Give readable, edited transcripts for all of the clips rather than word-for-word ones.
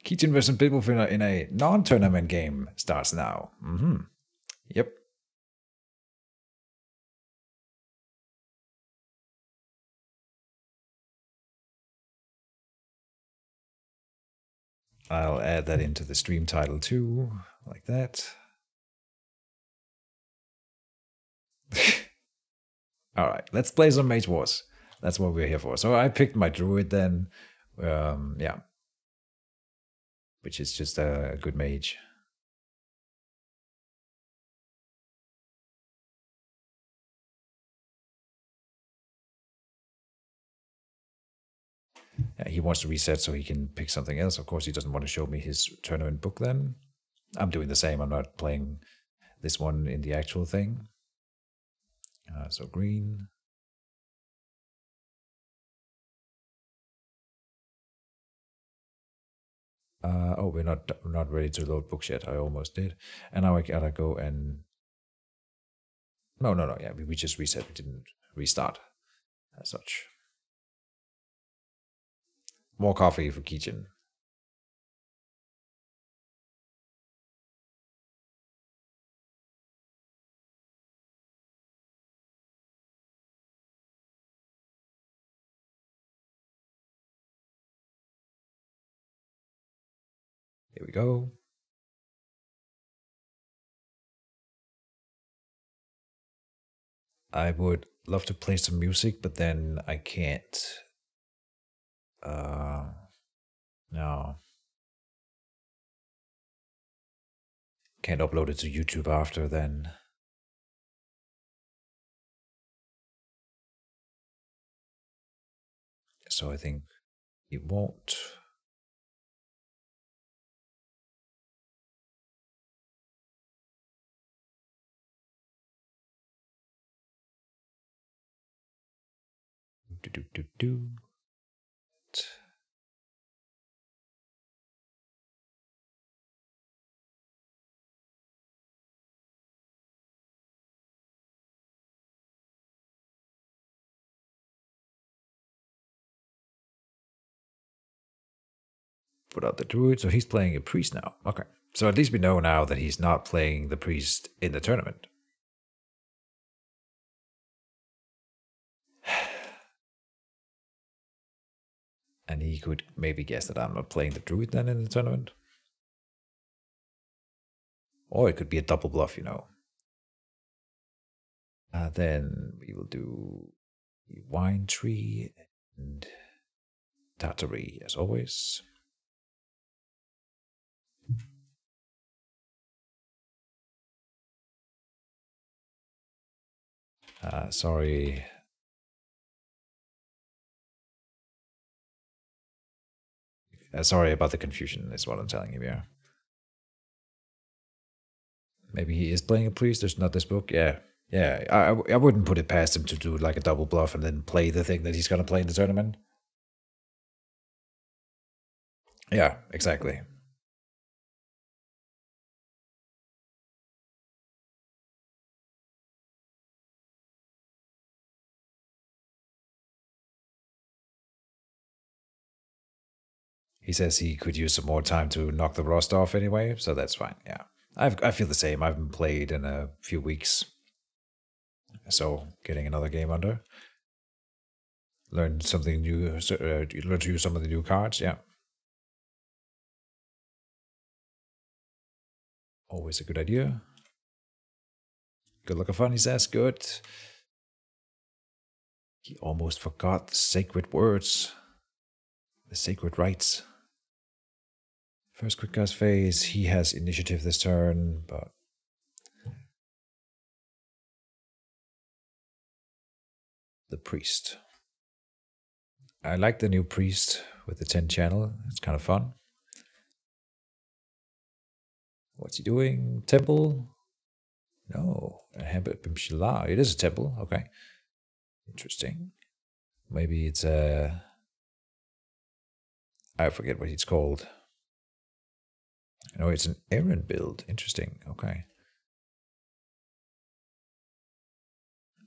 Keejchen versus Bibblefiner in a non-tournament game starts now. Yep. I'll add that into the stream title too, like that. All right, let's play some Mage Wars. That's what we're here for. So I picked my Druid then. Yeah. Which is just a good mage. Yeah, he wants to reset so he can pick something else. Of course, he doesn't want to show me his tournament book then. I'm doing the same. I'm not playing this one in the actual thing. So green. Oh, we're not ready to load books yet. I almost did. And now I gotta go and... No. Yeah, we just reset. We didn't restart as such. More coffee for Keejchen. Here we go. I would love to play some music, but then I can't. No. Can't upload it to YouTube after then. So I think it won't. Do. Put out the Druid, so he's playing a priest now. Okay. So at least we know now that he's not playing the priest in the tournament. And he could maybe guess that I'm not playing the Druid then in the tournament. Or it could be a double bluff, you know. Then we will do Wine Tree and Tartary, as always. Sorry. Sorry about the confusion, is what I'm telling you, yeah. Maybe he is playing a priest, there's not this book, yeah. Yeah, I wouldn't put it past him to do like a double bluff and then play the thing that he's going to play in the tournament. Yeah, exactly. He says he could use some more time to knock the rust off anyway, so that's fine. Yeah, I feel the same. I haven't played in a few weeks, so getting another game under. Learn something new. Learn to use some of the new cards. Yeah, always a good idea. Good luck and fun, he says. Good. He almost forgot the sacred words, the sacred rites. First quick cast phase, he has initiative this turn, but the priest. I like the new priest with the 10 channel. It's kind of fun. What's he doing? Temple? No. It is a temple. Okay. Interesting. Maybe it's a... I forget what it's called. No, it's an errand build. Interesting. Okay.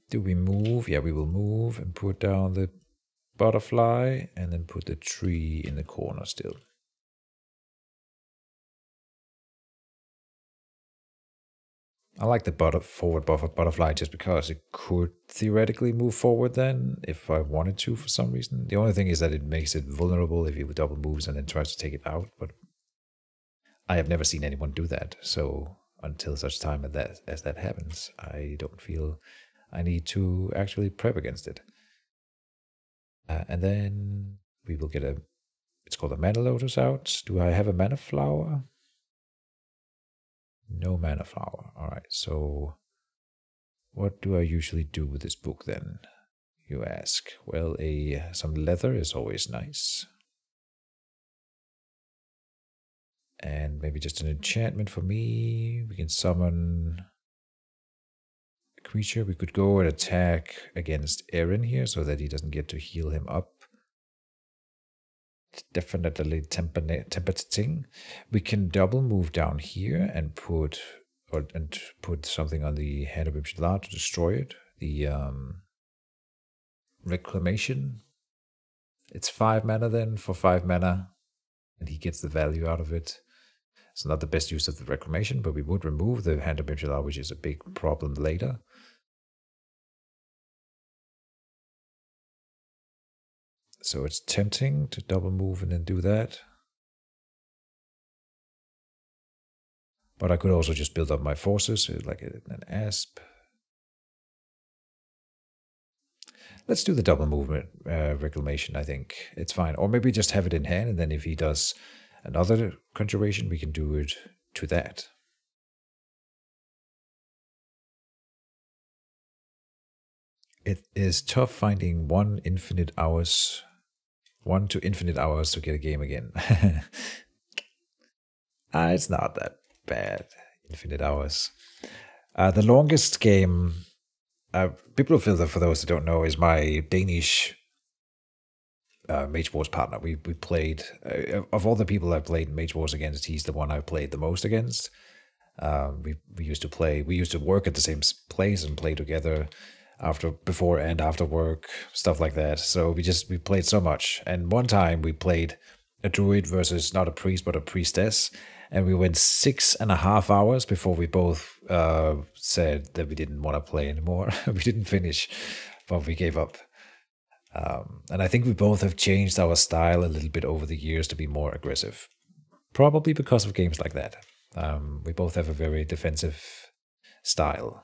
Do we move? Yeah, we will move and put down the butterfly and then put the tree in the corner still. I like the forward butterfly just because it could theoretically move forward then if I wanted to for some reason. The only thing is that it makes it vulnerable if you double moves and then tries to take it out. But I have never seen anyone do that. So until such time as that happens, I don't feel I need to actually prep against it. And then we will get it's called a Mana Lotus out. Do I have a Mana Flower? No Mana Flower. All right, so what do I usually do with this book then, you ask? Well, some leather is always nice. And maybe just an enchantment for me. We can summon a creature. We could go and attack against Eren here so that he doesn't get to heal him up. It's definitely tempting. We can double move down here and put something on the Hand of Imshila to destroy it. The Reclamation. It's 5 mana then for 5 mana. And he gets the value out of it. It's not the best use of the Reclamation, but we would remove the Hand of Imshila, which is a big problem later. So it's tempting to double move and then do that. But I could also just build up my forces, like an asp. Let's do the double movement Reclamation, I think. It's fine. Or maybe just have it in hand, and then if he does another conjuration, we can do it to that. It is tough finding 1 to infinite hours to get a game again. It's not that bad, infinite hours. The longest game, Bibliofilter, for those that don't know, is my Danish Mage Wars partner. We played, of all the people I've played Mage Wars against, he's the one I've played the most against. We used to work at the same place and play together before and after work, stuff like that. So we played so much. And one time we played a druid versus not a priest but a priestess, and we went 6.5 hours before we both said that we didn't want to play anymore. We didn't finish, but we gave up. And I think we both have changed our style a little bit over the years to be more aggressive, probably because of games like that. We both have a very defensive style.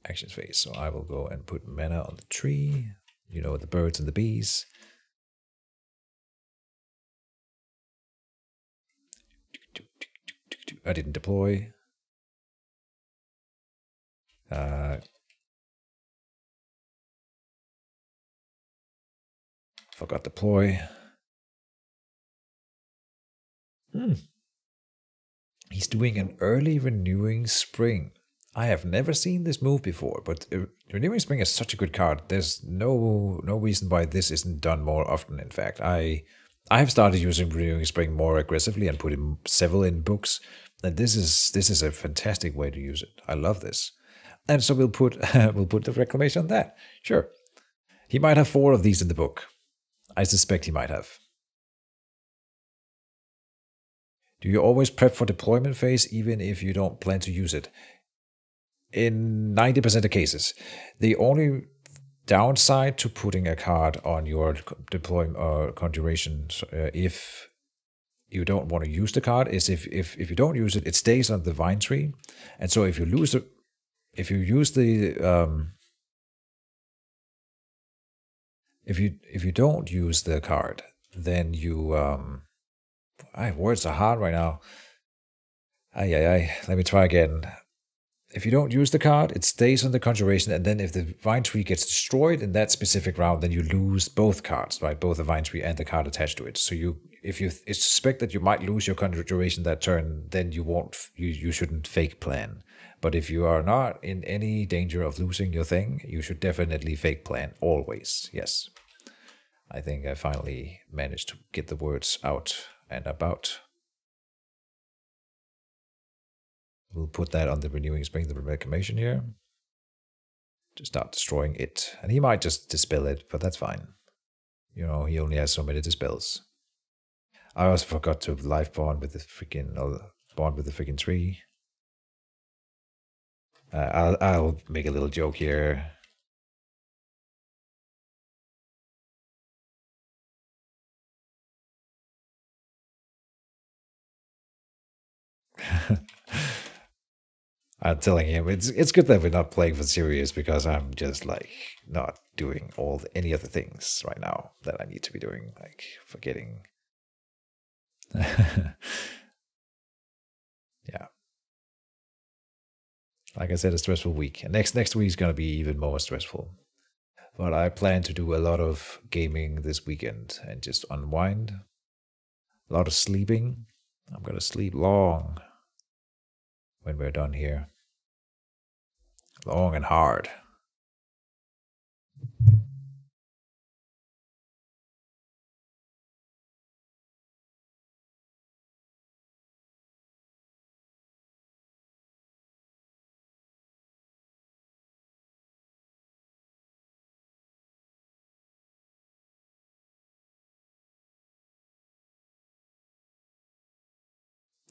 Actions phase. So I will go and put mana on the tree. You know, the birds and the bees. I didn't deploy. Forgot deploy. He's doing an early renewing spring. I have never seen this move before, but renewing spring is such a good card. There's no reason why this isn't done more often. In fact, I have started using renewing spring more aggressively and putting several in books. And this is a fantastic way to use it. I love this. And so we'll put the reclamation on that. Sure. He might have 4 of these in the book. I suspect he might have. Do you always prep for deployment phase even if you don't plan to use it? In 90% of cases. The only downside to putting a card on your deployment or conjuration, if you don't want to use the card, is if you don't use it, it stays on the vine tree, and so if you use the if you don't use the card, then you words are hard right now. Let me try again. If you don't use the card, it stays on the conjuration, and then if the vine tree gets destroyed in that specific round, then you lose both cards, right? Both the vine tree and the card attached to it. So if you suspect that you might lose your conjuration that turn, then you shouldn't fake plan. But if you are not in any danger of losing your thing, you should definitely fake plan always. Yes. I think I finally managed to get the words out and about. We'll put that on the renewing spring, the reclamation here. To start destroying it. And he might just dispel it, but that's fine. You know, he only has so many dispels. I also forgot to life bond with the freaking spawned with the freaking tree. I'll make a little joke here. I'm telling him it's good that we're not playing for serious because I'm just like not doing any other things right now that I need to be doing, like forgetting. Yeah. Like I said, a stressful week. And next week is gonna be even more stressful. But I plan to do a lot of gaming this weekend and just unwind. A lot of sleeping. I'm gonna sleep long when we're done here. Long and hard.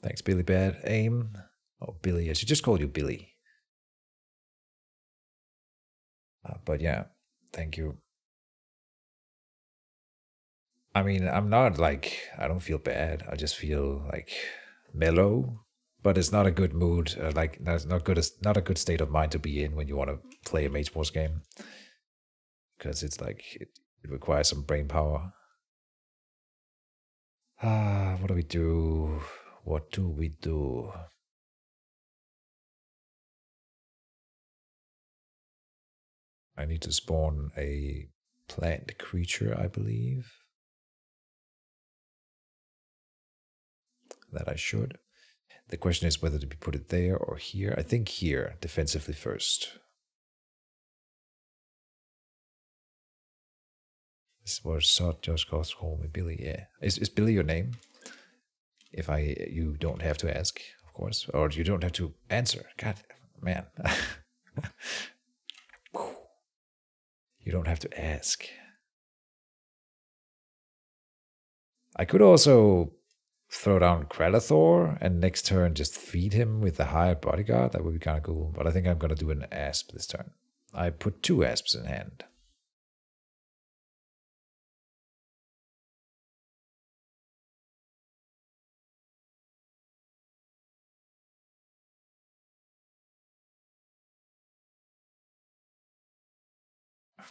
Thanks, Billy Bad Aim. Oh, Billy. I should just call you Billy. But yeah, thank you. I mean, I'm not like, I don't feel bad. I just feel like mellow, but it's not a good mood. Like, that's not a good state of mind to be in when you want to play a Mage Wars game. Because it's like, it requires some brain power. What do we do? What do we do? I need to spawn a plant creature, I believe. That I should. The question is whether to put it there or here. I think here, defensively first. This was shot just call me Billy. Yeah, is Billy your name? If you don't have to ask, of course, or you don't have to answer. God, man, you don't have to ask. I could also throw down Kralathor and next turn just feed him with the hired bodyguard. That would be kind of cool. But I think I'm gonna do an asp this turn. I put 2 asps in hand.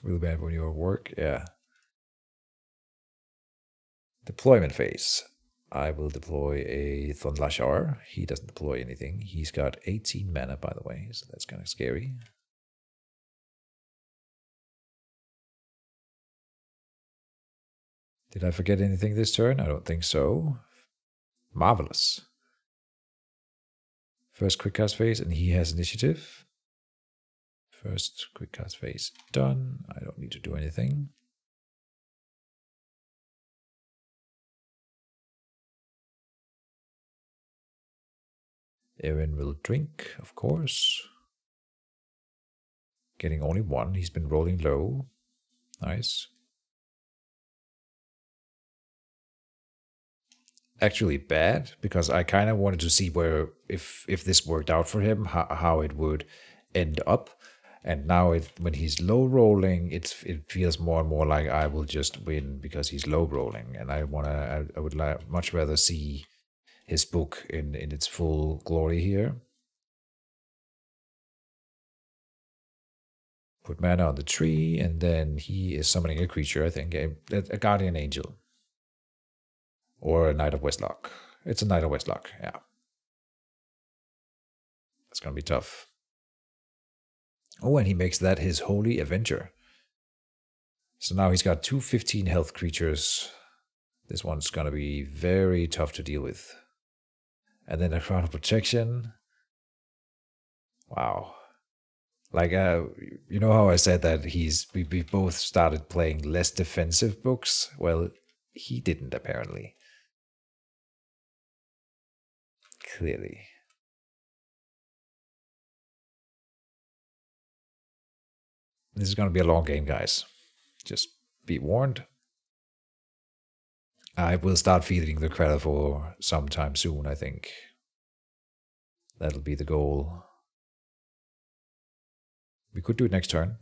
Really bad when you're at work, yeah. Deployment phase. I will deploy a Thunlashar. He doesn't deploy anything. He's got 18 mana, by the way, so that's kind of scary. Did I forget anything this turn? I don't think so. Marvelous. First quick cast phase, and he has initiative. First quick cast phase done. I don't need to do anything. Aaron will drink, of course. Getting only 1. He's been rolling low. Nice. Actually bad, because I kind of wanted to see where, if this worked out for him, how it would end up. And now when he's low rolling, it feels more and more like I will just win because he's low rolling. And I would much rather see his book in its full glory here. Put mana on the tree, and then he is summoning a creature, I think, a guardian angel. Or a Knight of Westlock. It's a Knight of Westlock, yeah. That's gonna be tough. Oh, and he makes that his Holy Avenger. So now he's got 2 15 health creatures. This one's gonna be very tough to deal with. And then a Crown of Protection. Wow. Like, you know how I said that we both started playing less defensive books? Well, he didn't, apparently. Clearly. This is going to be a long game, guys. Just be warned. I will start feeding the Kralathor sometime soon, I think. That'll be the goal. We could do it next turn.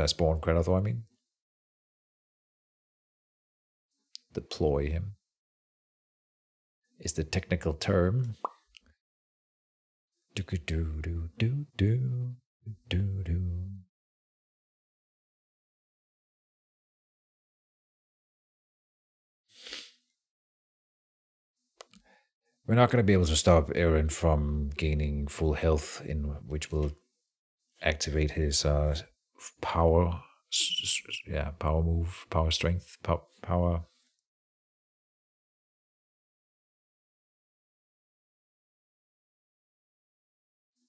Spawn Krelathor, I mean. Deploy him is the technical term. We're not going to be able to stop Aaron from gaining full health, which will activate his power. Yeah, power move, power strength, power.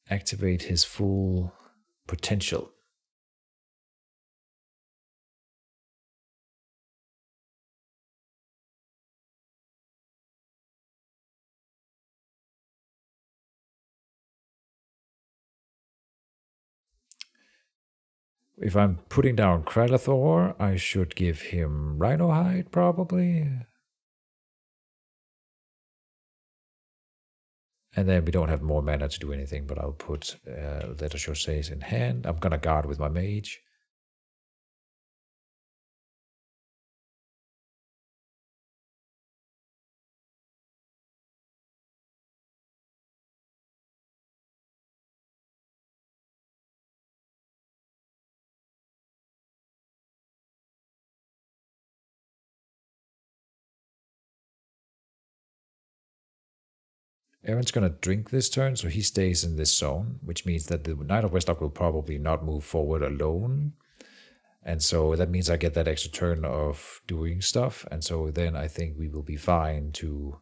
Activate his full potential. If I'm putting down Krelathor, I should give him Rhino Hide, probably. And then we don't have more mana to do anything, but I'll put Letter Chose's in hand. I'm gonna guard with my Mage. Aaron's going to drink this turn, so he stays in this zone, which means that the Knight of Westlock will probably not move forward alone. And so that means I get that extra turn of doing stuff. And so then I think we will be fine to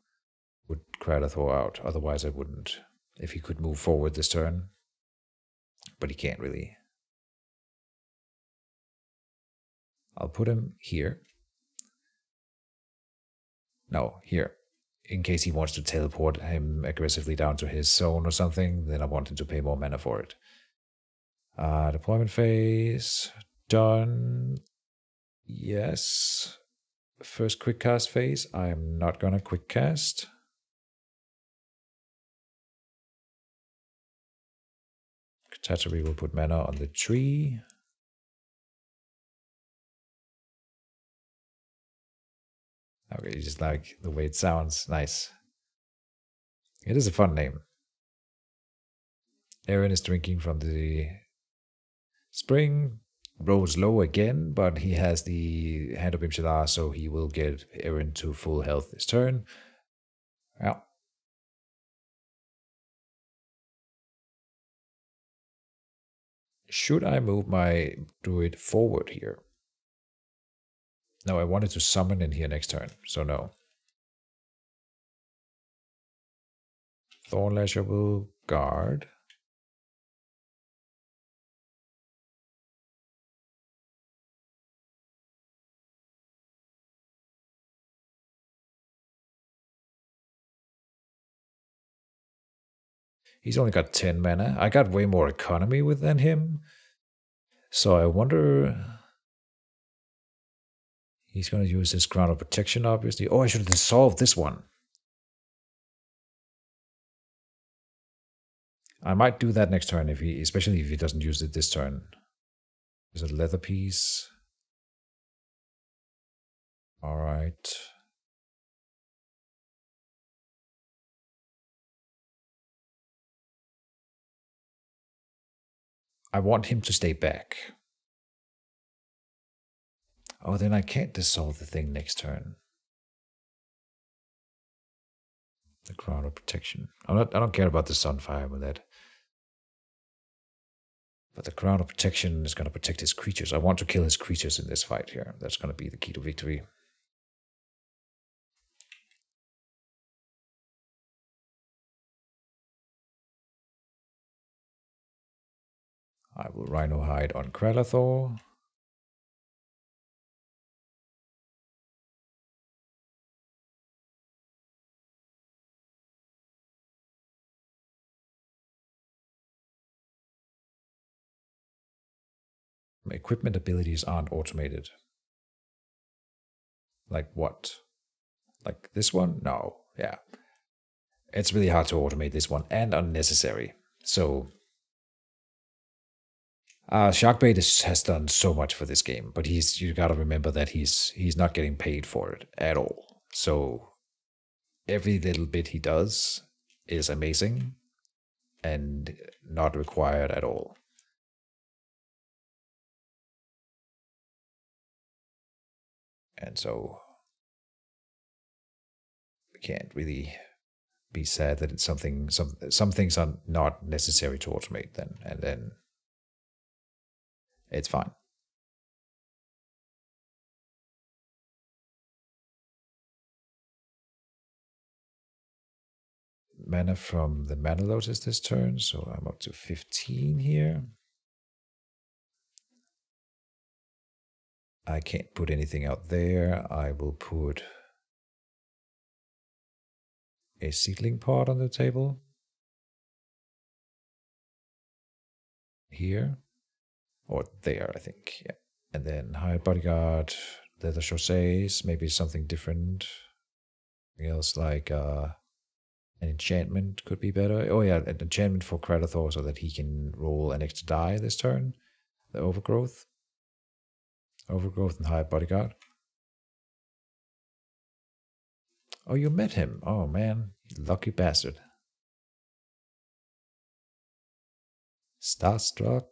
put Krelathor out. Otherwise I wouldn't, if he could move forward this turn. But he can't really. I'll put him here. No, here. In case he wants to teleport him aggressively down to his zone or something, then I want him to pay more mana for it. Deployment phase. Done. Yes. First quick cast phase. I am not gonna quick cast. Catatory will put mana on the tree. Okay, you just like the way it sounds. Nice. It is a fun name. Aaron is drinking from the spring. Rolls low again, but he has the Hand of Imshadar, so he will get Aaron to full health this turn. Yeah. Should I move my Druid forward here? No, I wanted to summon in here next turn, so no. Thornlasher will guard. He's only got 10 mana. I got way more economy than him. So I wonder... He's going to use his Crown of Protection, obviously. Oh, I should have dissolved this one. I might do that next turn, especially if he doesn't use it this turn. There's a leather piece. All right. I want him to stay back. Oh, then I can't dissolve the thing next turn. The Crown of Protection. I don't care about the Sunfire with that. But the Crown of Protection is going to protect his creatures. I want to kill his creatures in this fight here. That's going to be the key to victory. I will Rhino Hide on Krelathor. My equipment abilities aren't automated. Like what? Like this one? No. Yeah. It's really hard to automate this one and unnecessary. So Sharkbait has done so much for this game, but you got to remember that he's not getting paid for it at all. So every little bit he does is amazing and not required at all. And so we can't really be sad that it's something. Some things are not necessary to automate. Then it's fine. Mana from the Mana Lotus this turn, so I'm up to 15 here. I can't put anything out there. I will put a seedling pod on the table. Here. Or there, I think. Yeah. And then Hired Bodyguard, Leather Chaussées, maybe something different. Something else like an enchantment could be better. Oh yeah, an enchantment for Kradathor so that he can roll an extra die this turn. The Overgrowth. Overgrowth and Hired Bodyguard. Oh, you met him. Oh man, lucky bastard. Starstruck.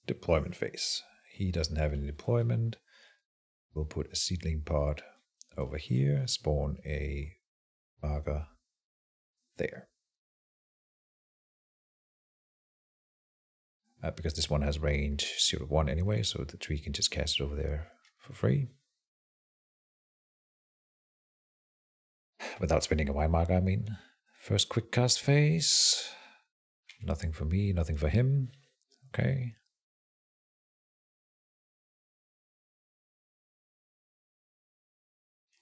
Deployment phase. He doesn't have any deployment. We'll put a seedling pod over here, spawn a marker there. Because this one has range 0-1 anyway, so the tree can just cast it over there for free. Without spending a Y marker, I mean. First quick cast phase. Nothing for me, nothing for him. Okay.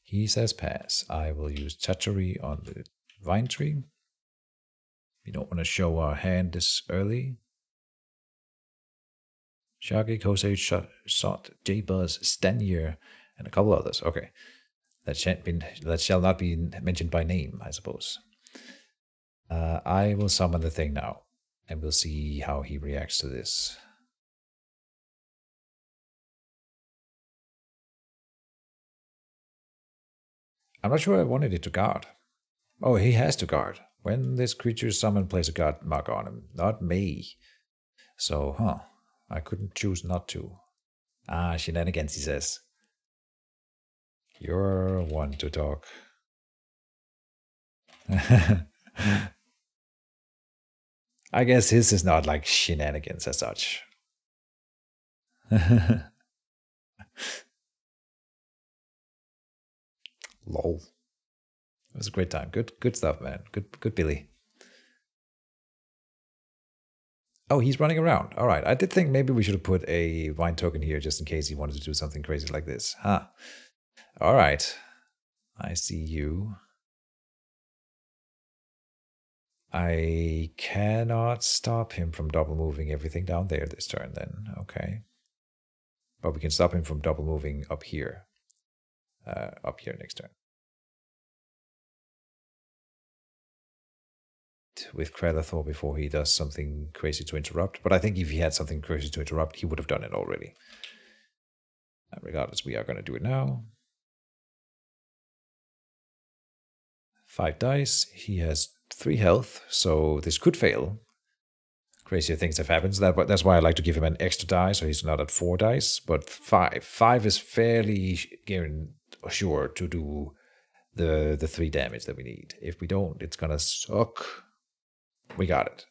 He says pass. I will use Tattery on the vine tree. We don't want to show our hand this early. Sharky, Kosage, Sot, J-Buzz, Stanier, and a couple others. Okay. That shall not be mentioned by name, I suppose. I will summon the thing now, and we'll see how he reacts to this. I'm not sure I wanted it to guard. Oh, he has to guard. When this creature is summoned, place a guard marker on him, not me. So, I couldn't choose not to. Ah, shenanigans, he says. You're one to talk. I guess his is not like shenanigans as such. Lol. It was a great time. Good stuff, man. Good Billy. Oh, he's running around. All right. I did think maybe we should have put a vine token here just in case he wanted to do something crazy like this. Huh. All right. I see you. I cannot stop him from double moving everything down there this turn then. Okay. But we can stop him from double moving up here. Up here next turn. With Kradathor before he does something crazy to interrupt. But I think if he had something crazy to interrupt, he would have done it already. Regardless, we are going to do it now. 5 dice. He has 3 health, so this could fail. Crazier things have happened. That's why I like to give him an extra die, so he's not at 4 dice, but 5. 5 is fairly sure to do the 3 damage that we need. If we don't, it's gonna suck. We got it.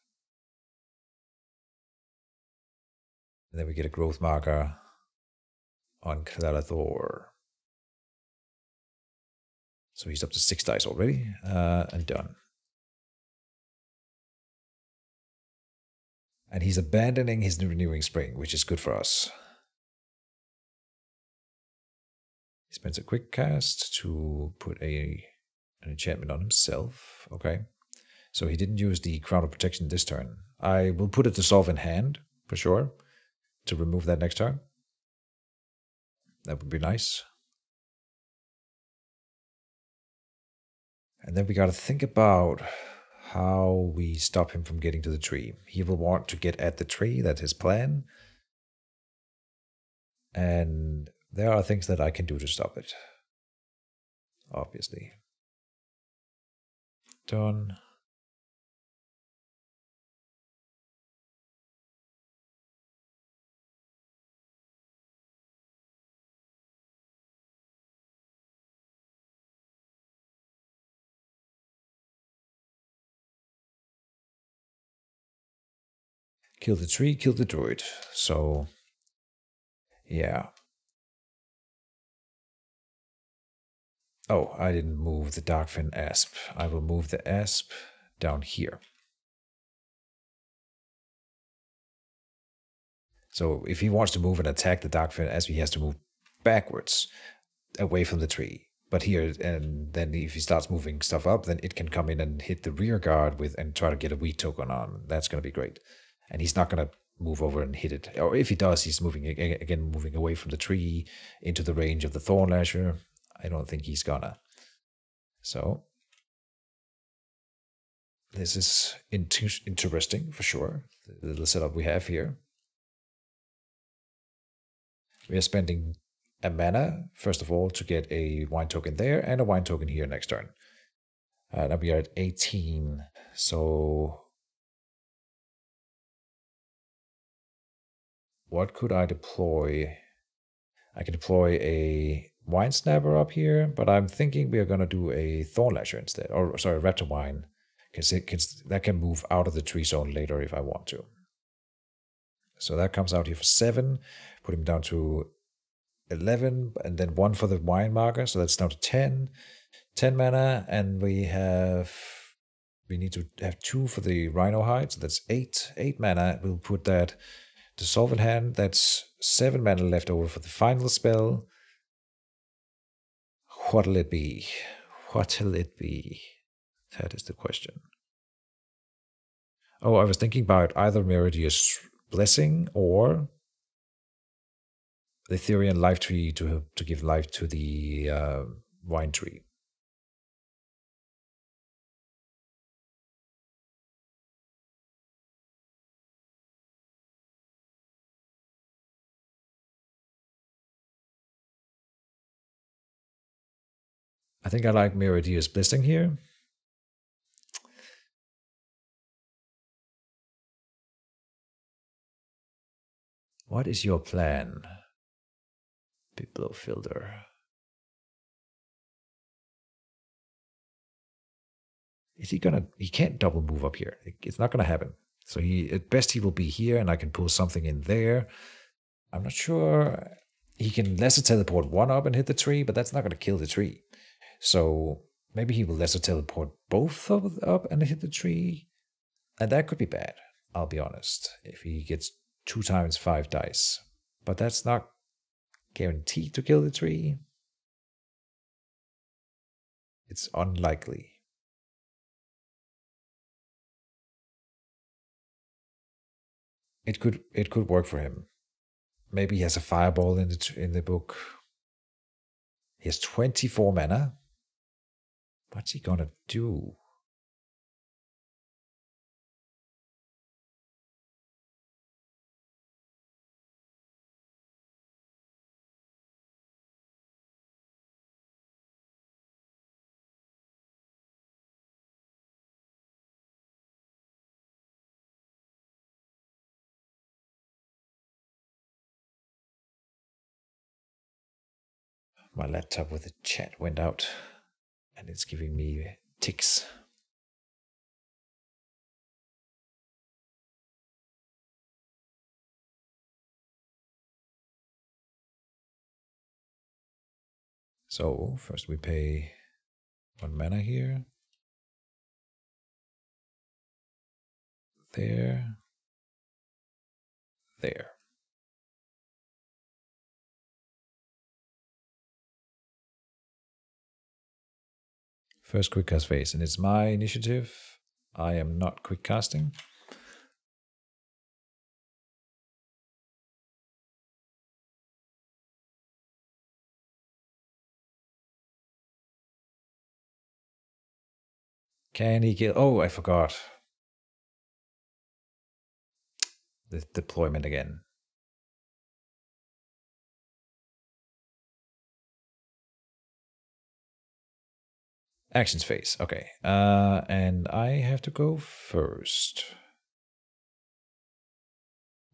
And then we get a growth marker on Clarathor. So he's up to 6 dice already, and done. And he's abandoning his Renewing Spring, which is good for us. He spends a quick cast to put an enchantment on himself. Okay. So he didn't use the Crown of Protection this turn. I will put a Dissolve in hand, for sure, to remove that next turn. That would be nice. And then we got to think about how we stop him from getting to the tree. He will want to get at the tree. That's his plan. And there are things that I can do to stop it. Obviously. Done. Kill the tree, kill the druid. So, yeah. Oh, I didn't move the Darkfin Asp. I will move the Asp down here. So if he wants to move and attack the Darkfin Asp, he has to move backwards, away from the tree. But here, and then if he starts moving stuff up, then it can come in and hit the rear guard with and try to get a weak token on. That's going to be great. And he's not going to move over and hit it. Or if he does, he's moving again, moving away from the tree into the range of the Thorn Lasher. I don't think he's gonna. So this is interesting for sure. The little setup we have here. We are spending a mana, first of all, to get a wine token there and a wine token here next turn. Now we are at 18. So what could I deploy? I can deploy a Wine Snapper up here, but I'm thinking we are going to do a Thorn Lasher instead. Or, sorry, Raptor Wine. Because that can move out of the tree zone later if I want to. So that comes out here for 7. Put him down to 11, and then 1 for the wine marker. So that's down to 10. 10 mana, and we need to have 2 for the Rhino Hide. So that's 8. 8 mana. We'll put that Dissolve in hand. That's 7 mana left over for the final spell. What'll it be? What'll it be? That is the question. Oh, I was thinking about either Meridia's Blessing or the Therian Life Tree to give life to the Wine Tree. I think I like Meridia's Blessing here. What is your plan, Bibliofilter? Is he gonna? He can't double move up here. It's not gonna happen. So at best he will be here, and I can pull something in there. I'm not sure. He can lesser teleport 1 up and hit the tree, but that's not gonna kill the tree. So maybe he will lesser teleport both up and hit the tree, and that could be bad. I'll be honest. If he gets 2 times 5 dice, but that's not guaranteed to kill the tree. It's unlikely. It could work for him. Maybe he has a fireball in the book. He has 24 mana. What's he gonna do? My laptop with the chat went out, and it's giving me ticks. So first we pay 1 mana here. There. There. First quick cast phase, and it's my initiative. I am not quick casting. Can he kill? Oh, I forgot. The deployment again. Actions phase. Okay. And I have to go first.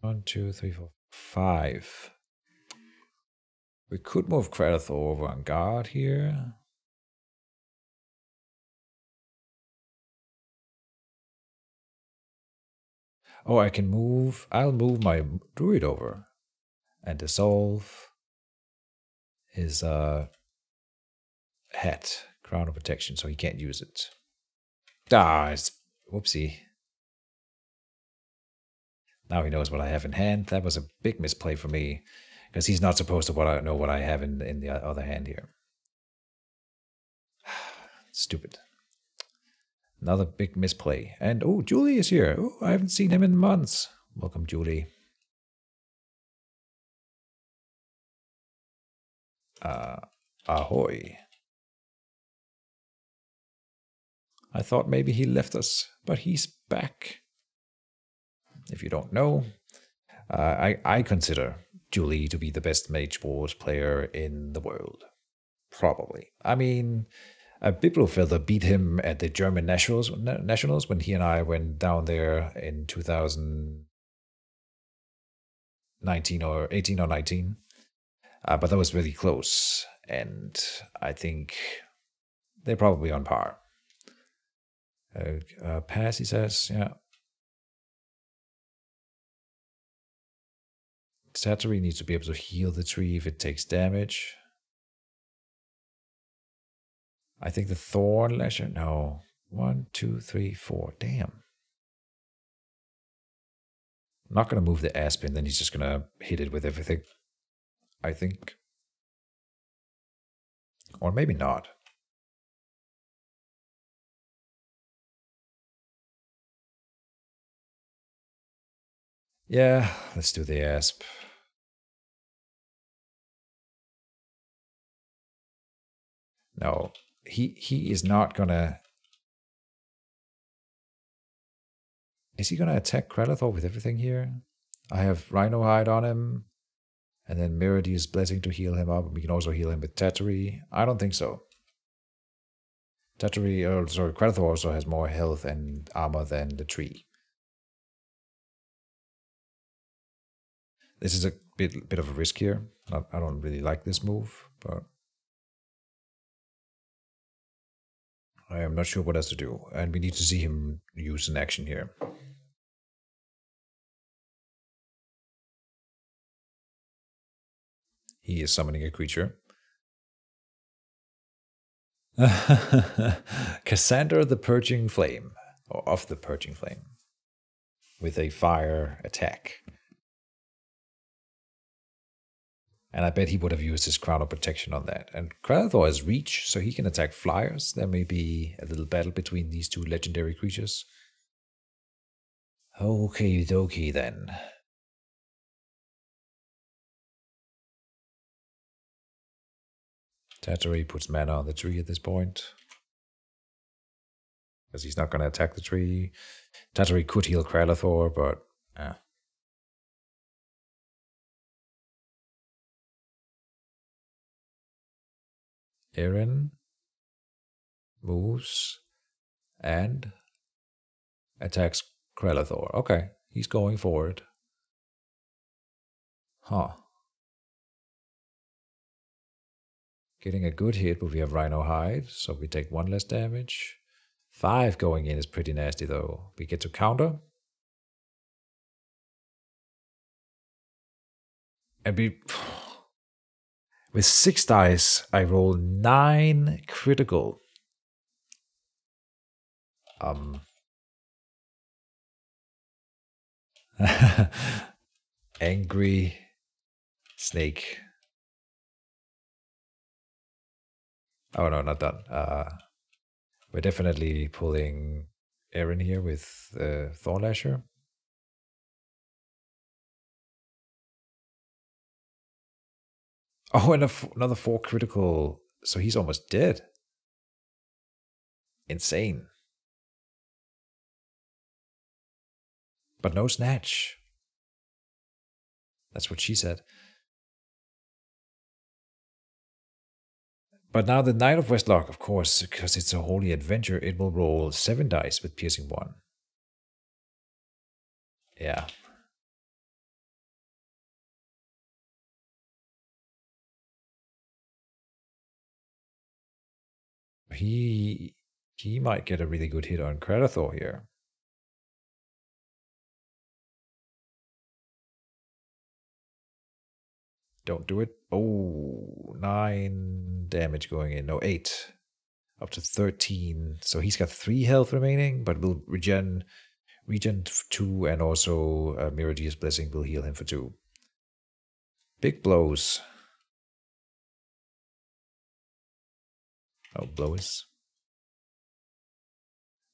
1, 2, 3, 4, 5. We could move Kradathor over on guard here. Oh, I can move. I'll move my Druid over and dissolve his hat, Crown of Protection, so he can't use it. It's whoopsie. Now he knows what I have in hand. That was a big misplay for me, because he's not supposed to know what I have in the other hand here. Stupid. Another big misplay. And oh, Julie is here. Oh, I haven't seen him in months. Welcome, Julie. Ahoy. I thought maybe he left us, but he's back. If you don't know, I consider Julie to be the best Mage Wars player in the world. Probably. I mean, Biblofilter beat him at the German Nationals when he and I went down there in 2019 or 18 or 19. But that was really close, and I think they're probably on par. Pass, he says, yeah. Sattery needs to be able to heal the tree if it takes damage. I think the Thorn Lasher, no. 1, 2, 3, 4, damn. I'm not going to move the Aspen, then he's just going to hit it with everything, I think. Or maybe not. Yeah, let's do the Asp. No, he is not gonna... Is he gonna attack Kradathor with everything here? I have Rhino Hide on him, and then Meridius Blessing to heal him up. We can also heal him with Tattery. I don't think so. Kradathor also has more health and armor than the tree. This is a bit of a risk here. I don't really like this move, but I am not sure what else to do. And we need to see him use an action here. He is summoning a creature. Cassandra the Purging Flame, or of the Purging Flame, with a fire attack. And I bet he would have used his Crown of Protection on that. And Kradathor has reach, so he can attack flyers. There may be a little battle between these two legendary creatures. Okie dokie then. Tattery puts mana on the tree at this point, because he's not going to attack the tree. Tattery could heal Kradathor, but Eren moves and attacks Kradathor. Okay, he's going forward. Huh. Getting a good hit, but we have Rhino Hide, so we take 1 less damage. 5 going in is pretty nasty, though. We get to counter. And With 6 dice, I roll 9 critical. Angry snake. Oh no, not done. We're definitely pulling Aaron here with Thornlasher. Oh, and another 4 critical. So he's almost dead. Insane. But no snatch. That's what she said. But now the Knight of Westlock, of course, because it's a holy adventure, it will roll 7 dice with piercing 1. Yeah. He might get a really good hit on Creditor here. Don't do it. Oh, 9 damage going in. No, 8. Up to 13. So he's got 3 health remaining, but will regen 2, and also Mirageous Blessing will heal him for 2. Big blows. Oh, blows.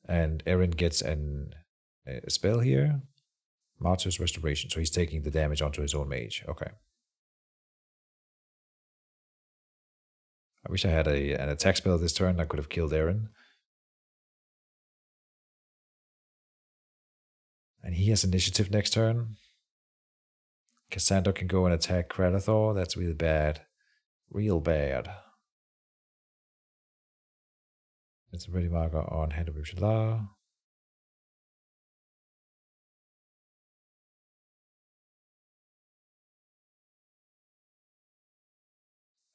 And Aaron gets a spell here. Martyr's Restoration. So he's taking the damage onto his own mage. Okay. I wish I had an attack spell this turn. I could have killed Aaron. And he has initiative next turn. Cassandra can go and attack Creditor. That's really bad. Real bad. It's a ready marker on Hand of Rishala.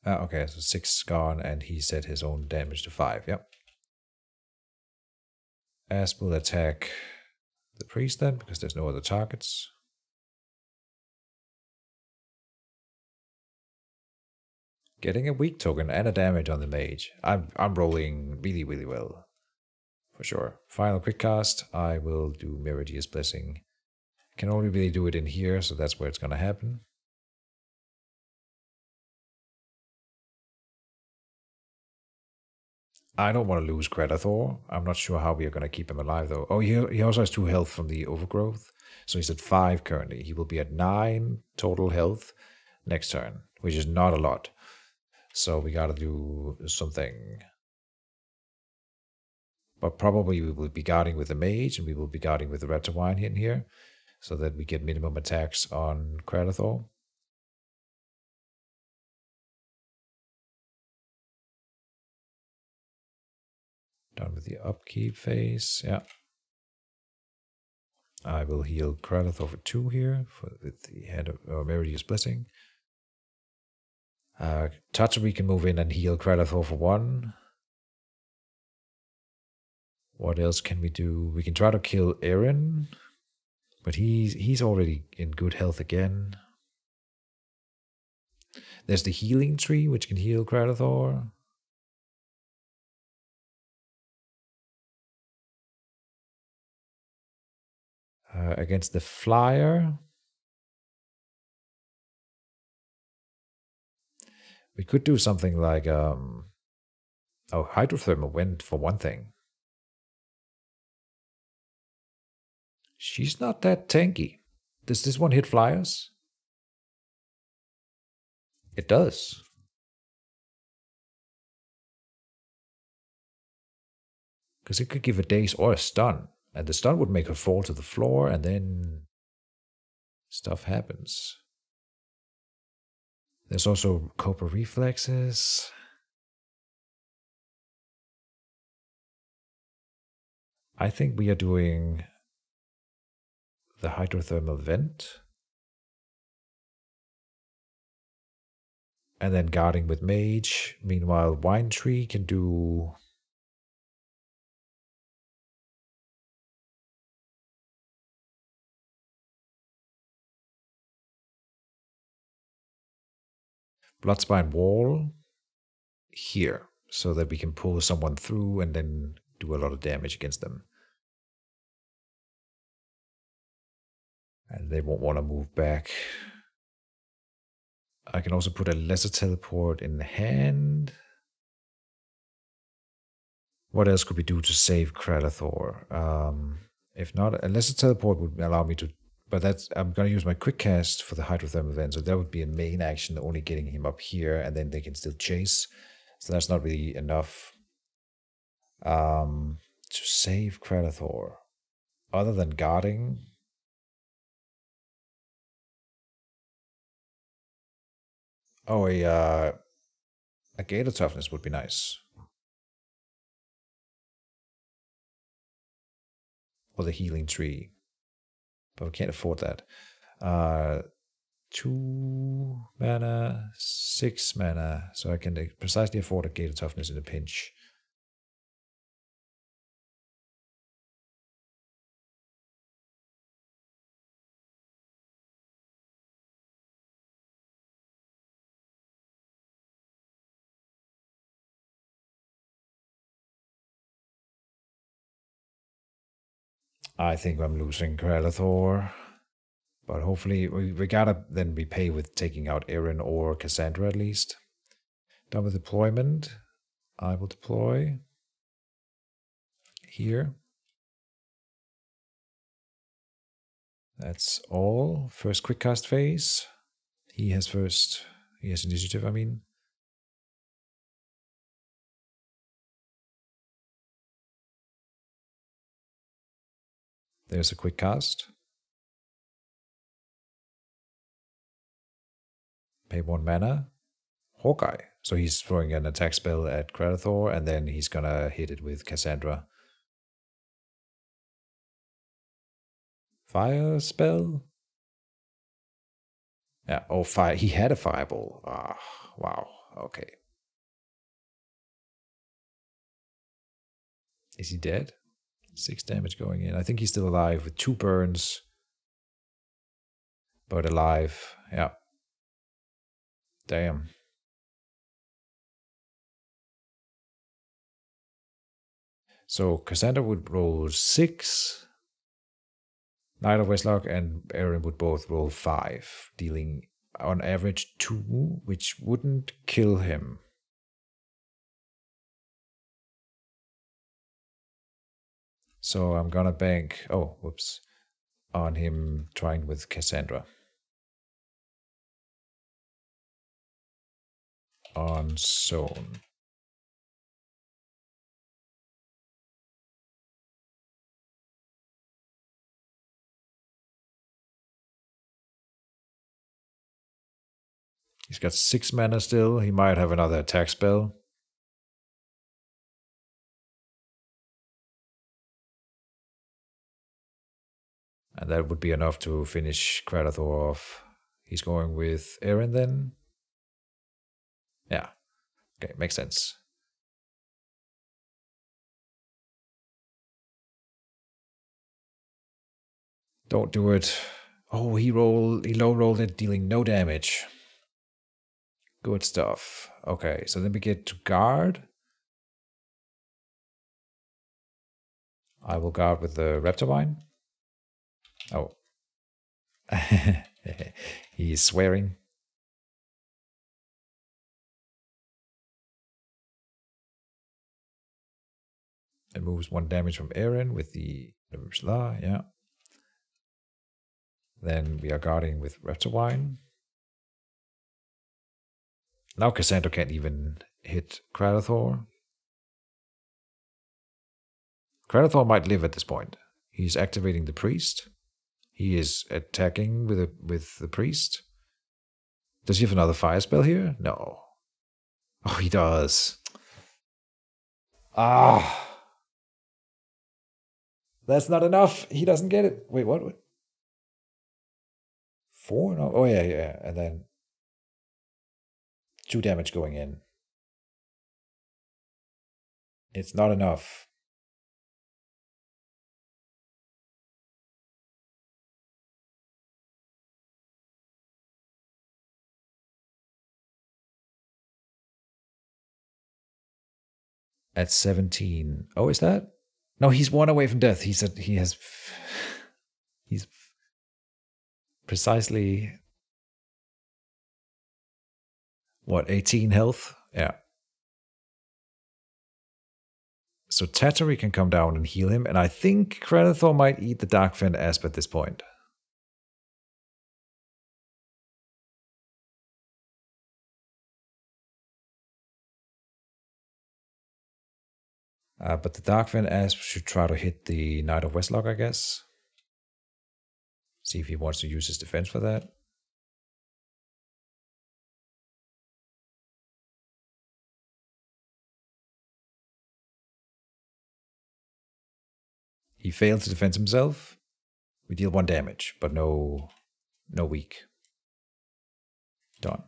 Okay, so 6 gone, and he set his own damage to 5. Yep. Asp will attack the priest then, because there's no other targets. Getting a weak token and a damage on the mage. I'm rolling really, really well. For sure. Final quick cast. I will do Mirageous Blessing. Can only really do it in here, so that's where it's gonna happen. I don't want to lose Creditor. I'm not sure how we are going to keep him alive, though. Oh, he also has 2 health from the overgrowth. So he's at 5 currently. He will be at 9 total health next turn, which is not a lot. So we got to do something. But probably we will be guarding with the mage, and we will be guarding with the red wine in here, so that we get minimum attacks on Creditor. Done with the upkeep phase, yeah. I will heal Creditor for 2 here with the Hand of Meridius Blessing. Tatari can move in and heal Creditor for 1. What else can we do? We can try to kill Aaron, but he's already in good health again. There's the healing tree, which can heal Creditor. Against the flyer, we could do something like hydrothermal went for one thing. She's not that tanky. Does this one hit flyers? It does. Because it could give a daze or a stun. And the stun would make her fall to the floor, and then stuff happens. There's also Cobra Reflexes. I think we are doing the hydrothermal vent. And then guarding with Mage. Meanwhile, Wine Tree can do... Bloodspine Wall here, so that we can pull someone through and then do a lot of damage against them. And they won't want to move back. I can also put a lesser teleport in the hand. What else could we do to save Kralathor? If not, a lesser teleport would allow me to... But that's, I'm going to use my quick cast for the hydrothermal event, so that would be a main action, only getting him up here, and then they can still chase. So that's not really enough to save Kralathor. Other than guarding... Oh, a Gator Toughness would be nice. Or the Healing Tree. But we can't afford that. 2 mana, 6 mana. So I can precisely afford a Gator Toughness in a pinch. I think I'm losing Kralathor. But hopefully, we gotta then repay with taking out Eren or Cassandra at least. Done with deployment. I will deploy here. That's all. First quick cast phase. He has initiative, I mean. There's a quick cast. Pay 1 mana. Hawkeye. So he's throwing an attack spell at Kralathor, and then he's gonna hit it with Cassandra. Fire spell? Yeah, oh, fire. He had a fireball. Ah, wow. Okay. Is he dead? 6 damage going in. I think he's still alive with 2 burns. But alive. Yeah. Damn. So Cassandra would roll 6. Knight of Westlock and Eren would both roll 5, dealing on average 2, which wouldn't kill him. So I'm gonna bank, oh, whoops, on him trying with Cassandra. On zone. He's got 6 mana still. He might have another attack spell. And that would be enough to finish Kralathor off. He's going with Eren then. Yeah. Okay, makes sense. Don't do it. Oh, he low rolled it, dealing no damage. Good stuff. Okay, so then we get to guard. I will guard with the Reptavine. Oh. He's swearing. It moves 1 damage from Eren with the Slaw, yeah. Then we are guarding with Reptavine. Now Cassandra can't even hit Kralathor. Kralathor might live at this point. He's activating the priest. He is attacking with the priest. Does he have another fire spell here? No. Oh, he does. Ah. That's not enough. He doesn't get it. Wait, what? 4? No. Oh, yeah. And then 2 damage going in. It's not enough. at 17. Oh, is that? No, he's 1 away from death. He said he has. He's precisely. What, 18 health? Yeah. So Tattery can come down and heal him, and I think Kradathor might eat the Darkfen Asp at this point. But the Darkfen Asp should try to hit the Knight of Westlock, I guess. See if he wants to use his defense for that. He failed to defend himself. We deal 1 damage, but no weak. Done.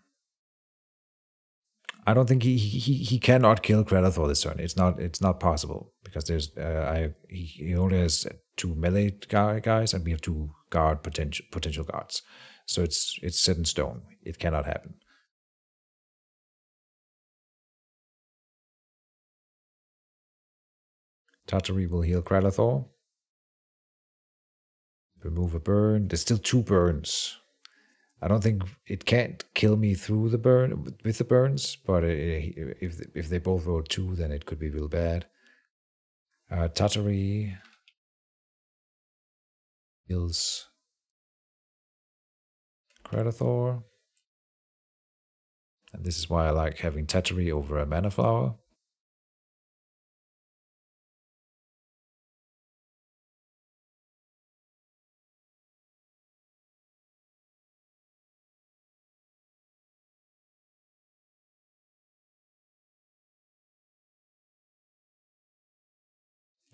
I don't think he cannot kill Kradathor this turn. It's not possible because there's he only has 2 melee guys and we have 2 guard potential guards. So it's set in stone. It cannot happen. Tattery will heal Kradathor. Remove a burn. There's still 2 burns. I don't think it can't kill me through the burn with the burns, but if they both roll 2, then it could be real bad. Tattery heals Kradathor, and this is why I like having Tattery over a Mana Flower.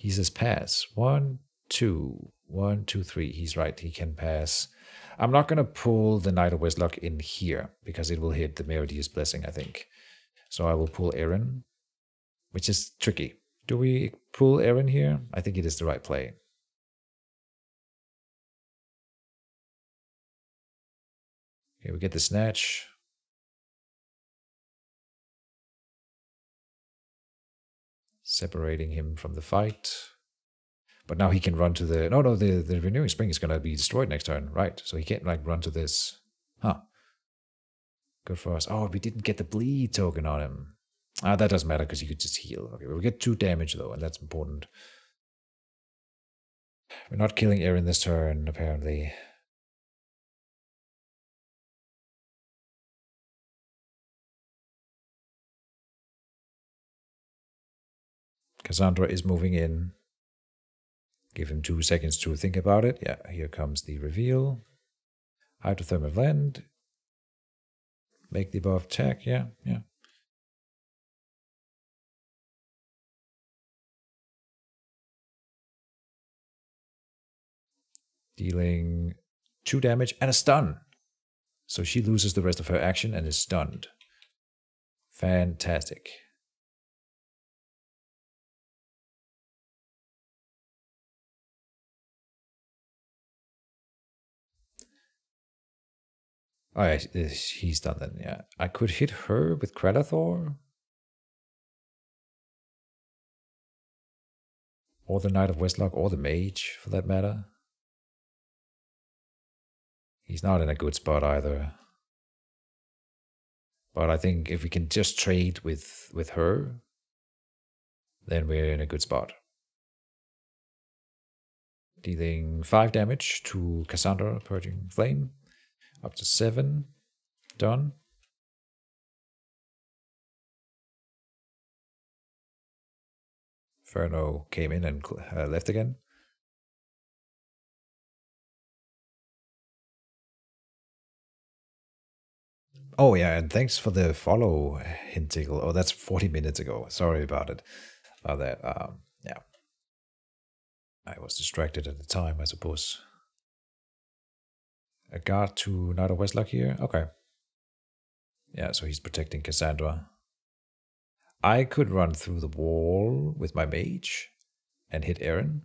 He says pass. 1, 2, 1, 2, 3. He's right. He can pass. I'm not going to pull the Knight of Westlock in here because it will hit the Meridius Blessing, I think. So I will pull Aaron, which is tricky. Do we pull Aaron here? I think it is the right play. Okay, we get the Snatch. Separating him from the fight. But now he can run to the... No, the Renewing Spring is going to be destroyed next turn. Right, so he can't like run to this. Huh. Good for us. Oh, we didn't get the bleed token on him. That doesn't matter because he could just heal. Okay, we'll get 2 damage though, and that's important. We're not killing Aaron this turn, apparently. Cassandra is moving in. Give him 2 seconds to think about it. Yeah, here comes the reveal. Hydrothermal Vent. Make the above attack. Yeah. Dealing 2 damage and a stun. So she loses the rest of her action and is stunned. Fantastic. Oh, yeah, he's done then, yeah. I could hit her with Kradathor. Or the Knight of Westlock, or the Mage, for that matter. He's not in a good spot either. But I think if we can just trade with her, then we're in a good spot. Dealing 5 damage to Cassandra, Purging Flame. Up to 7. Done. Ferno came in and left again. Oh yeah, and thanks for the follow, Hintigle. Oh, that's 40 minutes ago. Sorry about it. Yeah. I was distracted at the time, I suppose. A guard to Knight of Westlock here? Okay. Yeah, so he's protecting Cassandra. I could run through the wall with my Mage and hit Aaron.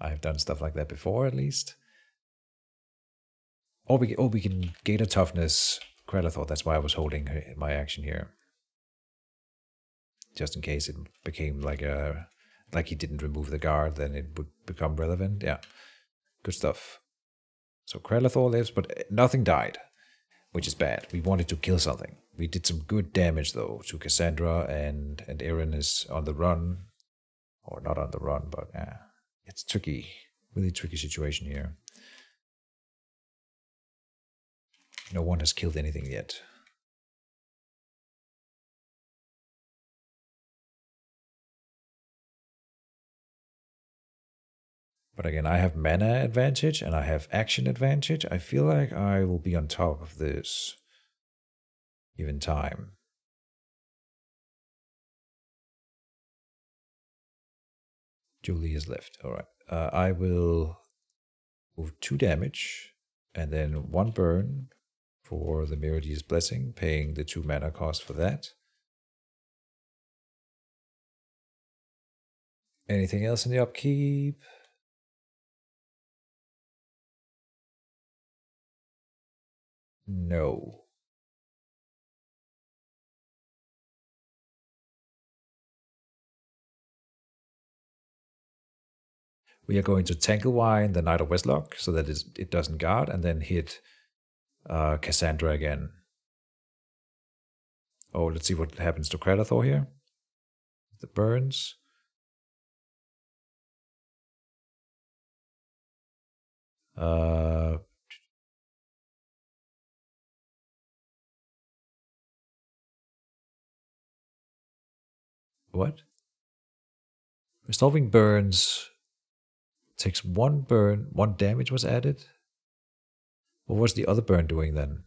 I've done stuff like that before, at least. Or we can gain a toughness. Kradathor, that's why I was holding my action here. just in case it became like he didn't remove the guard, then it would become relevant. Yeah, good stuff. So Kralathor lives, but nothing died, which is bad. We wanted to kill something. We did some good damage though to Cassandra, and Eren is on the run, or not on the run, but yeah, it's tricky, really tricky situation here. No one has killed anything yet. But again, I have mana advantage and I have action advantage. I feel like I will be on top of this. Even time. Julie is left. Alright. I will move 2 damage and then 1 burn for the Meridia's Blessing, paying the 2 mana cost for that. Anything else in the upkeep? No. We are going to Tanglewine the Knight of Westlock so that it doesn't guard, and then hit Cassandra again. Oh, let's see what happens to Kralathor here. The burns. What? Resolving burns takes 1 burn, 1 damage was added. What was the other burn doing then?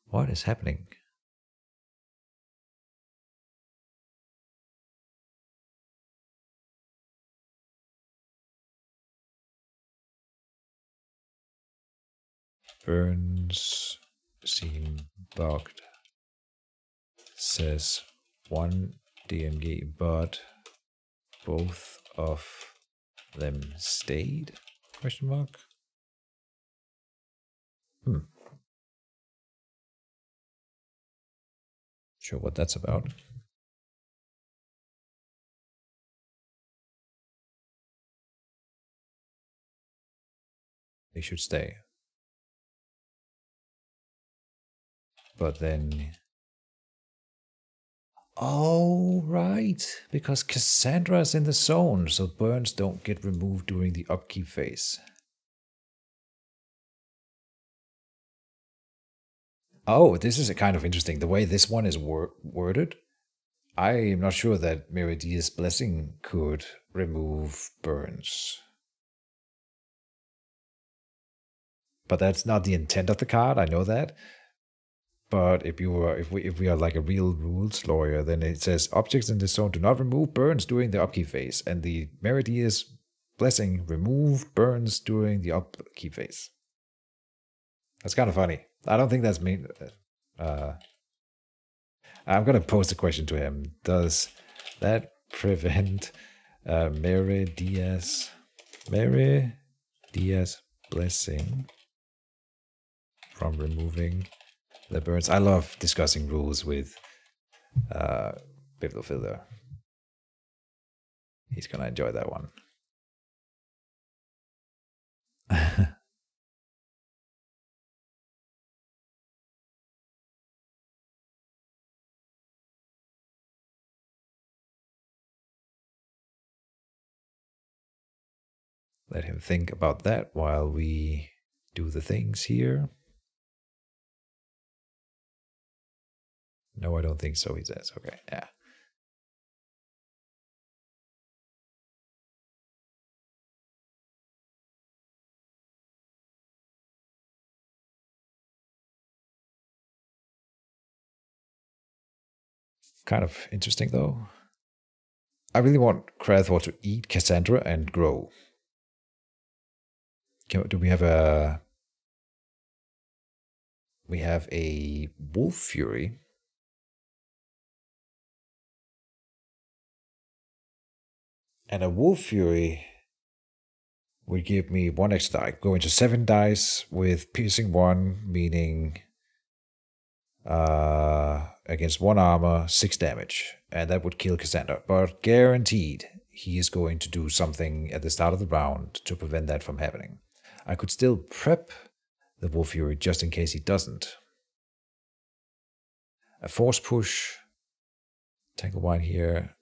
What is happening? Burns seem bugged. Says 1 DMG, but both of them stayed? Question mark. Sure what that's about. They should stay. But then... Oh, right. Because Cassandra is in the zone, so burns don't get removed during the upkeep phase. Oh, this is a kind of interesting. The way this one is worded, I am not sure that Meridia's Blessing could remove burns. But that's not the intent of the card, I know that. But if we are like a real rules lawyer, then it says objects in this zone do not remove burns during the upkeep phase, and the Meridia's Blessing remove burns during the upkeep phase. That's kind of funny. I don't think that's mean. I'm gonna pose the question to him. Does that prevent Meridia's Blessing from removing the burns? I love discussing rules with Bibliofilter. He's gonna enjoy that one. Let him think about that while we do the things here. No, I don't think so, he says. Okay, yeah. Kind of interesting, though. I really want Kralathor to eat Cassandra and grow. Do we have a... We have a Wolf Fury. And a Wolf Fury would give me 1 extra die. Go into 7 dice with piercing 1, meaning against 1 armor, 6 damage. And that would kill Cassandra. But guaranteed, he is going to do something at the start of the round to prevent that from happening. I could still prep the Wolf Fury just in case he doesn't. A force push. Tangle Wine here.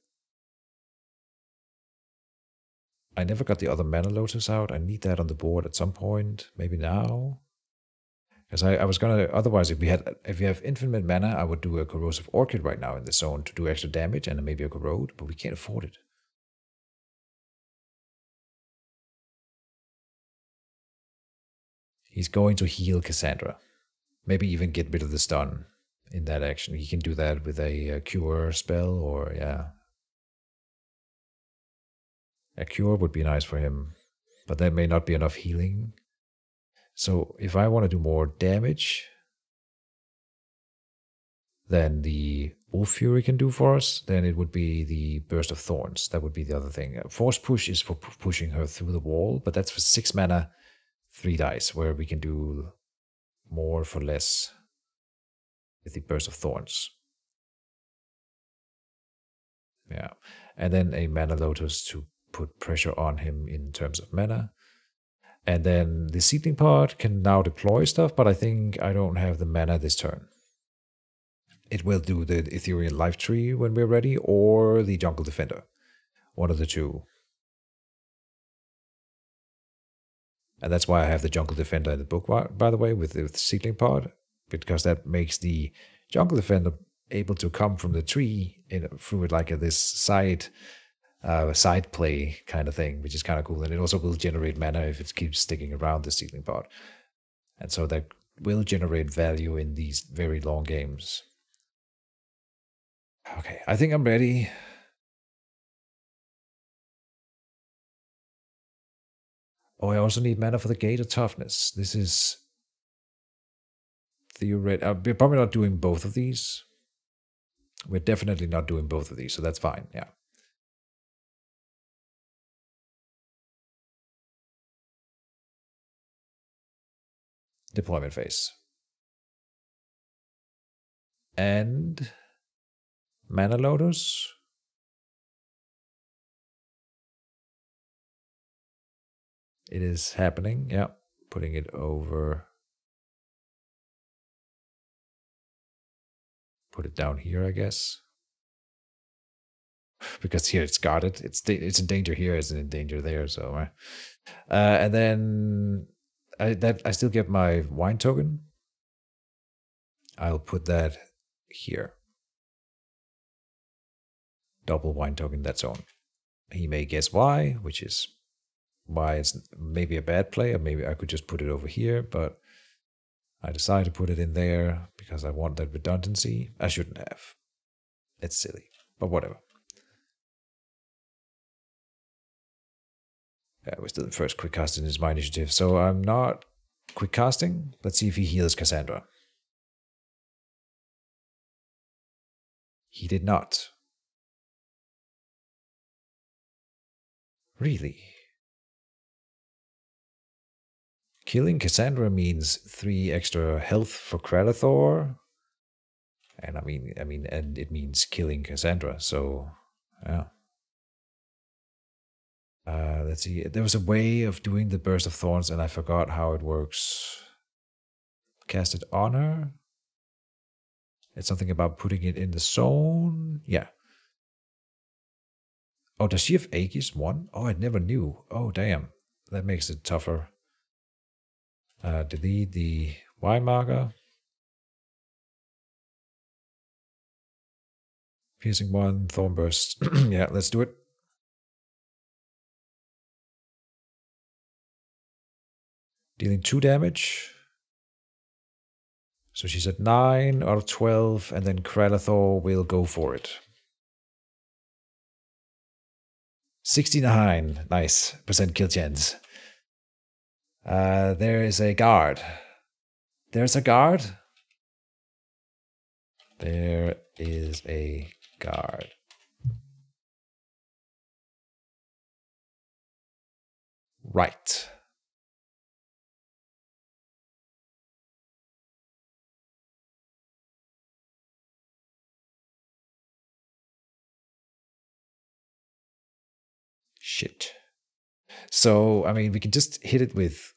I never got the other Mana Lotus out. I need that on the board at some point. Maybe now. Because I was gonna, otherwise if you have infinite mana, I would do a Corrosive Orchid right now in the zone to do extra damage and maybe a Corrode, but we can't afford it. He's going to heal Cassandra. Maybe even get rid of the stun in that action. He can do that with a cure spell or, yeah. A cure would be nice for him, but that may not be enough healing. So if I want to do more damage than the Wolf Fury can do for us, then it would be the Burst of Thorns. That would be the other thing. Force Push is for pushing her through the wall, but that's for 6 mana, 3 dice, where we can do more for less with the Burst of Thorns. Yeah. And then a Mana Lotus to put pressure on him in terms of mana. And then the Seedling Pod can now deploy stuff, but I think I don't have the mana this turn. It will do the Ethereal Life Tree when we're ready, or the Jungle Defender. One of the two. And that's why I have the Jungle Defender in the book, by the way, with the Seedling Pod, because that makes the Jungle Defender able to come from the tree through it like this side play kind of thing, which is kind of cool. And it also will generate mana if it keeps sticking around the Seedling Pod. And so that will generate value in these very long games. Okay, I think I'm ready. Oh, I also need mana for the Gate of Toughness. This is theoretical. We're probably not doing both of these. We're definitely not doing both of these, so that's fine, yeah. Deployment phase. And Mana Lotus. It is happening, yeah. Putting it over. Put it down here, I guess. Because here it's guarded. It's in danger here, it's in danger there, so. And then I still get my wine token. I'll put that here. Double wine token, that's on. He may guess why, which is why it's maybe a bad play, or maybe I could just put it over here, but I decided to put it in there because I want that redundancy. I shouldn't have. It's silly, but whatever. Yeah, we're still in first quick casting is my initiative, so I'm not quick casting. Let's see if he heals Cassandra. He did not. Really? Killing Cassandra means 3 extra health for Kralathor. And I mean, and it means killing Cassandra, so yeah. Let's see. There was a way of doing the Burst of Thorns, and I forgot how it works. Cast it on her. It's something about putting it in the zone. Yeah. Oh, does she have Aegis 1? Oh, I never knew. Oh, damn. That makes it tougher. Delete the Y marker. Piercing 1, Thorn Burst. Yeah, let's do it. Dealing 2 damage. So she's at 9 out of 12, and then Kralathor will go for it. 69, nice, % kill chance. There is a guard. There's a guard. There is a guard. right. Shit. So, I mean, we can just hit it with...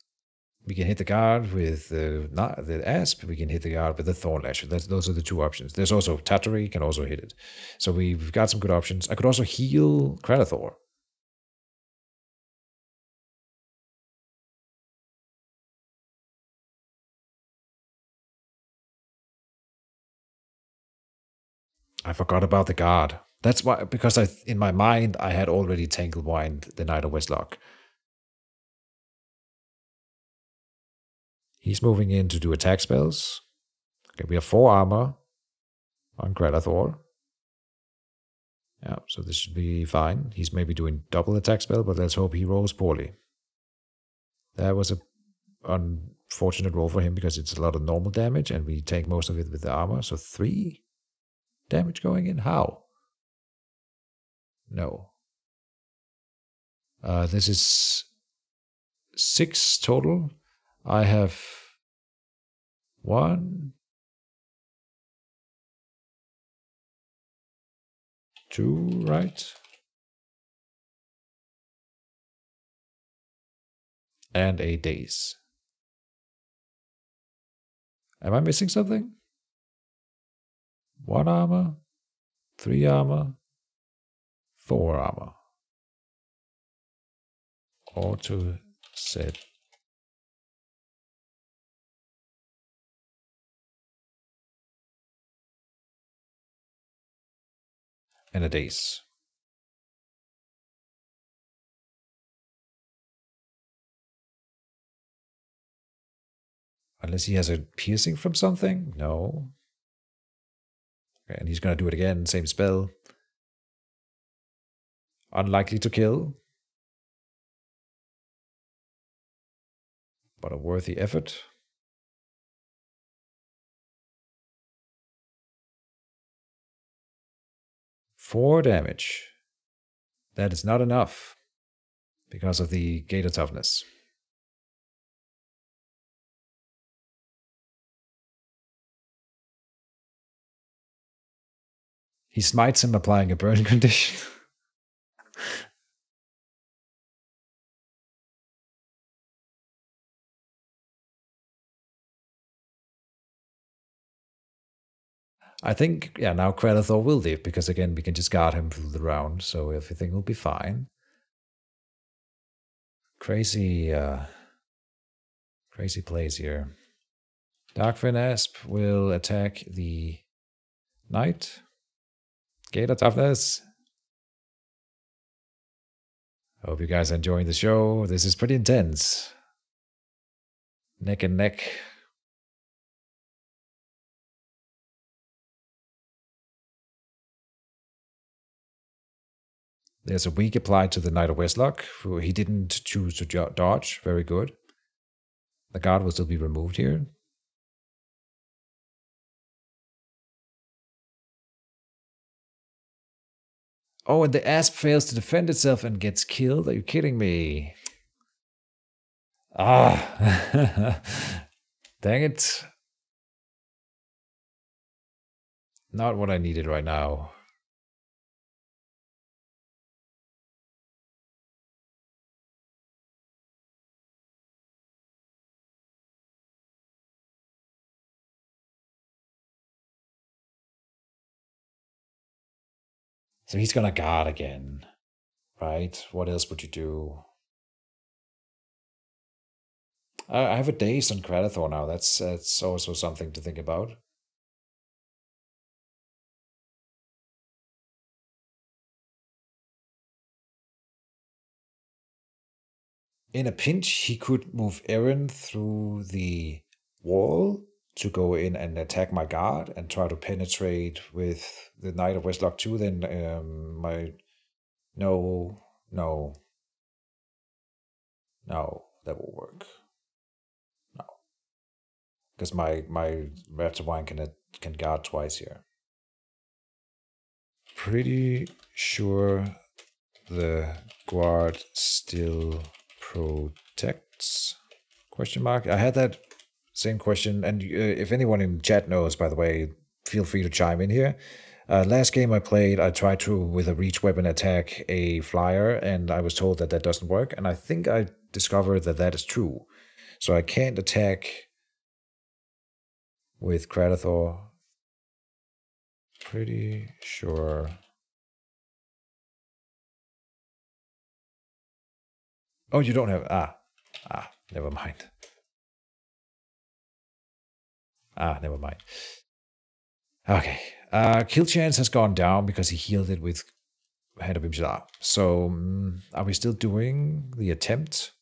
We can hit the guard with the Asp. We can hit the guard with the Thorn Lasher. Those are the two options. There's also Tattery can also hit it. So we've got some good options. I could also heal Kranathor. I forgot about the guard. That's why, because in my mind, I had already Tanglewined the Knight of Westlock. He's moving in to do attack spells. Okay, we have 4 armor on Kranathor. Yeah, so this should be fine. He's maybe doing double attack spell, but let's hope he rolls poorly. That was a unfortunate roll for him because it's a lot of normal damage and we take most of it with the armor. So 3 damage going in? How? No. This is 6 total. I have 1, 2, right? And 8 days. Am I missing something? 1 armor, 3 armor, 4 armor. Auto set. And a daze. Unless he has a piercing from something? No. Okay, and he's going to do it again, same spell. Unlikely to kill. But a worthy effort. Four damage. That is not enough because of the Gator toughness. He smites him, applying a burn condition. I think, yeah, now Kranathor will live, because again, we can just guard him through the round, so everything will be fine. Crazy plays here. Darkfin Asp will attack the Knight. Gator toughness. Hope you guys are enjoying the show. This is pretty intense. Neck and neck. There's a weak applied to the Knight of Westlock, who he didn't choose to dodge. Very good. The guard will still be removed here. Oh, and the Asp fails to defend itself and gets killed? Are you kidding me? Ah! Dang it. Not what I needed right now. So he's gonna guard again, right? What else would you do? I have a daze on Kranathor now. That's also something to think about. In a pinch, he could move Eren through the wall to go in and attack my guard and try to penetrate with the Knight of Westlock 2, then No, that will work. No. Because my Ratawine can guard twice here. Pretty sure the guard still protects? Question mark. I had that same question, and if anyone in chat knows, by the way, feel free to chime in here. Last game I played, I tried to, with a reach weapon, attack a flyer, and I was told that that doesn't work, and I think I discovered that that is true. So I can't attack with Cratathor. Pretty sure. Oh, you don't have... never mind. Never mind. Okay. Kill chance has gone down because he healed it with Hand of Imshar. So, are we still doing the attempt?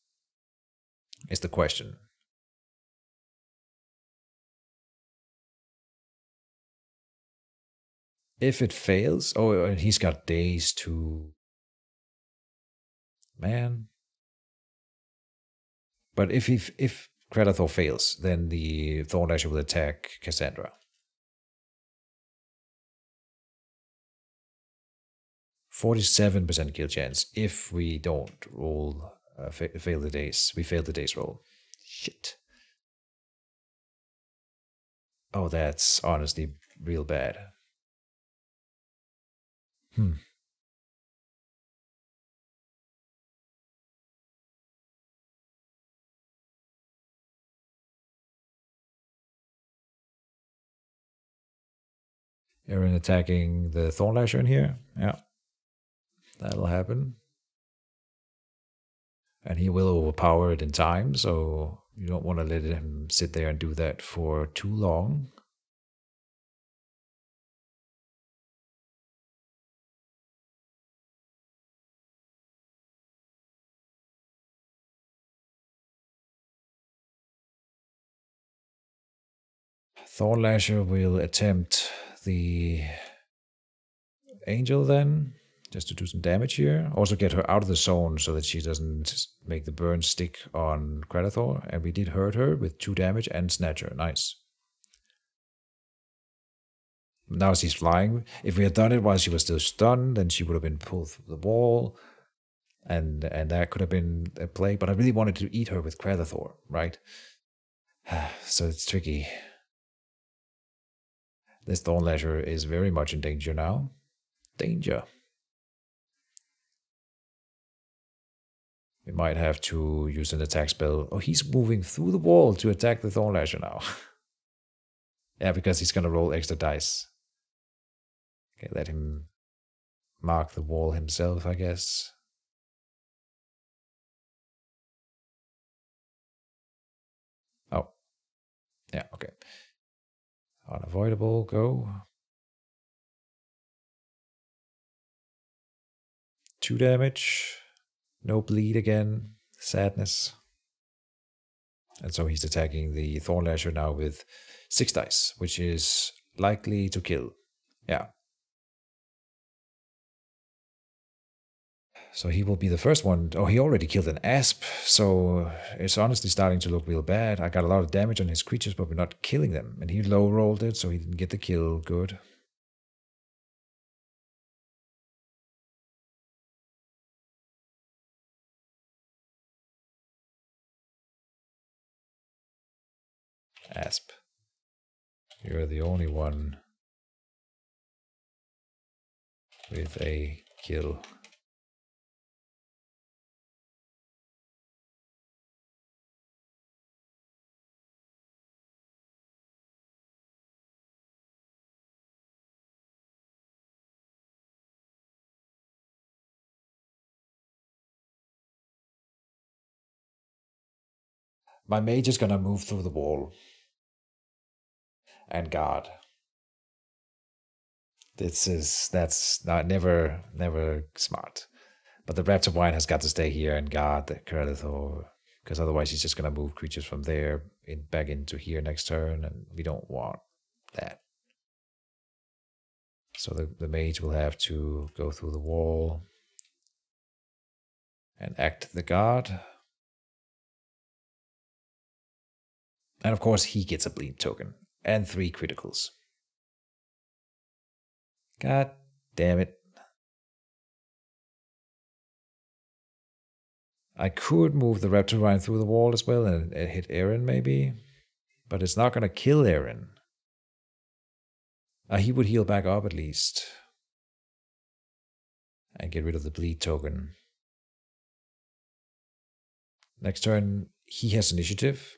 Is the question. If it fails... Oh, and he's got days to... Man. But if Cratathor fails, then the Thornlasher will attack Cassandra. 47% kill chance if we don't roll, fail the days. We fail the days roll. Shit. Oh, that's honestly real bad. Aaron attacking the Thornlasher in here. Yeah. That'll happen. And he will overpower it in time, so you don't want to let him sit there and do that for too long. Thornlasher will attempt the Angel then, just to do some damage here. Also get her out of the zone so that she doesn't make the burn stick on Cratathor. And we did hurt her with 2 damage and Snatcher. Nice. Now she's flying. If we had done it while she was still stunned, then she would have been pulled through the wall. And that could have been a play. But I really wanted to eat her with Cratathor, right? So it's tricky. This Thornlasher is very much in danger now. Danger. We might have to use an attack spell. Oh, he's moving through the wall to attack the Thornlasher now. Yeah, because he's going to roll extra dice. Okay, let him mark the wall himself, I guess. Oh. Yeah, okay. Unavoidable, go. 2 damage. No bleed again. Sadness. And so he's attacking the Thornlasher now with 6 dice, which is likely to kill. Yeah. So he will be the first one. Oh, he already killed an Asp, so it's honestly starting to look real bad. I got a lot of damage on his creatures, but we're not killing them. And he low-rolled it, so he didn't get the kill. Good. Asp. You're the only one with a kill. My mage is gonna move through the wall and guard. That's not never smart. But the Raptor Wine has got to stay here and guard the Cratathor, because otherwise he's just gonna move creatures from there back into here next turn, and we don't want that. So the mage will have to go through the wall and act the guard. And of course he gets a bleed token and 3 criticals. God damn it. I could move the Reptarine through the wall as well and hit Aaron maybe. But it's not going to kill Aaron. He would heal back up at least. And get rid of the bleed token. Next turn, he has initiative.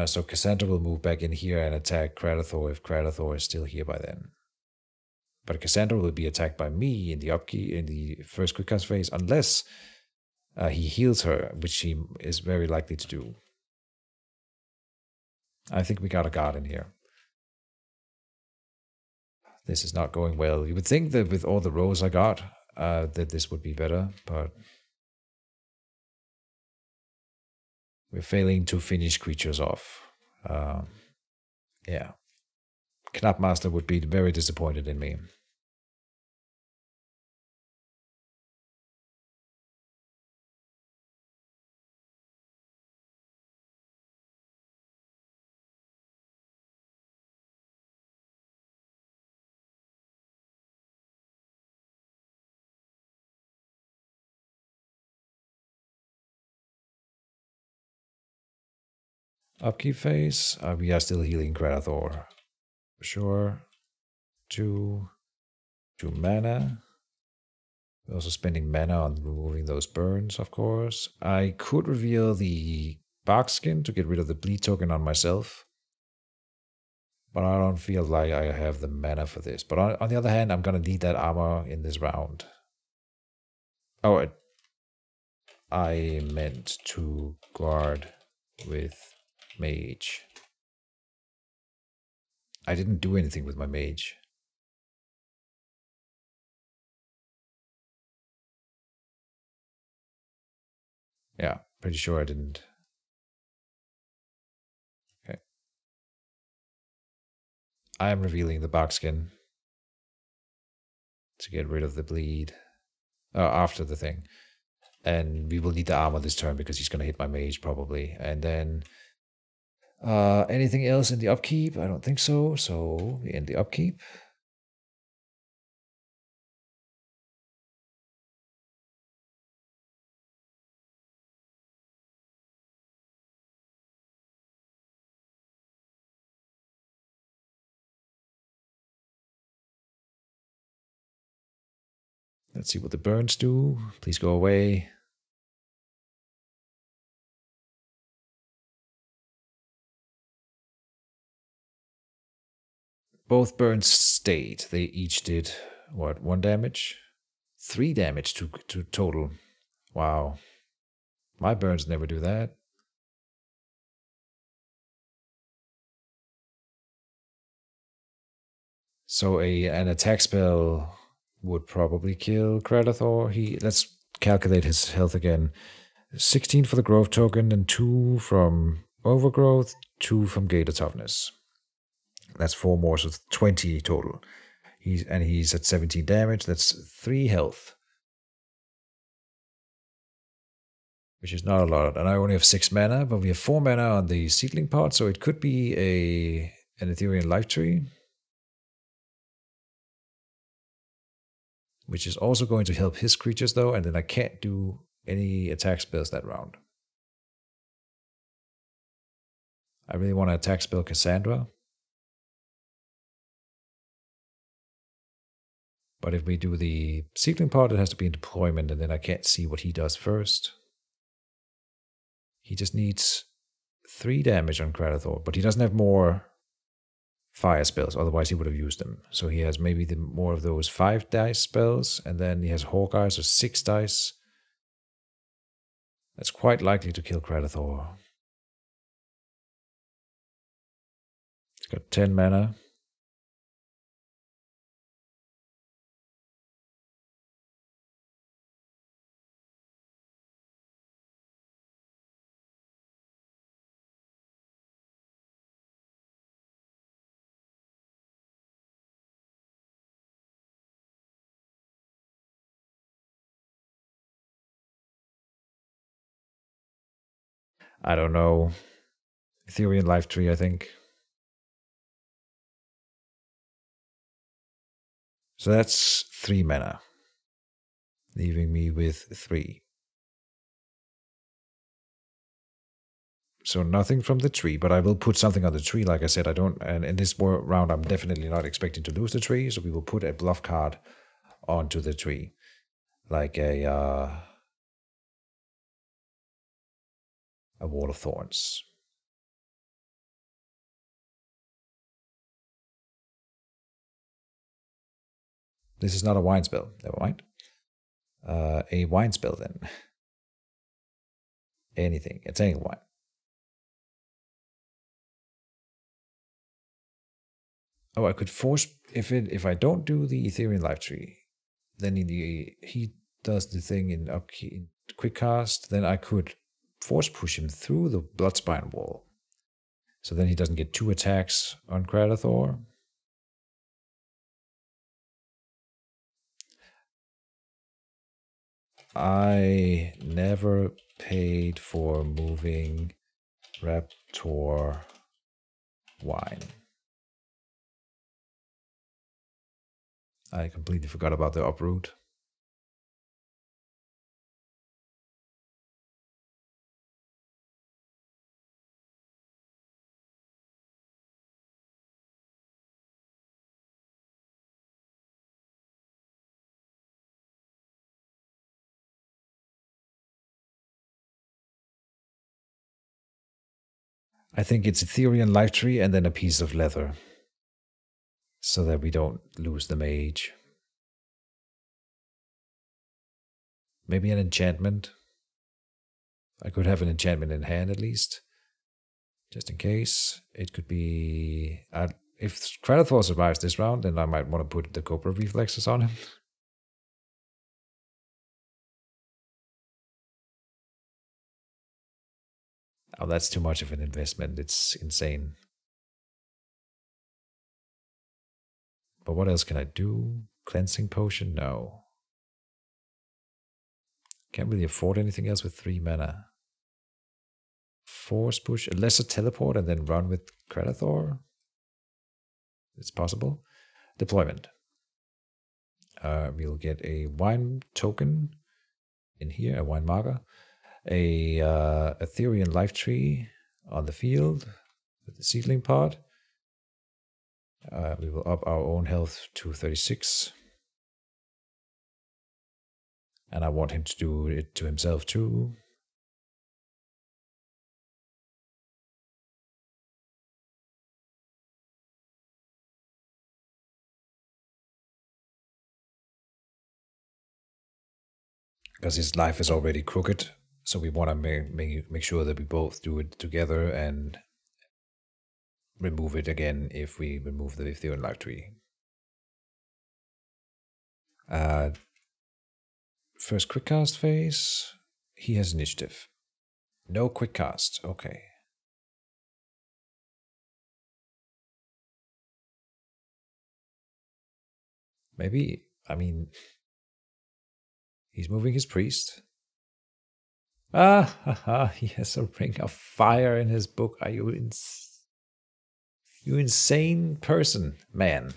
So Cassandra will move back in here and attack Kratathor if Kratathor is still here by then. But Cassandra will be attacked by me in the upkeep in the first quickcast phase unless he heals her, which he is very likely to do. I think we got a guard in here. This is not going well. You would think that with all the rolls I got, that this would be better, but we're failing to finish creatures off. Yeah. Knapmaster would be very disappointed in me. Upkeep phase. We are still healing Kratathor. For sure. 2 mana. We're also spending mana on removing those burns, of course. I could reveal the bark skin to get rid of the bleed token on myself. But I don't feel like I have the mana for this. But on the other hand, I'm going to need that armor in this round. Oh, I meant to guard with Mage. I didn't do anything with my Mage. Yeah, pretty sure I didn't. Okay. I am revealing the bark skin to get rid of the bleed after the thing. And we will need the armor this turn because he's going to hit my Mage probably. And then anything else in the upkeep? I don't think so. So we end the upkeep. Let's see what the burns do. Please go away. Both burns stayed. They each did, what, 1 damage? 3 damage to total. Wow. My burns never do that. So an attack spell would probably kill Kratathor. Let's calculate his health again. 16 for the growth token, and 2 from overgrowth, 2 from Gator toughness. That's 4 more, so it's 20 total. He's at 17 damage. That's 3 health, which is not a lot. And I only have 6 mana, but we have 4 mana on the seedling pot, so it could be an Ethereal Life Tree, which is also going to help his creatures though, and then I can't do any attack spells that round. I really want to attack spell Cassandra. But if we do the seedling pot, it has to be in deployment, and then I can't see what he does first. He just needs 3 damage on Kratathor, but he doesn't have more fire spells, otherwise he would have used them. So he has maybe more of those 5 dice spells, and then he has Hawkeye, so 6 dice. That's quite likely to kill Kratathor. He's got 10 mana. I don't know. Ethereal Life Tree, I think. So that's 3 mana, leaving me with 3. So nothing from the tree, but I will put something on the tree. Like I said, I don't, and in this round, I'm definitely not expecting to lose the tree. So we will put a bluff card onto the tree, like a wall of thorns. This is not a wine spell. Never mind. A wine spell then. Anything. It's any wine. Oh, I could force if I don't do the Ethereal Life Tree, then he does the thing in upkeep in quick cast. Then I could force push him through the Bloodspine wall, so then he doesn't get 2 attacks on Kradathor. I never paid for moving Raptor wine. I completely forgot about the uproot. I think it's Ethereal Life Tree and then a piece of leather, so that we don't lose the mage. Maybe an enchantment. I could have an enchantment in hand at least, just in case. It could be... if Kradathor survives this round, then I might want to put the Cobra Reflexes on him. Oh, that's too much of an investment. It's insane. But what else can I do? Cleansing Potion? No. Can't really afford anything else with 3 mana. Force push, a lesser teleport, and then run with Kradathor? It's possible. Deployment. We'll get a wine token in here, a wine marker. A Ethereal Life Tree on the field with the seedling pod. We will up our own health to 36. And I want him to do it to himself too. Because his life is already crooked. So we want to make sure that we both do it together and remove it again if we remove the Ethereal Life Tree. First quick cast phase. He has initiative. No quick cast. Okay. Maybe, I mean, he's moving his priest. He has a ring of fire in his book. Are you you insane person, man?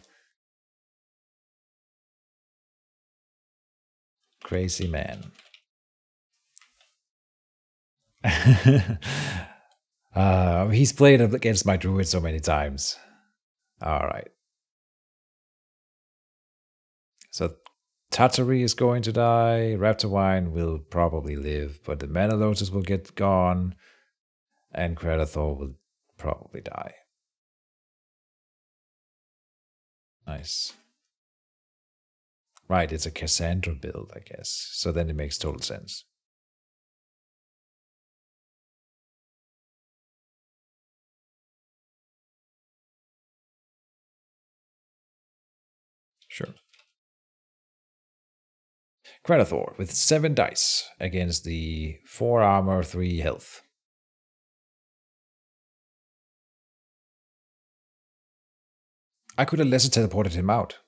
Crazy man. He's played against my druid so many times. All right. So Tatari is going to die. Raptor Wine will probably live, but the Mana Lotus will get gone, and Kradathor will probably die. Nice. Right, it's a Cassandra build, I guess. So then it makes total sense. Sure. Kradathor with 7 dice against the 4 armor, 3 health. I could have lesser teleported him out.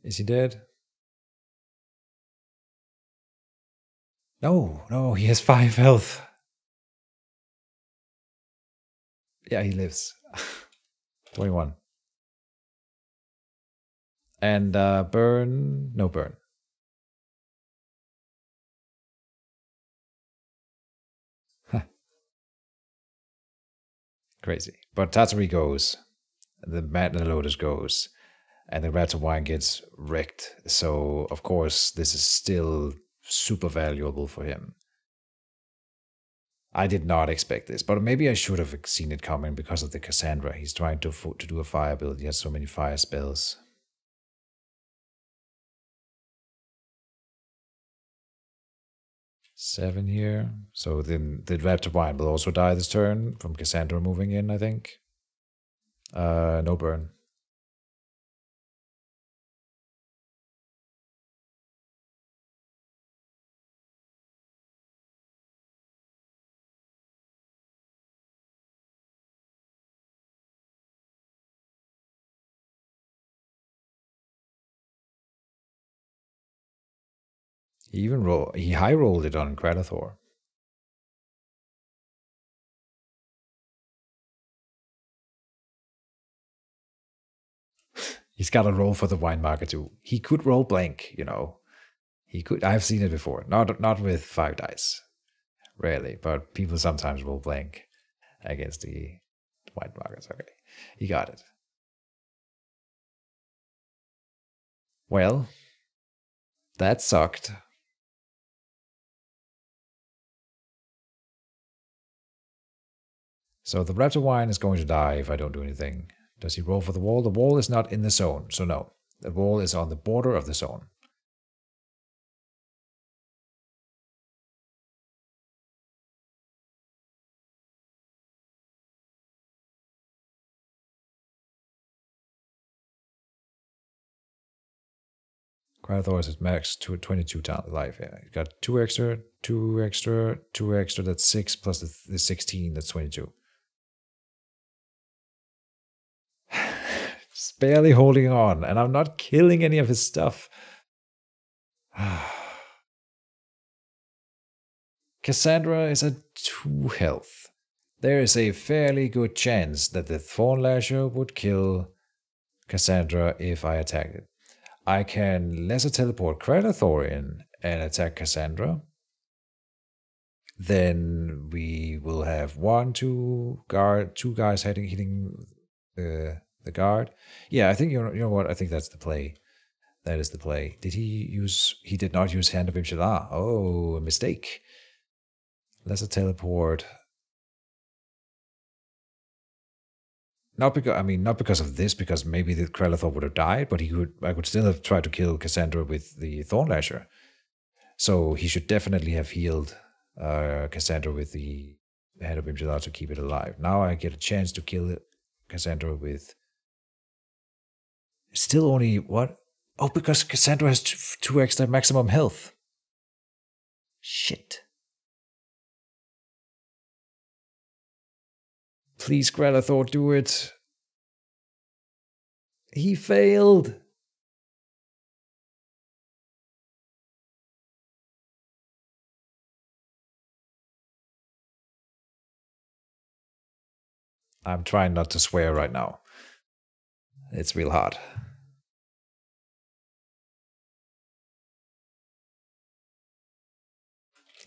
Is he dead? No, he has 5 health. Yeah, he lives. 21. And burn, no burn. Crazy. But Tatari goes, the Madden Lotus goes, and the Raptor Wine gets wrecked. So, of course, this is still super valuable for him. I did not expect this, but maybe I should have seen it coming because of the Cassandra. He's trying to do a fire build. He has so many fire spells. 7 here. So then the Raptor Wine will also die this turn from Cassandra moving in, I think. No burn. He high rolled it on Kratathor. He's got to roll for the wine marker too. He could roll blank, you know. He could. I've seen it before. Not with 5 dice, rarely, but people sometimes roll blank against the wine markers. Okay, he got it. Well, that sucked. So the Raptor Wine is going to die if I don't do anything. Does he roll for the wall? The wall is not in the zone, so no. The wall is on the border of the zone. Kratathor is at max to 22 life. Yeah, he's got 2 extra, 2 extra, 2 extra. That's 6 plus the 16. That's 22. Just barely holding on, and I'm not killing any of his stuff. Cassandra is at 2 health. There is a fairly good chance that the Thorn Lasher would kill Cassandra if I attacked it. I can lesser teleport Kratathor in and attack Cassandra. Then we will have 2 guys hitting the guard. Yeah, I think you know what? I think that's the play. That is the play. Did he use? He did not use Hand of Imshalah. Oh, a mistake. Lesser teleport. Not because of this, because maybe the Kratathor would have died, but I could still have tried to kill Cassandra with the Thorn Lasher. So he should definitely have healed Cassandra with the Hand of Imshalah to keep it alive. Now I get a chance to kill Cassandra with... Still only, what? Oh, because Cassandra has 2 extra maximum health. Shit. Please, Kratathor, do it. He failed. I'm trying not to swear right now. It's real hard.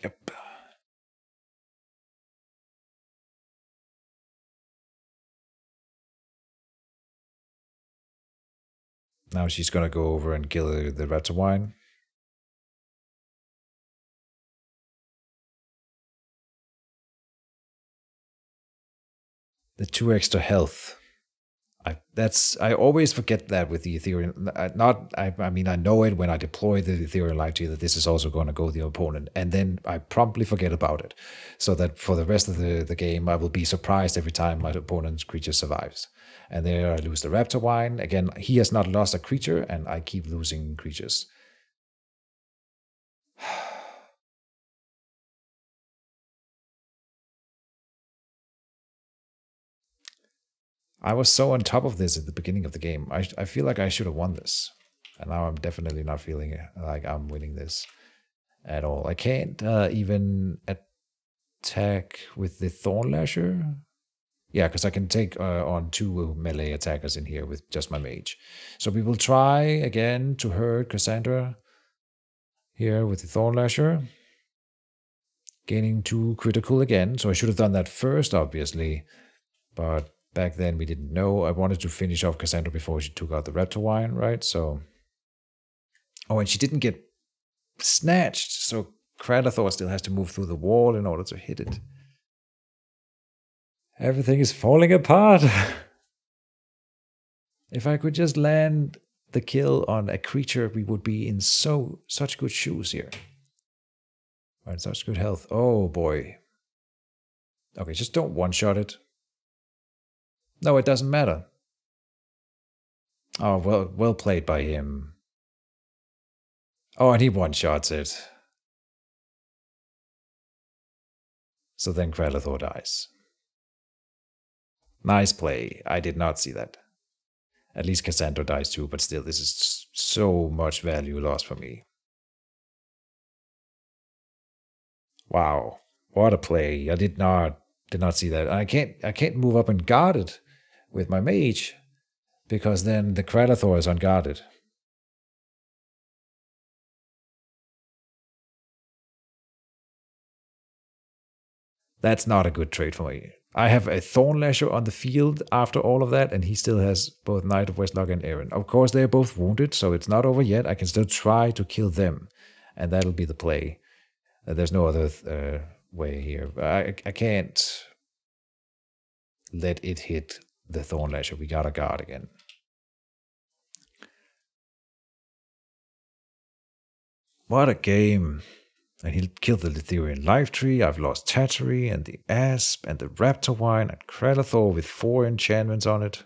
Yep. Now she's gonna go over and kill the Raptor Wine. The 2 extra health. I always forget that with the Ethereal. I know it when I deploy the Ethereal Light to you that this is also going to go the opponent, and then I promptly forget about it, so that for the rest of the game I will be surprised every time my opponent's creature survives. And there I lose the Raptor Wine again. He has not lost a creature, and I keep losing creatures. I was so on top of this at the beginning of the game. I feel like I should have won this. And now I'm definitely not feeling like I'm winning this at all. I can't even attack with the Thorn Lasher. Yeah, because I can take on 2 melee attackers in here with just my Mage. So we will try again to hurt Cassandra here with the Thorn Lasher. Gaining 2 critical again. So I should have done that first, obviously. But back then we didn't know. I wanted to finish off Cassandra before she took out the Raptor Wine, right? So. Oh, and she didn't get snatched, so Kralathor still has to move through the wall in order to hit it. Everything is falling apart. If I could just land the kill on a creature, we would be in such good shoes here. Right, such good health. Oh boy. Okay, just don't one-shot it. No, it doesn't matter. Oh, well played by him. Oh, and he one-shots it. So then Kralathor dies. Nice play. I did not see that. At least Cassandra dies too, but still, this is so much value lost for me. Wow, what a play! I did not see that. I can't move up and guard it with my mage, because then the Kralathor is unguarded. That's not a good trade for me. I have a Thornlasher on the field after all of that, and he still has both Knight of Westlock and Aaron. Of course, they're both wounded, so it's not over yet. I can still try to kill them, and that'll be the play. There's no other way here. I can't let it hit the Thornlasher. We gotta guard again. What a game. And he killed the Lithirian Life Tree. I've lost Tattery and the Asp and the Raptor Wine and Kralathor with 4 enchantments on it.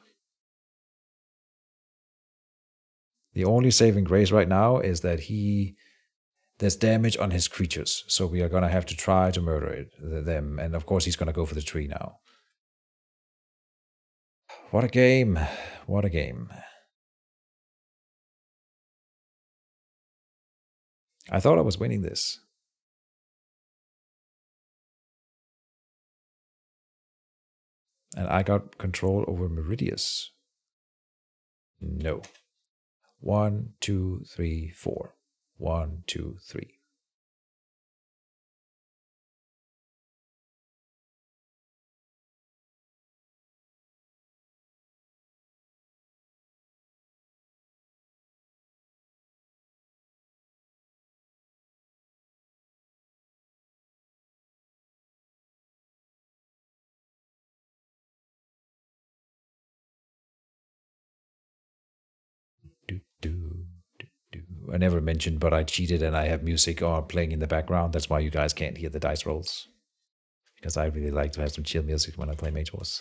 The only saving grace right now is that there's damage on his creatures. So we are going to have to try to murder them. And of course he's going to go for the tree now. What a game. What a game. I thought I was winning this. And I got control over Meridius. No. 1, 2, 3, 4. 1, 2, 3. I never mentioned, but I cheated and I have music playing in the background. That's why you guys can't hear the dice rolls. Because I really like to have some chill music when I play Mage Wars.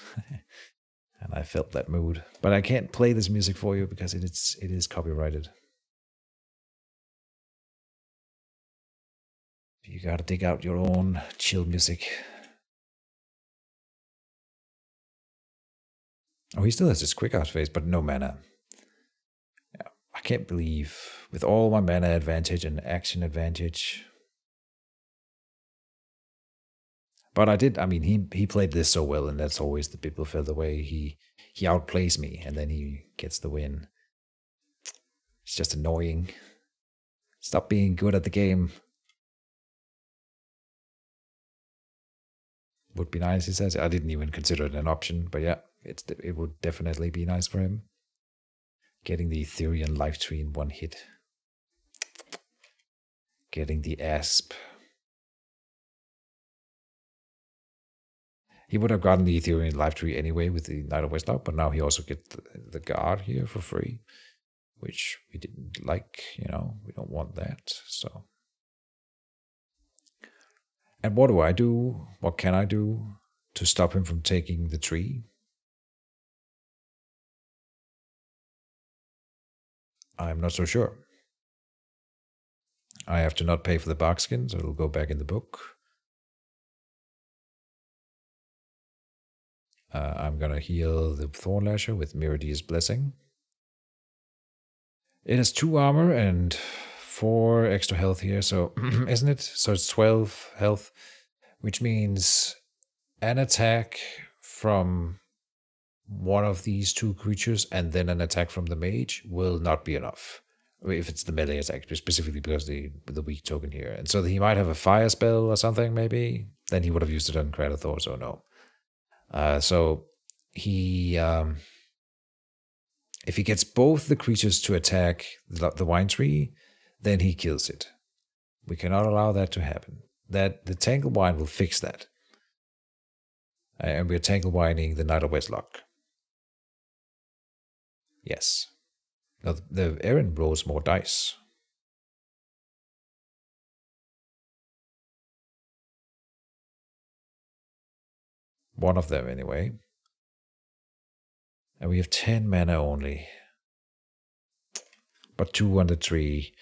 And I felt that mood. But I can't play this music for you because it is copyrighted. You gotta dig out your own chill music. Oh, he still has his quick out phase, but no mana. Yeah, I can't believe, with all my mana advantage and action advantage. But I mean, he played this so well, and that's always the people feel the way. He outplays me, and then he gets the win. It's just annoying. Stop being good at the game. Would be nice, he says. I didn't even consider it an option, but yeah, it would definitely be nice for him. Getting the Ethereal Life Tree in one hit. Getting the Asp. He would have gotten the Ethereal Life Tree anyway with the Knight of Westlock, but now he also gets the guard here for free, which we didn't like, we don't want that, so. And what do I do? What can I do to stop him from taking the tree? I'm not so sure. I have to not pay for the barkskin, so it'll go back in the book. I'm gonna heal the Thornlasher with Meridius Blessing. It has 2 armor and 4 extra health here, so isn't it? So it's 12 health, which means an attack from one of these 2 creatures and then an attack from the mage will not be enough. If it's the melee attack, specifically because the weak token here. And so he might have a fire spell or something, maybe. Then he would have used it on Kralathor, so no. So he if he gets both the creatures to attack the wine tree, then he kills it. We cannot allow that to happen. That the Tangle Wine will fix that. And we're Tangle Wining the Knight of Westlock. Yes. Now, the Aaron rolls more dice. One of them, anyway. And we have 10 mana only. But 2 on the tree.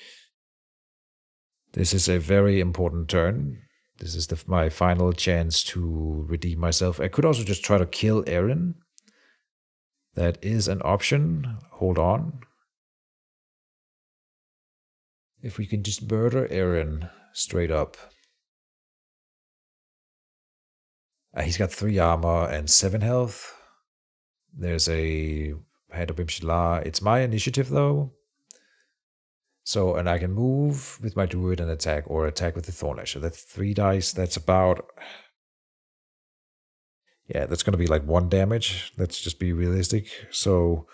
This is a very important turn. This is my final chance to redeem myself. I could also just try to kill Aaron. That is an option. Hold on. If we can just murder Aaron straight up. He's got 3 armor and 7 health. There's a Hand of Bimshilar. It's my initiative though. So, and I can move with my Druid and attack, or attack with the Thornlasher. That's 3 dice. That's about... Yeah, that's going to be like 1 damage. Let's just be realistic. So,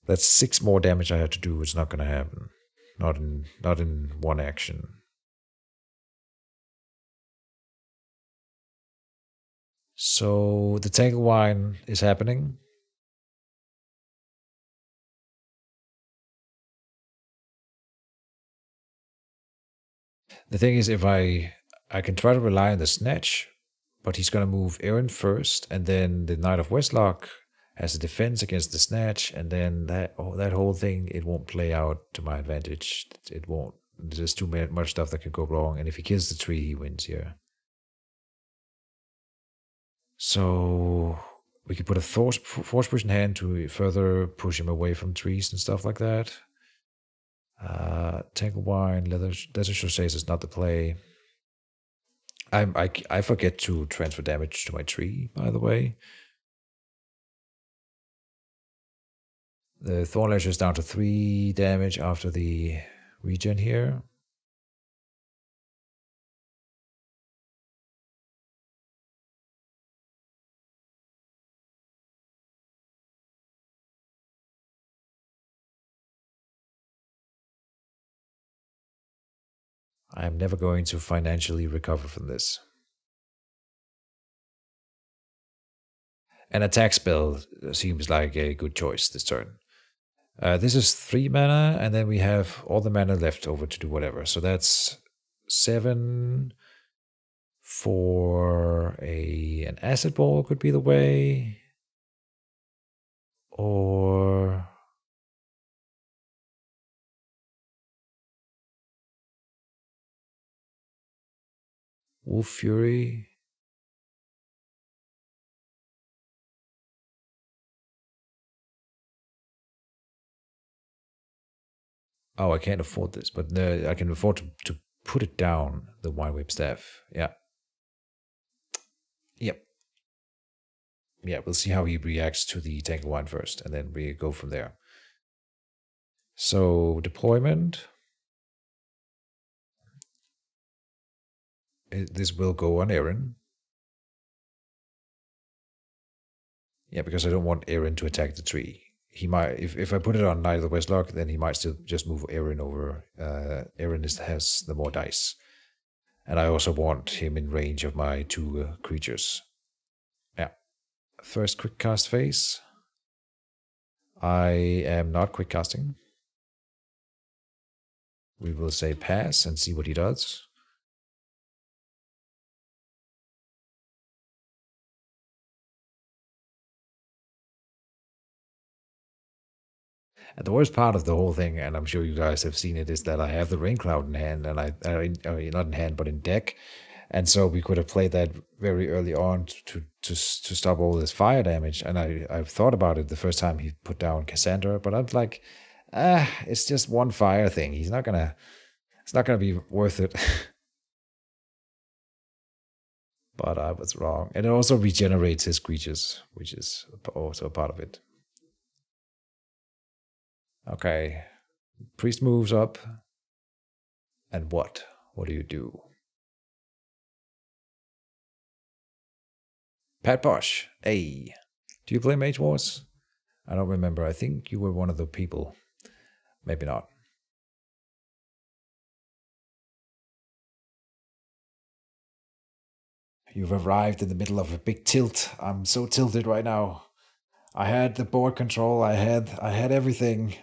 that's 6 more damage I have to do. It's not going to happen. Not in one action. So, the Tangle Wine is happening. The thing is, if I can try to rely on the Snatch, but he's going to move Aaron first, and then the Knight of Westlock has a defense against the Snatch, and then that whole thing, it won't play out to my advantage. It won't. There's too much stuff that could go wrong, and if he kills the tree, he wins here. So we could put a force push in hand to further push him away from trees and stuff like that. Tangle Wine, Desert Chaussées is not the play. I forget to transfer damage to my tree, by the way. The Thornlasher is down to 3 damage after the regen here. I'm never going to financially recover from this. An attack spell seems like a good choice this turn. This is 3 mana, and then we have all the mana left over to do whatever. So that's 7 for an acid ball could be the way. Or Wolf Fury. Oh, I can't afford this, but I can afford to put it down, the Wine Whip Staff. Yeah. Yep. Yeah, we'll see how he reacts to the Tangle Wine first, and then we go from there. So, deployment. This will go on Aaron. Yeah, because I don't want Aaron to attack the tree. He might, if I put it on Knight of the Westlock, then he might still just move Aaron over. Aaron has the more dice. And I also want him in range of my 2 creatures. Yeah. First quick cast phase. I am not quick casting. We will say pass and see what he does. And the worst part of the whole thing, and I'm sure you guys have seen it, is that I have the Rain Cloud in hand, and not in hand, but in deck. And so we could have played that very early on to stop all this fire damage. And I've thought about it the first time he put down Cassandra, but I'm like, it's just one fire thing. It's not gonna be worth it. But I was wrong. And it also regenerates his creatures, which is also a part of it. Okay. Priest moves up. And what? What do you do? Pat Bosch. Hey. Do you play Mage Wars? I don't remember. I think you were one of the people. Maybe not. You've arrived in the middle of a big tilt. I'm so tilted right now. I had the board control. I had everything.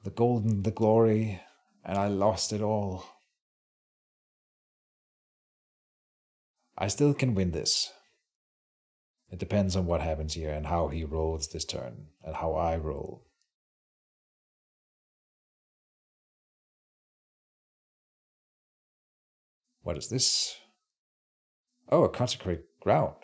The golden, the glory, and I lost it all. I still can win this. It depends on what happens here and how he rolls this turn and how I roll. What is this? Oh, a consecrate ground.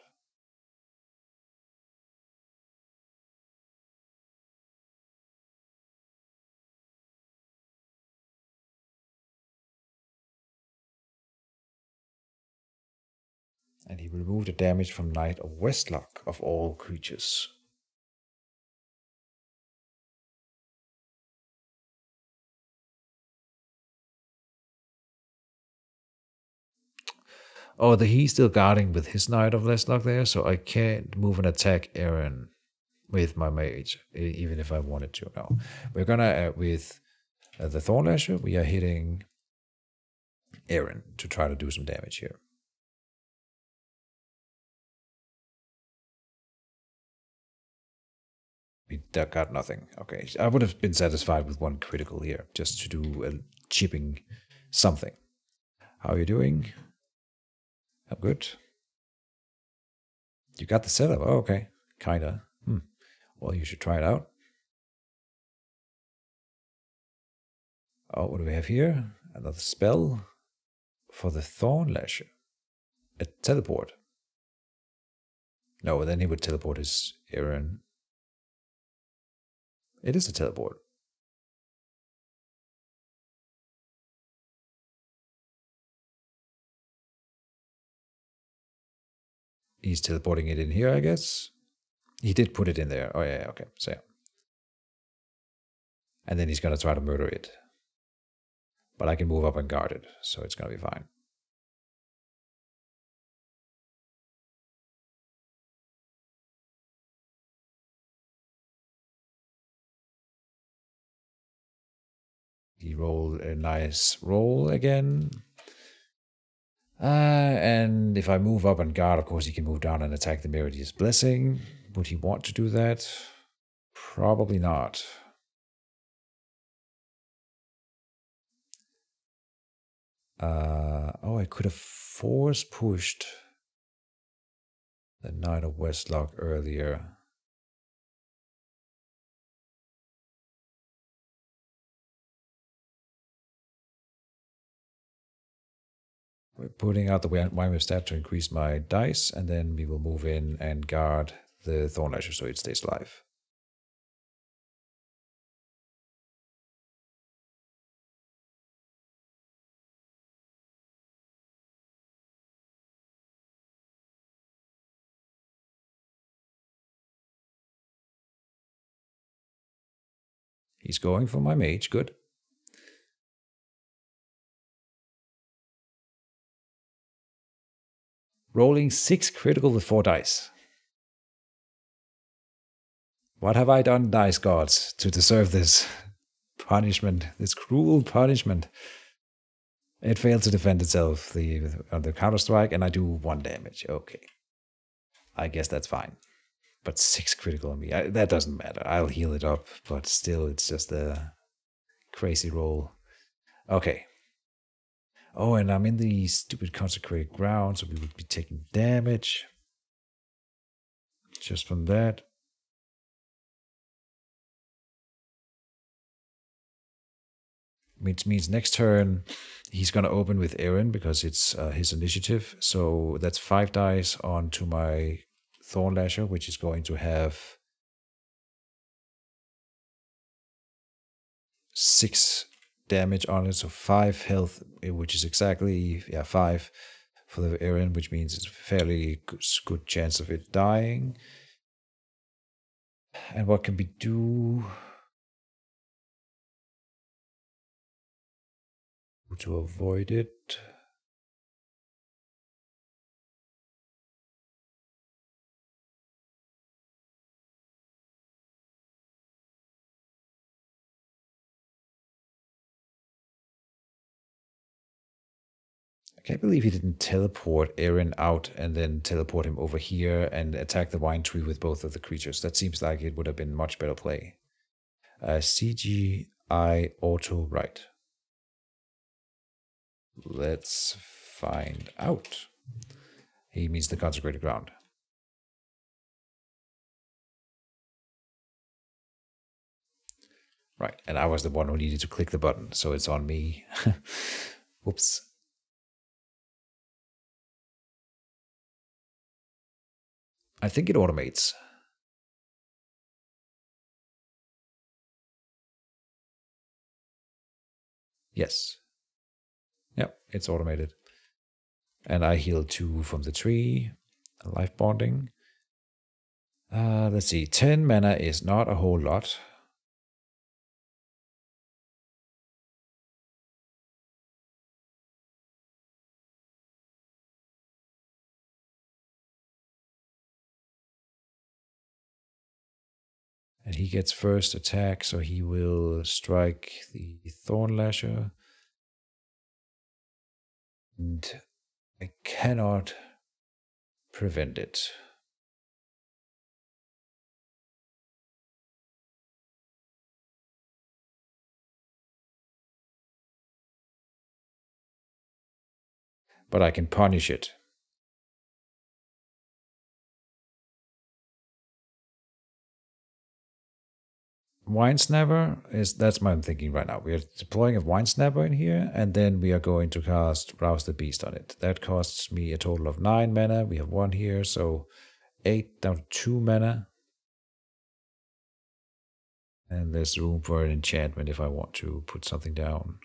And he removed the damage from Knight of Westlock of all creatures. Oh, he's still guarding with his Knight of Westlock there, so I can't move and attack Aaron with my Mage, even if I wanted to. No, we're gonna with the Thornlasher, we are hitting Aaron to try to do some damage here. We got nothing. Okay, I would have been satisfied with one critical here, just to do a chipping something. How are you doing? I'm good. You got the setup. Oh, okay. Kinda. Well, you should try it out. Oh, what do we have here? Another spell for the Thornlasher. A teleport. No, then he would teleport his Aaron. It is a teleport. He's teleporting it in here, I guess. He did put it in there. Oh, yeah, okay. So, yeah. And then he's going to try to murder it. But I can move up and guard it, so it's going to be fine. He rolled a nice roll again. And if I move up and guard, of course, he can move down and attack the Meridius Blessing. Would he want to do that? Probably not. Oh, I could have force pushed the Knight of Westlock earlier. We're putting out the Waymer stat to increase my dice, and then we will move in and guard the Thornlasher so it stays alive. He's going for my Mage, good. Rolling 6 critical with 4 dice. What have I done, dice gods, to deserve this punishment, this cruel punishment? It failed to defend itself on the counter strike, and I do 1 damage. Okay. I guess that's fine. But 6 critical on me. That doesn't matter. I'll heal it up, but still, it's just a crazy roll. Okay. Oh, and I'm in the stupid consecrated ground, so we would be taking damage just from that. Which means next turn he's going to open with Aaron because it's his initiative. So that's 5 dice onto my Thornlasher, which is going to have 6 damage on it. So 5 health, which is exactly 5 for the Aaron, which means it's a fairly good chance of it dying. And what can we do to avoid it? I can't believe he didn't teleport Aaron out and then teleport him over here and attack the wine tree with both of the creatures. That seems like it would have been much better play. CGI auto right. Let's find out. He means the consecrated ground. Right, and I was the one who needed to click the button, so it's on me. Whoops. I think it automates. Yes. Yep, it's automated. And I heal 2 from the tree. Life bonding. Let's see. 10 mana is not a whole lot. And he gets first attack, so he will strike the Thorn Lasher. And I cannot prevent it. But I can punish it. Wine Snapper that's what I'm thinking right now. We are deploying a Wine Snapper in here, and then we are going to cast Rouse the Beast on it. That costs me a total of 9 mana. We have 1 here, so 8 down to 2 mana. And there's room for an enchantment if I want to put something down.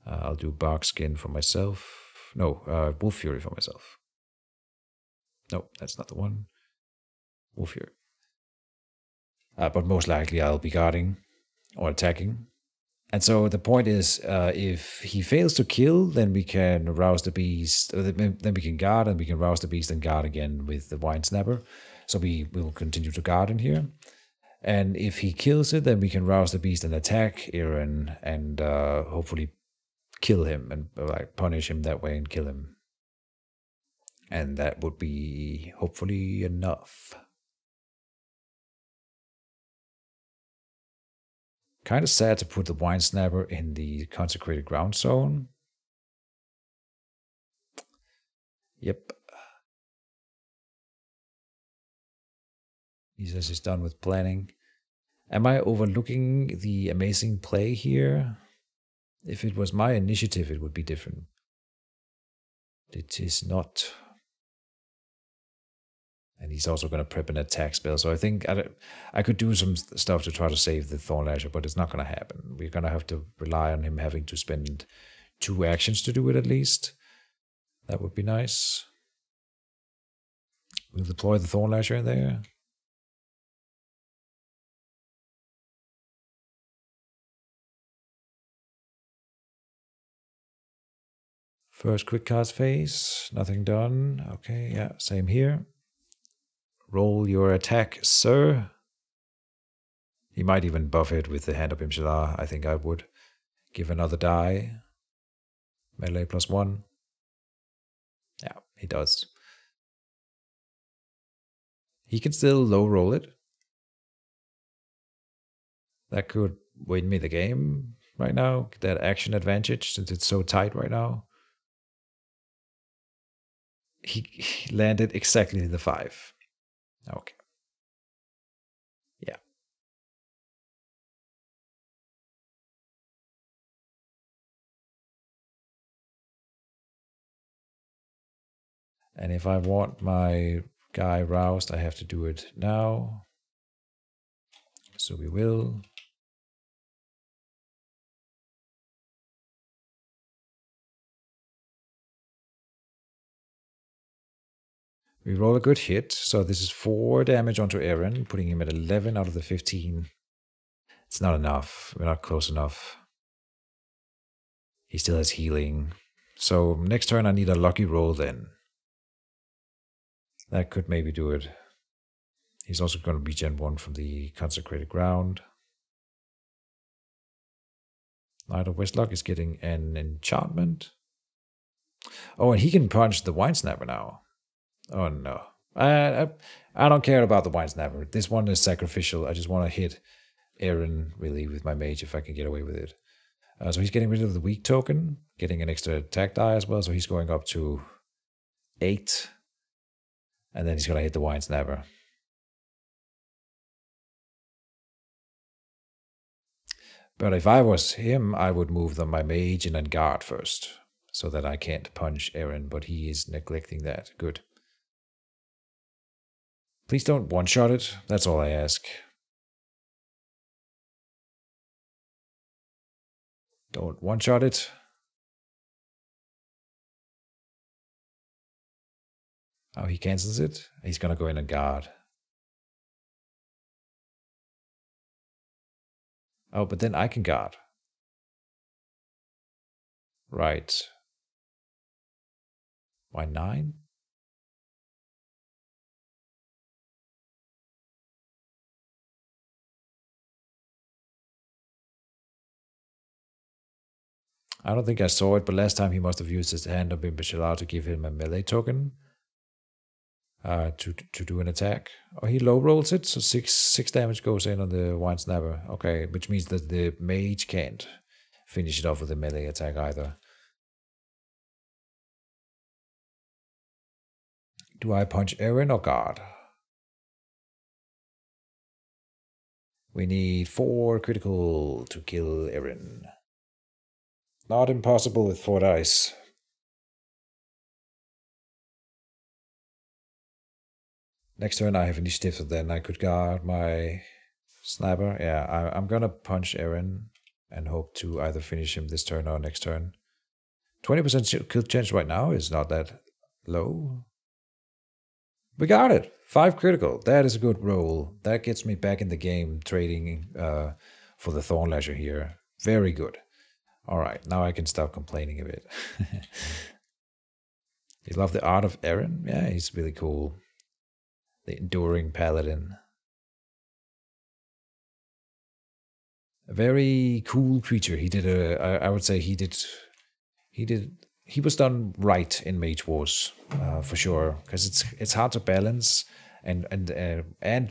I'll do Bark Skin for myself. No, Wolf Fury for myself. No, that's not the one. Wolf Fury. But most likely I'll be guarding or attacking. And so the point is, if he fails to kill, then we can rouse the beast. Then we can guard, and we can rouse the beast and guard again with the Wine Snapper. So we will continue to guard in here. And if he kills it, then we can rouse the beast and attack Aaron and hopefully kill him and like punish him that way and kill him. And that would be hopefully enough. Kind of sad to put the Wine Snapper in the consecrated ground zone. Yep. He says he's done with planning. Am I overlooking the amazing play here? If it was my initiative, it would be different. It is not. And he's also going to prep an attack spell. So I think I could do some stuff to try to save the Thorn Lasher, but it's not going to happen. We're going to have to rely on him having to spend 2 actions to do it at least. That would be nice. We'll deploy the Thorn Lasher in there. First quick cast phase. Nothing done. Okay, yeah, same here. Roll your attack, sir. He might even buff it with the Hand of Imshalar. I think I would. Give another die. Melee +1. Yeah, he does. He can still low roll it. That could win me the game right now. Get that action advantage since it's so tight right now. He landed exactly the 5. Okay. Yeah. And if I want my guy roused, I have to do it now. So we will. We roll a good hit, so this is 4 damage onto Aaron, putting him at 11 out of the 15. It's not enough. We're not close enough. He still has healing. So next turn I need a lucky roll then. That could maybe do it. He's also going to be Gen 1 from the consecrated ground. Knight of Westlock is getting an enchantment. Oh, and he can punch the Wine Snapper now. Oh no. I don't care about the Wine Snapper. This one is sacrificial. I just want to hit Aaron really with my mage if I can get away with it. So he's getting rid of the weak token, getting an extra attack die as well. So he's going up to 8. And then he's going to hit the Wine Snapper. But if I was him, I would move my mage and then guard first, so that I can't punch Aaron, but he is neglecting that. Good. Please don't one-shot it. That's all I ask. Don't one-shot it. Oh, he cancels it. He's going to go in and guard. Oh, but then I can guard. Right. Why 9? I don't think I saw it, but last time he must have used his hand of Imbecile to give him a melee token to do an attack. Oh, he low rolls it, so 6 damage goes in on the Wine Snapper. Okay, which means that the mage can't finish it off with a melee attack either. Do I punch Aaron or guard? We need 4 critical to kill Aaron. Not impossible with 4 dice. Next turn I have initiative, so then I could guard my Snapper. Yeah, I'm gonna punch Aaron and hope to either finish him this turn or next turn. 20% kill chance right now is not that low. We got it! 5 critical. That is a good roll. That gets me back in the game trading for the Thorn Lasher here. Very good. Alright, now I can stop complaining a bit. You love the art of Aaron? Yeah, he's really cool. The enduring paladin. A very cool creature. He did I would say he was done right in Mage Wars, for sure, because it's hard to balance and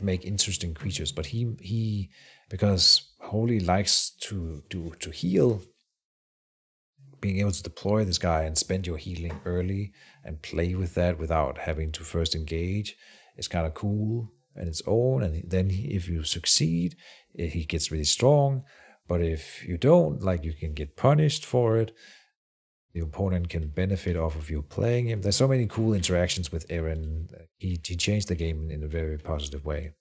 make interesting creatures. But he because Holy likes to heal, being able to deploy this guy and spend your healing early and play with that without having to first engage is kind of cool on its own. And then if you succeed, he gets really strong. But if you don't, like, you can get punished for it. The opponent can benefit off of you playing him. There's so many cool interactions with Aaron. He changed the game in a very positive way.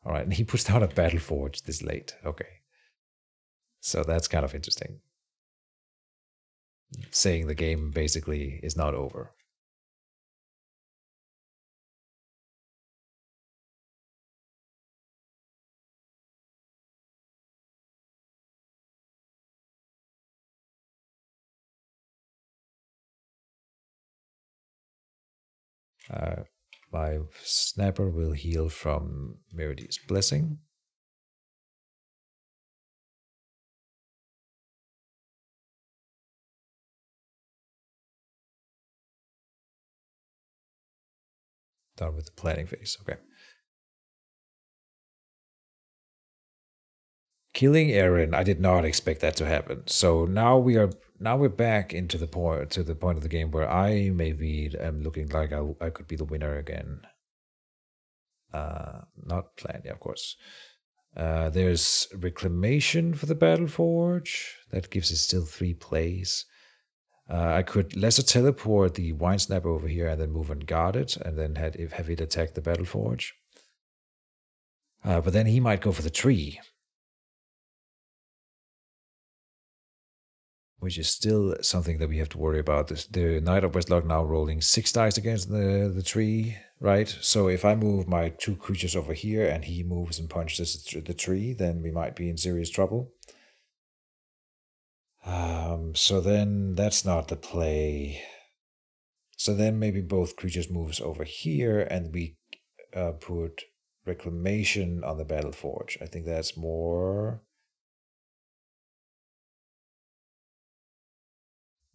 All right, and he puts down a Battle Forge this late. Okay. So that's kind of interesting. Saying the game basically is not over. My Snapper will heal from Meridia's Blessing. Done with the planning phase. Okay. Killing Aaron, I did not expect that to happen. So now we're back into the point of the game where I maybe am looking like I could be the winner again. Not planned, yeah, of course. There's Reclamation for the Battle Forge. That gives it still 3 plays. I could lesser teleport the Wine Snapper over here and then move and guard it, and then have it attack the Battle Forge. But then he might go for the tree, which is still something that we have to worry about. The Knight of Westlock now rolling 6 dice against the tree, right? So if I move my 2 creatures over here and he moves and punches the tree, then we might be in serious trouble. So then that's not the play. So then maybe both creatures moves over here and we put Reclamation on the Battle Forge. I think that's more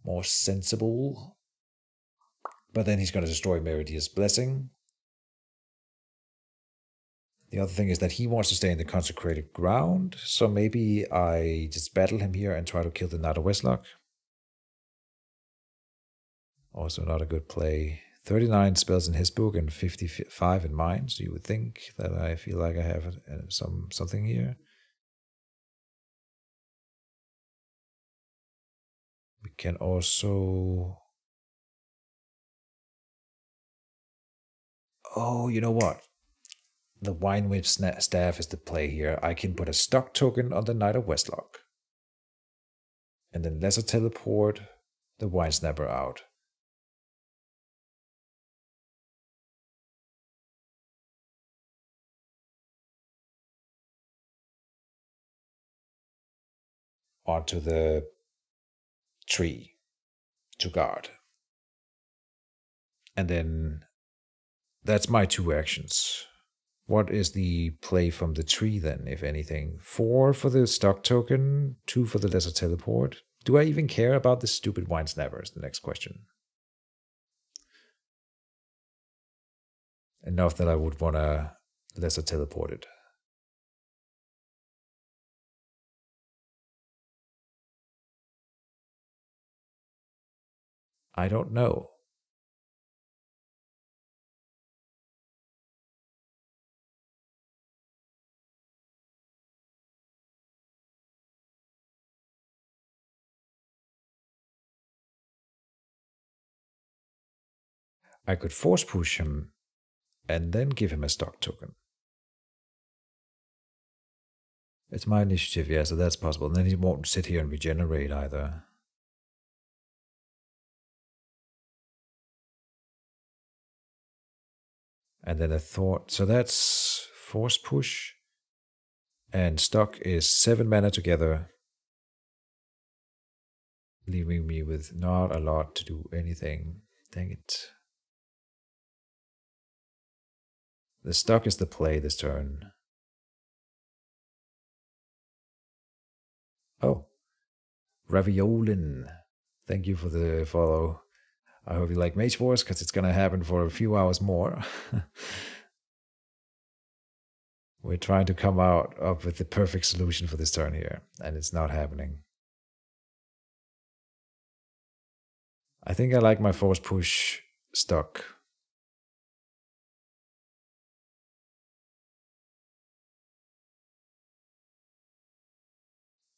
more sensible. But then he's going to destroy Meridia's Blessing. The other thing is that he wants to stay in the consecrated ground, so maybe I just battle him here and try to kill the Knight of Westlock. Also not a good play. 39 spells in his book and 55 in mine, so you would think that I feel like I have something here. We can also... Oh, you know what? The Wine Whip staff is the play here. I can put a stock token on the Knight of Westlock. And then lesser teleport the Wine Snapper out. Onto the tree to guard. And then that's my 2 actions. What is the play from the tree then, if anything? 4 for the stock token, 2 for the lesser teleport. Do I even care about this stupid Wine Snapper is the next question. Enough that I would want to lesser teleport it. I don't know. I could force push him and then give him a stock token. It's my initiative, yeah, so that's possible. And then he won't sit here and regenerate either. And then a thought. So that's force push. And stock is 7 mana together. Leaving me with not a lot to do anything. Dang it. The stock is the play this turn. Oh. Raviolin. Thank you for the follow. I hope you like Mage Wars, because it's going to happen for a few hours more. We're trying to come up with the perfect solution for this turn here, and it's not happening. I think I like my force push stock.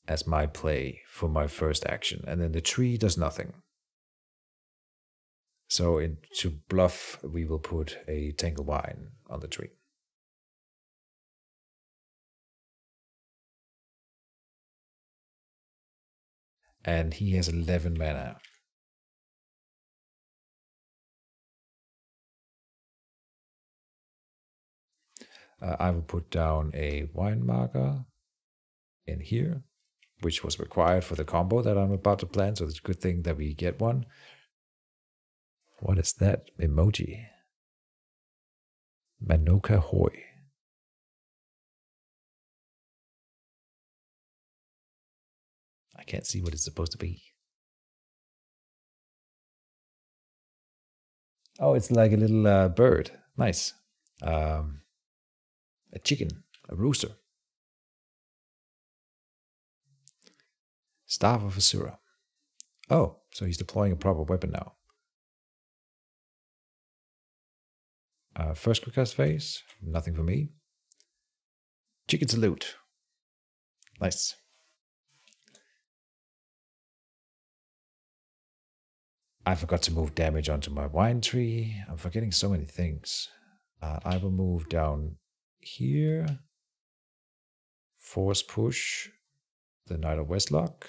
As my play for my first action, and then the tree does nothing. So to bluff, we will put a Tangle Vine on the tree. And he has 11 mana. I will put down a wine marker in here, which was required for the combo that I'm about to plan, so it's a good thing that we get one. What is that emoji? Manoka Hoi. I can't see what it's supposed to be. Oh, it's like a little bird. Nice. A chicken, a rooster. Staff of Asura. Oh, so he's deploying a proper weapon now. First quick cast phase, nothing for me. Chicken salute. Nice. I forgot to move damage onto my wine tree. I'm forgetting so many things. I will move down here. Force push the Knight of Westlock.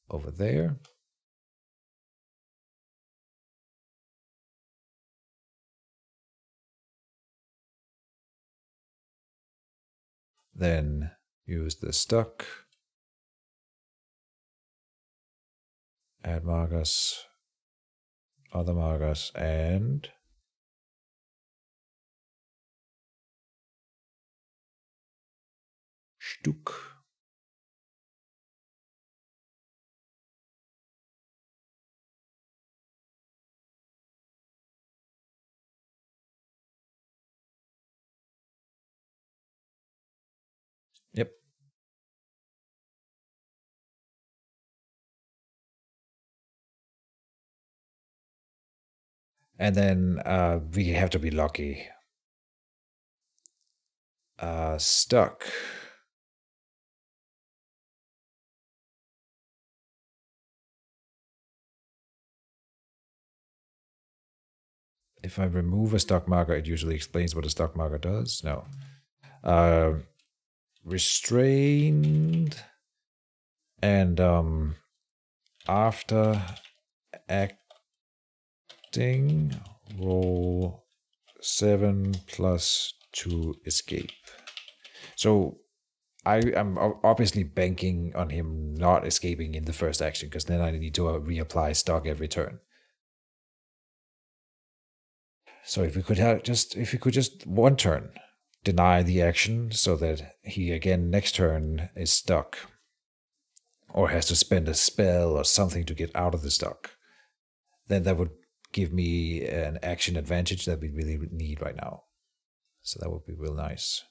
Over there. Then use the stuck. Add markers. Other markers and Stuck. Yep. And then we have to be lucky. Stuck. If I remove a stock marker, it usually explains what a stock marker does. No. Restrained. And after acting, roll 7 plus to escape. So I am obviously banking on him not escaping in the first action, because then I need to reapply stock every turn. So if we could just one turn deny the action so that he again next turn is stuck or has to spend a spell or something to get out of the stock, then that would give me an action advantage that we really need right now. So that would be real nice.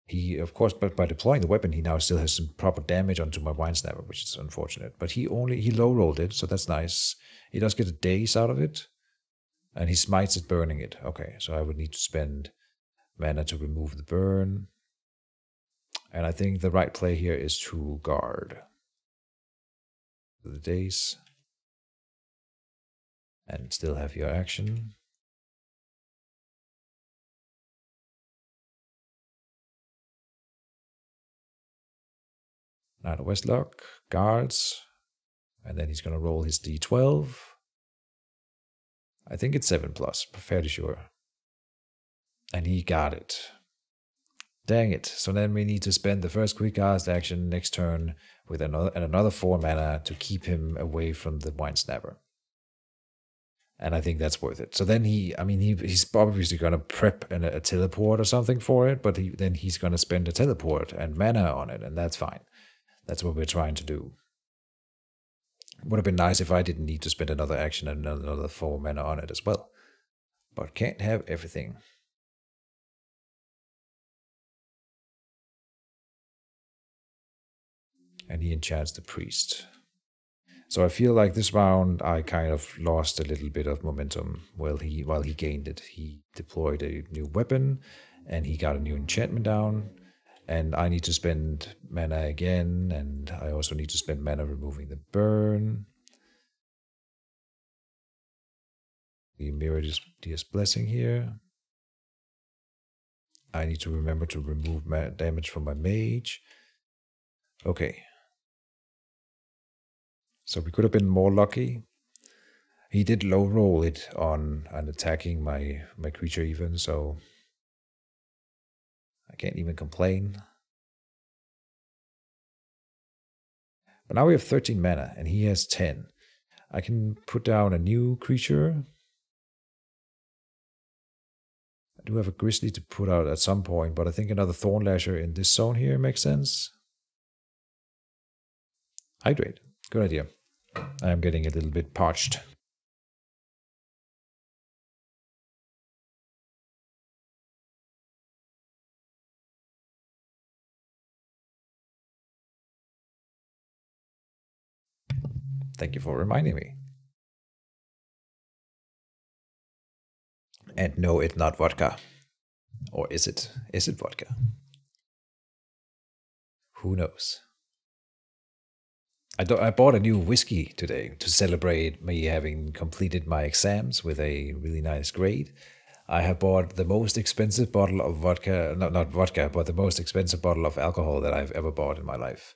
He, of course, but by deploying the weapon, he now still has some proper damage onto my Wine Snapper, which is unfortunate. But he low rolled it, so that's nice. He does get a daze out of it, and he smites it, burning it. Okay, so I would need to spend mana to remove the burn. And I think the right play here is to guard the daze and still have your action. Now the Westlock, guards, and then he's going to roll his d12. I think it's 7 plus, fairly sure. And he got it. Dang it. So then we need to spend the first quick cast action next turn with another 4 mana to keep him away from the Wine Snapper. And I think that's worth it. So then he's obviously going to prep a teleport or something for it, but then he's going to spend a teleport and mana on it, and that's fine. That's what we're trying to do. Would have been nice if I didn't need to spend another action and another 4 mana on it as well. But can't have everything. And he enchants the priest. So I feel like this round I kind of lost a little bit of momentum while he gained it. He deployed a new weapon and he got a new enchantment down. And I need to spend mana again, and I also need to spend mana removing the burn. The Meridius Blessing here. I need to remember to remove damage from my mage. Okay. So we could have been more lucky. He did low roll it on attacking my creature even, so I can't even complain. But now we have 13 mana, and he has 10. I can put down a new creature. I do have a Grizzly to put out at some point, but I think another Thornlasher in this zone here makes sense. Hydrate. Good idea. I am getting a little bit parched. Thank you for reminding me. And no, it's not vodka. Or is it? Is it vodka? Who knows? I bought a new whiskey today to celebrate me having completed my exams with a really nice grade. I have bought the most expensive bottle of vodka, not vodka, but the most expensive bottle of alcohol that I've ever bought in my life.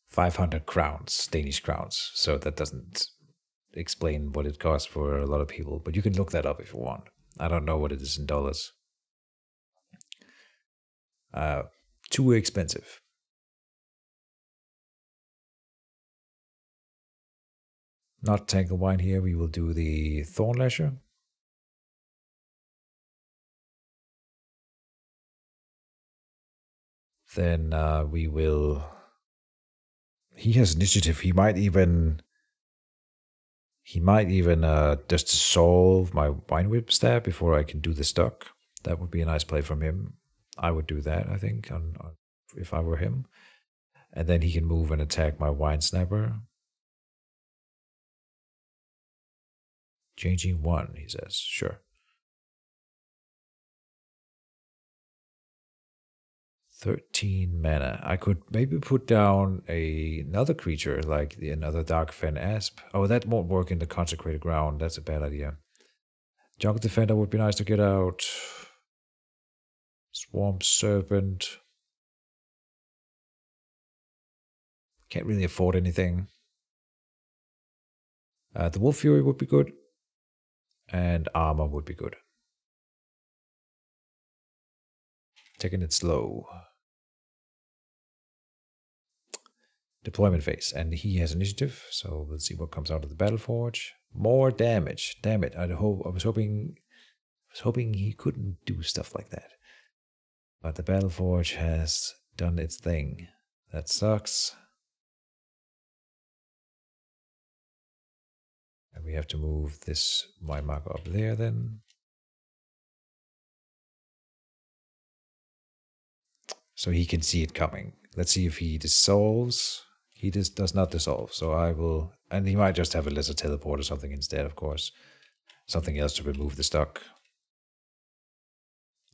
500 crowns, Danish crowns. So that doesn't explain what it costs for a lot of people, but you can look that up if you want. I don't know what it is in dollars. Too expensive. Not Tangle Wine here, we will do the Thornlasher. Then we will... He has initiative, he might even just solve my Wine Whip stab before I can do the stock. That would be a nice play from him. I would do that, I think, if I were him. And then he can move and attack my Wine Snapper. Changing 1, he says. Sure. 13 mana. I could maybe put down another creature, like another Dark Fen Asp. Oh, that won't work in the Consecrated Ground. That's a bad idea. Jungle Defender would be nice to get out. Swamp Serpent. Can't really afford anything. The Wolf Fury would be good. And Armor would be good. Taking it slow. Deployment phase. And he has initiative, so we'll see what comes out of the Battle Forge. More damage. Damn it. I was hoping he couldn't do stuff like that. But the Battle Forge has done its thing. That sucks. And we have to move this my marker up there then. So he can see it coming. Let's see if he dissolves. He does not dissolve. So I will, and he might just have a lesser teleport or something instead, of course. Something else to remove the stock.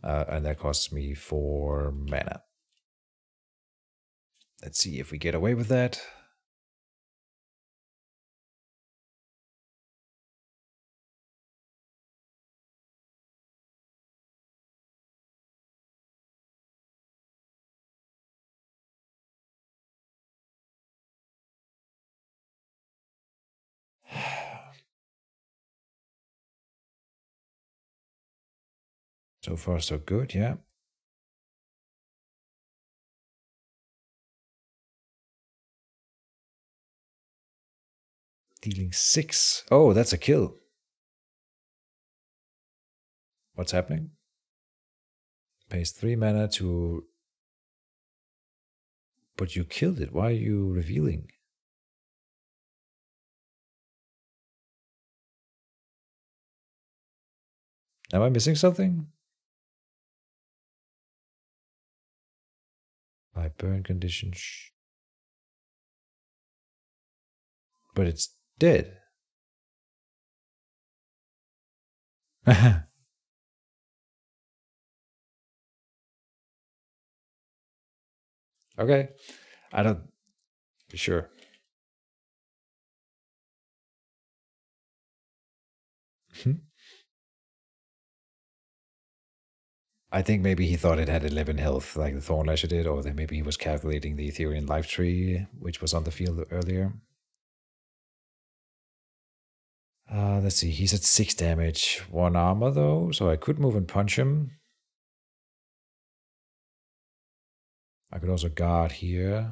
And that costs me 4 mana. Let's see if we get away with that. So far, so good, yeah. Dealing 6. Oh, that's a kill. What's happening? Pays 3 mana to... But you killed it. Why are you revealing? Am I missing something? By burn conditions. But it's dead. Okay. I don't... Sure. I think maybe he thought it had 11 health, like the Thornlasher did, or then maybe he was calculating the Ethereal life tree, which was on the field earlier. Let's see, he's at 6 damage, 1 armor though, so I could move and punch him. I could also guard here.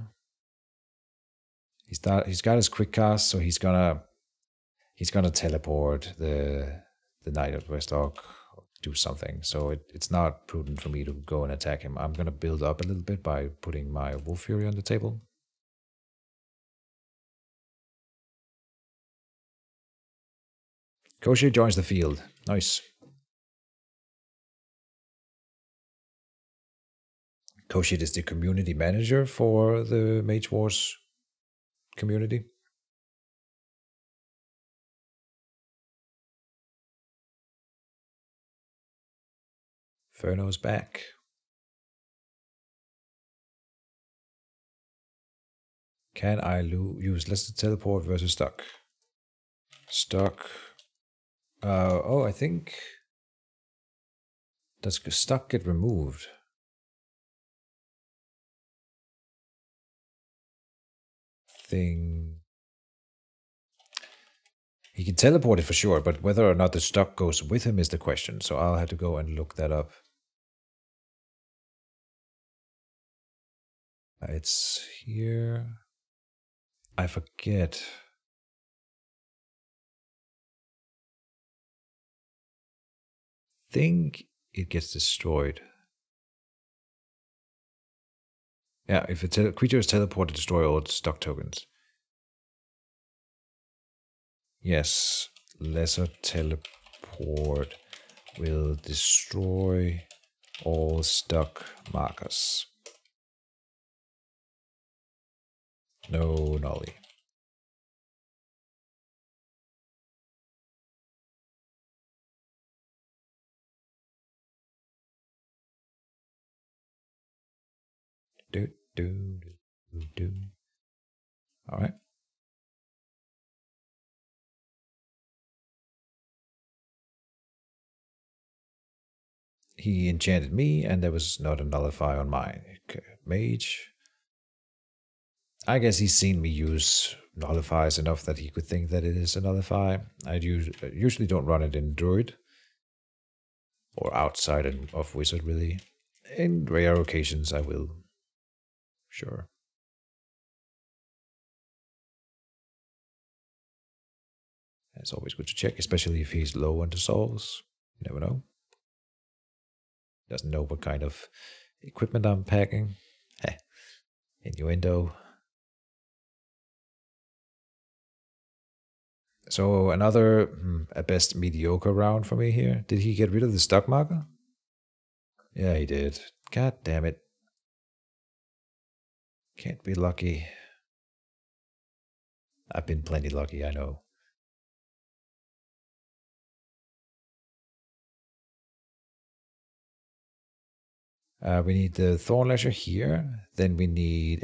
He's got his quick cast, so he's gonna teleport the Knight of Westlock, do something. So it's not prudent for me to go and attack him. I'm gonna build up a little bit by putting my Wolf Fury on the table. Koshi joins the field. Nice. Koshi is the community manager for the Mage Wars community. Ferno's back. Can I use lesser teleport versus stock? Stock. Oh, I think... Does stock get removed? Thing. He can teleport it for sure, but whether or not the stock goes with him is the question. So I'll have to go and look that up. It's here. I forget. Think it gets destroyed. Yeah, if a creature is teleported, destroy all its stock tokens. Yes, lesser teleport will destroy All stuck markers. No nolly. Do. All right. He enchanted me, and there was not a nullify on mine. Mage. I guess he's seen me use nullifies enough that he could think that it is a nullify. I usually don't run it in Druid. Or outside of Wizard, really. In rare occasions, I will. Sure. It's always good to check, especially if he's low on the souls. You never know. Doesn't know what kind of equipment I'm packing. Heh. Innuendo. So another, at best, mediocre round for me here. Did he get rid of the stock marker? Yeah, he did. God damn it. Can't be lucky. I've been plenty lucky, I know. We need the Thorn Lasher here. Then we need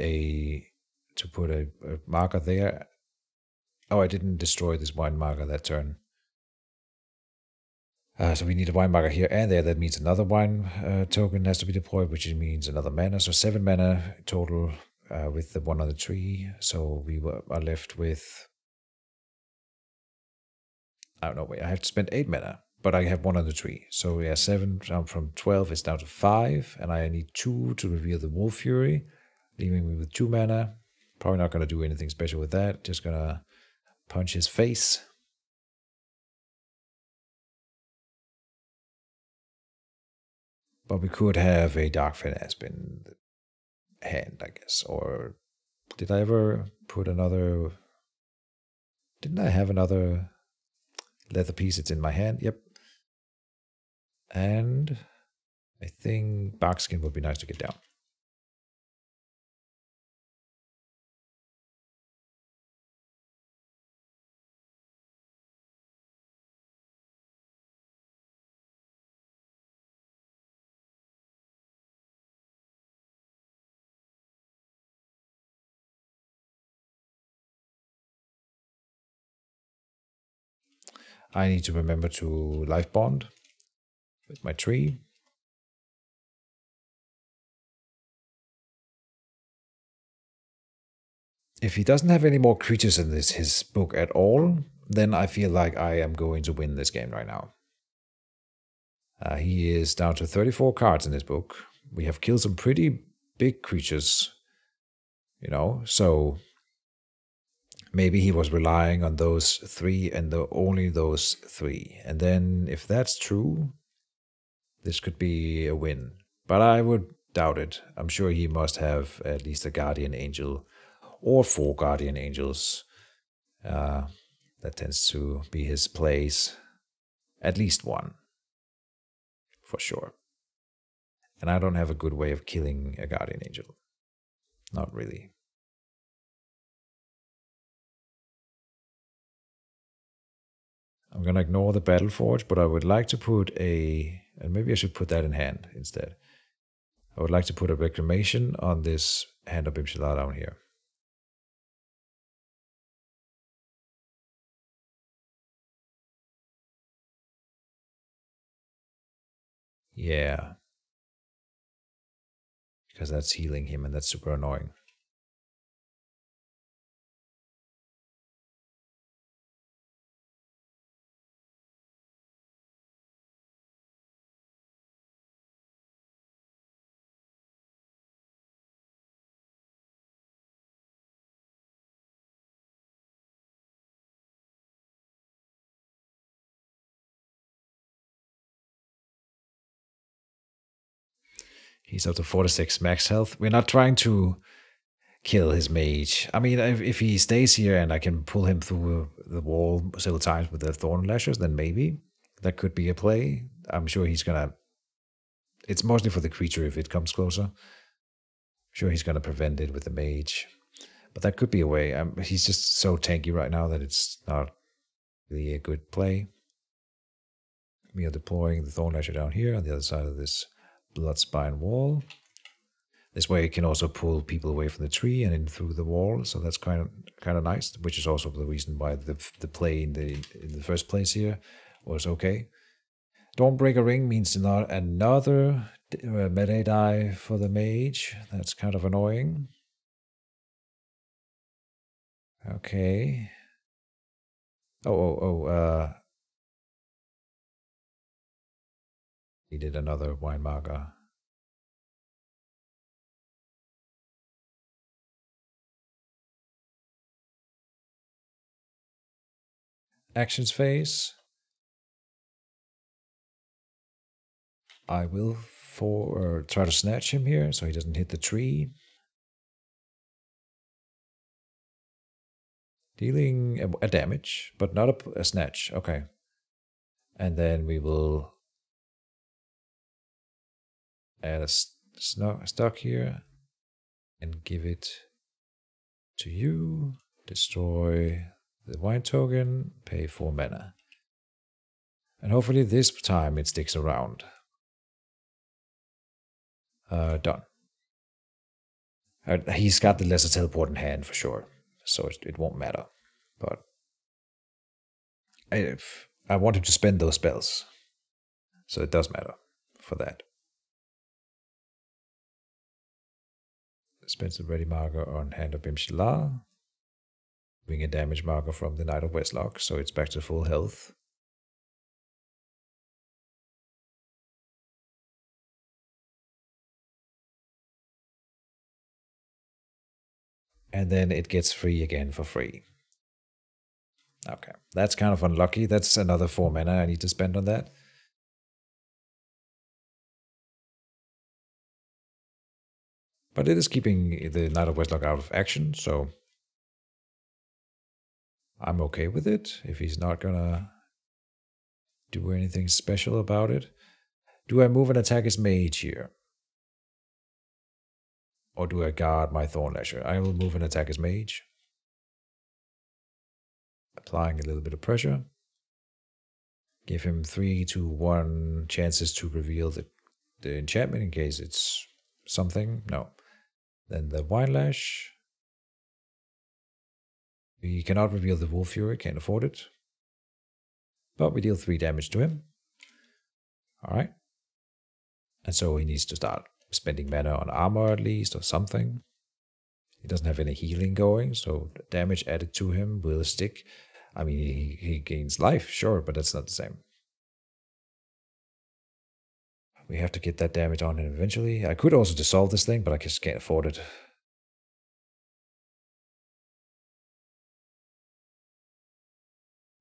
to put a marker there. Oh, I didn't destroy this wine marker that turn. So we need a wine marker here and there. That means another wine token has to be deployed, which means another mana. So 7 mana total with the one on the tree. So we are left with... I don't know, wait, I have to spend 8 mana. But I have one on the tree. So yeah, 7 down from 12 is down to 5. And I need 2 to reveal the Wolf Fury, leaving me with 2 mana. Probably not going to do anything special with that. Just going to punch his face. But we could have a Dark Finasp in the hand, I guess. Or did I ever put another... Didn't I have another leather piece? It's in my hand. Yep. And I think Barkskin would be nice to get down. I need to remember to life bond with my tree. If he doesn't have any more creatures in his book at all, then I feel like I am going to win this game right now. He is down to 34 cards in his book. We have killed some pretty big creatures, you know, so maybe he was relying on those 3 and only those 3. And then if that's true, this could be a win. But I would doubt it. I'm sure he must have at least a Guardian Angel or 4 Guardian Angels. That tends to be his plays. At least 1. For sure. And I don't have a good way of killing a Guardian Angel. Not really. I'm going to ignore the Battle Forge, but I would like to put and maybe I should put that in hand instead. I would like to put a Reclamation on this Hand of Imshalar down here. Yeah. Because that's healing him and that's super annoying. He's up to 46 max health. We're not trying to kill his mage. I mean, if he stays here and I can pull him through the wall several times with the Thorn Lashers, then maybe that could be a play. I'm sure he's going to It's mostly for the creature if it comes closer. Sure, he's going to prevent it with the mage. But that could be a way. He's just so tanky right now that it's not really a good play. We are deploying the Thorn Lasher down here on the other side of this Bloodspine wall. This way it can also pull people away from the tree and in through the wall, so that's kind of nice, which is also the reason why the play in the first place here was okay. Dawnbreaker Ring means not another melee die for the mage. That's kind of annoying. Okay. He did another wine marker. Actions phase. I will try to snatch him here so he doesn't hit the tree. Dealing a damage, but not a snatch. Okay. And then we will add a stock here and give it to you. Destroy the wine token, pay 4 mana. And hopefully this time it sticks around. Done. He's got the lesser teleport in hand for sure, so it won't matter. But I want him to spend those spells, so it does matter for that. Spends the ready marker on Hand of Bimshla. Doing a damage marker from the Knight of Westlock, so it's back to full health. And then it gets free again for free. Okay, that's kind of unlucky. That's another 4 mana I need to spend on that. But it is keeping the Knight of Westlock out of action, so I'm okay with it if he's not gonna do anything special about it. Do I move and attack his mage here? Or do I guard my Thorn Lasher? I will move and attack his mage. Applying a little bit of pressure. Give him 3 to 1 chances to reveal the enchantment in case it's something. No. Then the Wine Lash. We cannot reveal the Wolf Fury, can't afford it. But we deal 3 damage to him. Alright. And so he needs to start spending mana on armor at least, or something. He doesn't have any healing going, so the damage added to him will stick. I mean, he gains life, sure, but that's not the same. We have to get that damage on him eventually. I could also dissolve this thing, but I just can't afford it.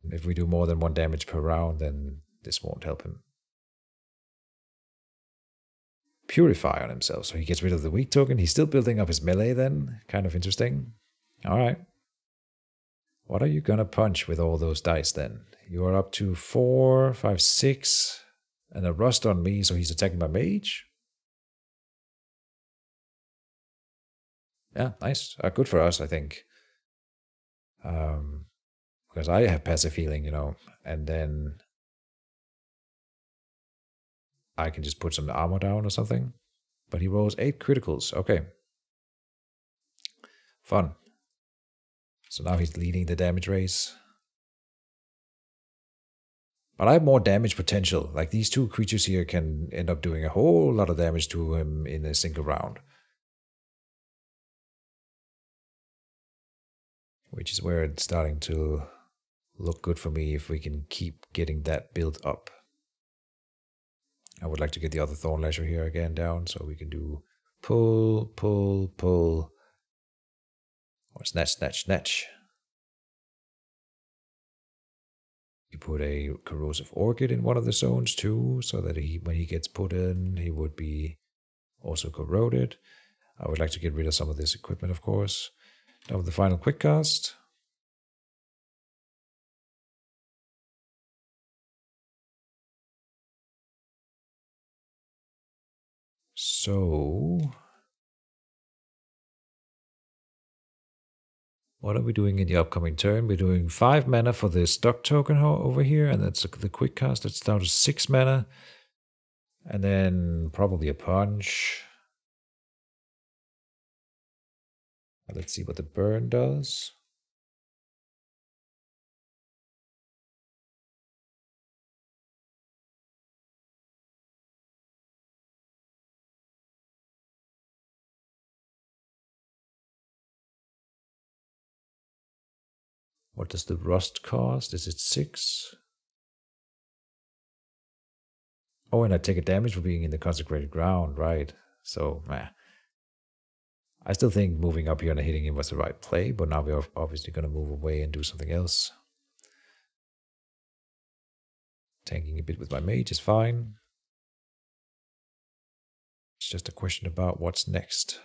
If we do more than 1 damage per round, then this won't help him. Purify on himself, so he gets rid of the weak token. He's still building up his melee then. Kind of interesting. Alright. What are you gonna punch with all those dice then? You are up to 4, 5, 6, and a rust on me, so he's attacking my mage? Yeah, nice. Good for us, I think. Because I have passive healing, you know, and then I can just put some armor down or something. But he rolls 8 criticals. Okay. Fun. So now he's leading the damage race. But I have more damage potential. Like these 2 creatures here can end up doing a whole lot of damage to him in a single round. Which is where it's starting to look good for me if we can keep getting that built up. I would like to get the other Thorn Lasher here again down so we can do pull, pull, pull. Or snatch, snatch, snatch. You put a Corrosive Orchid in one of the zones too, so that when he gets put in, he would be also corroded. I would like to get rid of some of this equipment, of course. Now with the final quick cast. So, what are we doing in the upcoming turn? We're doing 5 mana for the stock token over here, and that's the quick cast. It's down to 6 mana. And then probably a punch. Let's see what the burn does. What does the rust cost? Is it 6? Oh, and I take a damage for being in the consecrated ground, right? So, meh. I still think moving up here and hitting him was the right play, but now we're obviously going to move away and do something else. Tanking a bit with my mage is fine. It's just a question about what's next.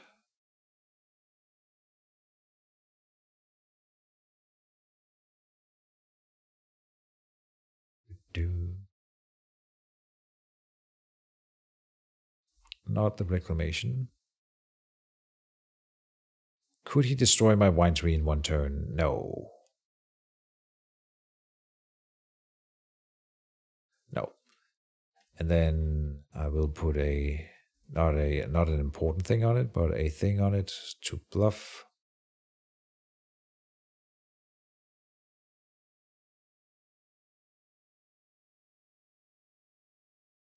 Not the reclamation. Could he destroy my wine tree in 1 turn? No. No. And then I will put not an important thing on it, but a thing on it to bluff.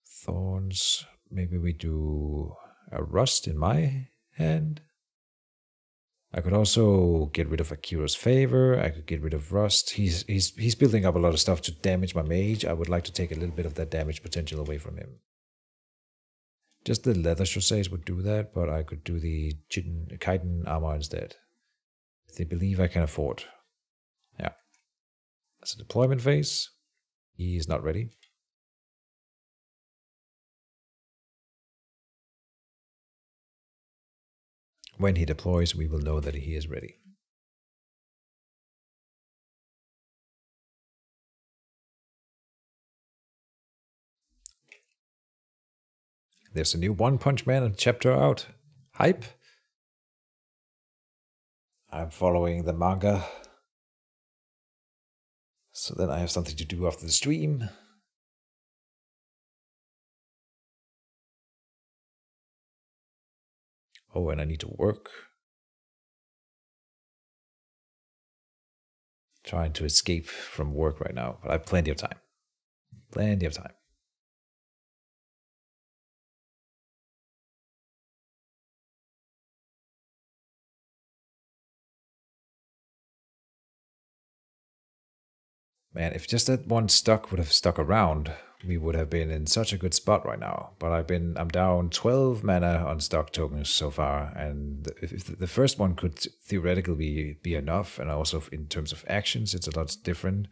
Thorns. Maybe we do a rust in my hand. I could also get rid of Akira's favor. I could get rid of rust. He's building up a lot of stuff to damage my mage. I would like to take a little bit of that damage potential away from him. Just the leather Chaussées would do that, but I could do the Keejchen armor instead. If they believe I can afford. Yeah. That's a deployment phase. He is not ready. When he deploys, we will know that he is ready. There's a new One Punch Man chapter out. Hype. I'm following the manga. So then I have something to do after the stream. Oh, and I need to work. Trying to escape from work right now, but I have plenty of time. Plenty of time. Man, if just that one stock would have stuck around, we would have been in such a good spot right now. But I'm down 12 mana on stock tokens so far, and if the first one could theoretically be enough, and also in terms of actions, it's a lot different.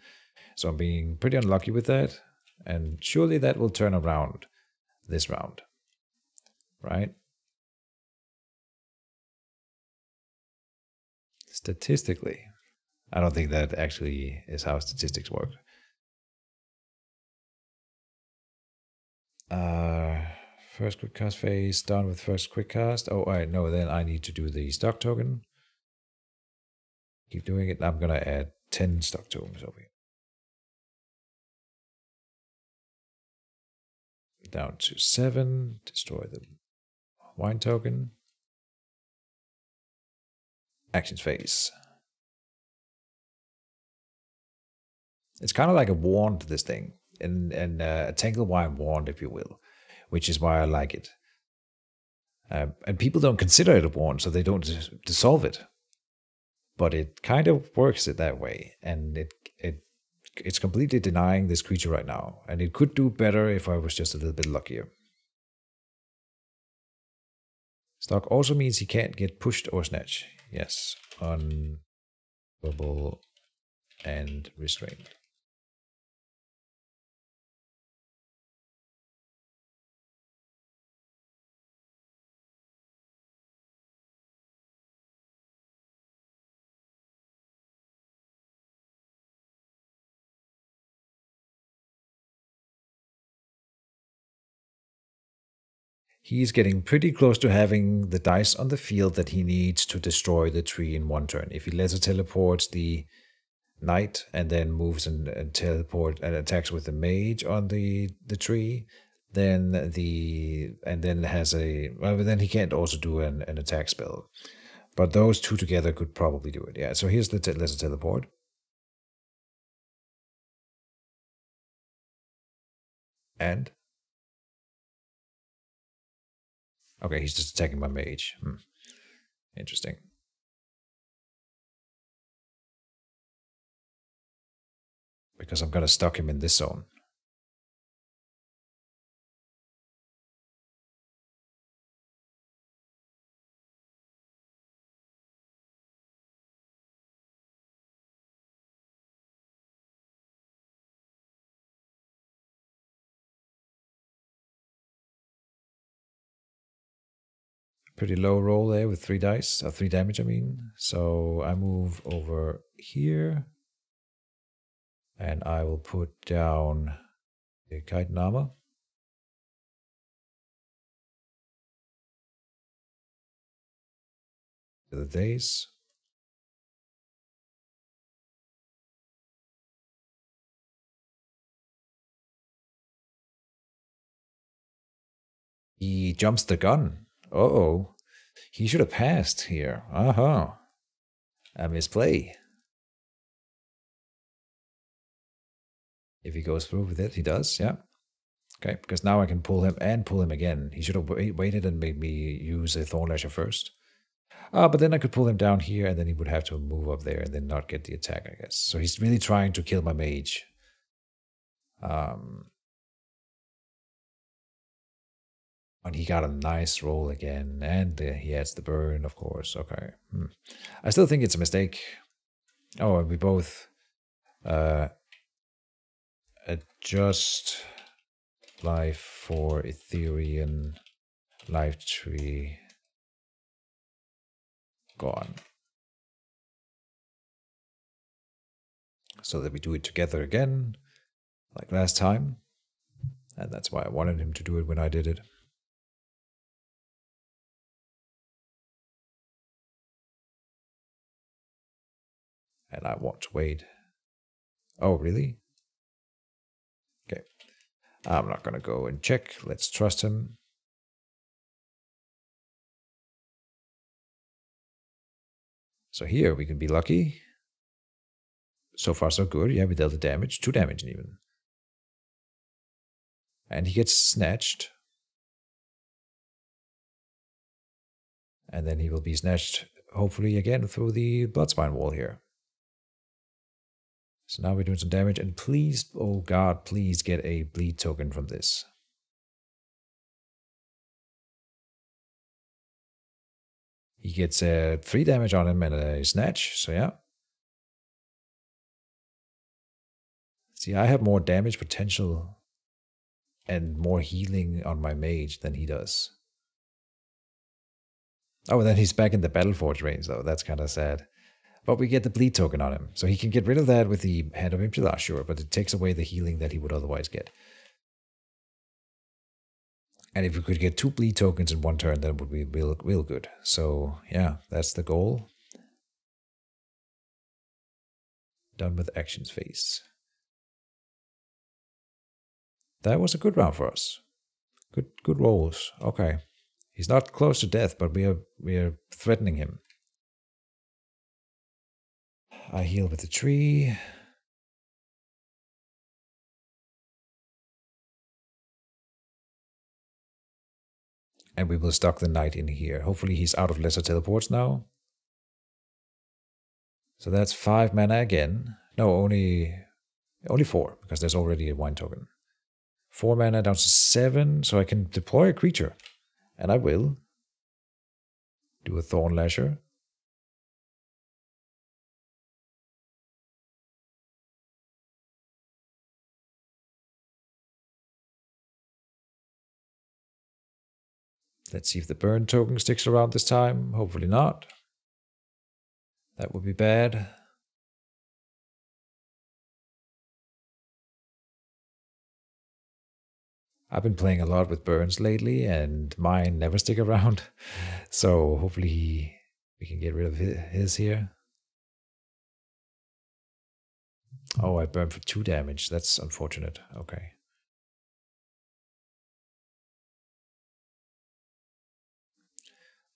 So I'm being pretty unlucky with that, and surely that will turn around this round, right? Statistically, I don't think that actually is how statistics work. First quick cast phase, done with first quick cast. Oh, I know, then I need to do the stock token. Keep doing it. I'm going to add 10 stock tokens over here. Down to 7. Destroy the wine token. Actions phase. It's kind of like a wand, this thing. And a tangle wine wand, if you will. Which is why I like it. And people don't consider it a wand, so they don't dissolve it. But it kind of works it that way. And it's completely denying this creature right now. And it could do better if I was just a little bit luckier. Stock also means he can't get pushed or snatch. Yes. Unbubble and restrained. He's getting pretty close to having the dice on the field that he needs to destroy the tree in one turn. If he lets it teleport the knight and then moves and teleport and attacks with the mage on the tree, then has a then he can't also do an attack spell. But those two together could probably do it. Yeah. So here's the lesser teleport. And okay, he's just attacking my mage. Interesting. Because I'm gonna stuck him in this zone. Pretty low roll there with 3 dice, or 3 damage, I mean. So I move over here. And I will put down the Keejchen armor. To the days. He jumps the gun. Uh-oh. He should have passed here. Uh-huh. A misplay. If he goes through with it, he does, yeah. Okay, because now I can pull him and pull him again. He should have waited and made me use a Thorn Lasher first. But then I could pull him down here, and then he would have to move up there and then not get the attack, I guess. So he's really trying to kill my mage. And he got a nice roll again, and he adds the burn, of course. Okay. I still think it's a mistake. Oh, and we both adjust life for Ethereum life tree gone. So that we do it together again, like last time. And that's why I wanted him to do it when I did it. And I want to wait. Oh, really? Okay. I'm not going to go and check. Let's trust him. So here we can be lucky. So far, so good. Yeah, we dealt the damage. 2 damage even. And he gets snatched. And then he will be snatched, hopefully, again through the Bloodspine wall here. So now we're doing some damage. And please, oh god, please get a bleed token from this. He gets 3 damage on him and a snatch, so yeah. See, I have more damage potential and more healing on my mage than he does. Oh, and then he's back in the Battleforge range, though. That's kind of sad. But we get the bleed token on him, so he can get rid of that with the Hand of Impula, sure, but it takes away the healing that he would otherwise get. And if we could get 2 bleed tokens in one turn, that would be real good. So, yeah, that's the goal. Done with actions phase. That was a good round for us. Good rolls. Okay. He's not close to death, but we are threatening him. I heal with the tree. And we will stock the knight in here. Hopefully he's out of lesser teleports now. So that's 5 mana again. No, only 4, because there's already a wine token. 4 mana down to 7, so I can deploy a creature. And I will. Do a Thorn Lasher. Let's see if the burn token sticks around this time. Hopefully not. That would be bad. I've been playing a lot with burns lately, and mine never stick around. So hopefully we can get rid of his here. Oh, I burned for 2 damage. That's unfortunate. Okay.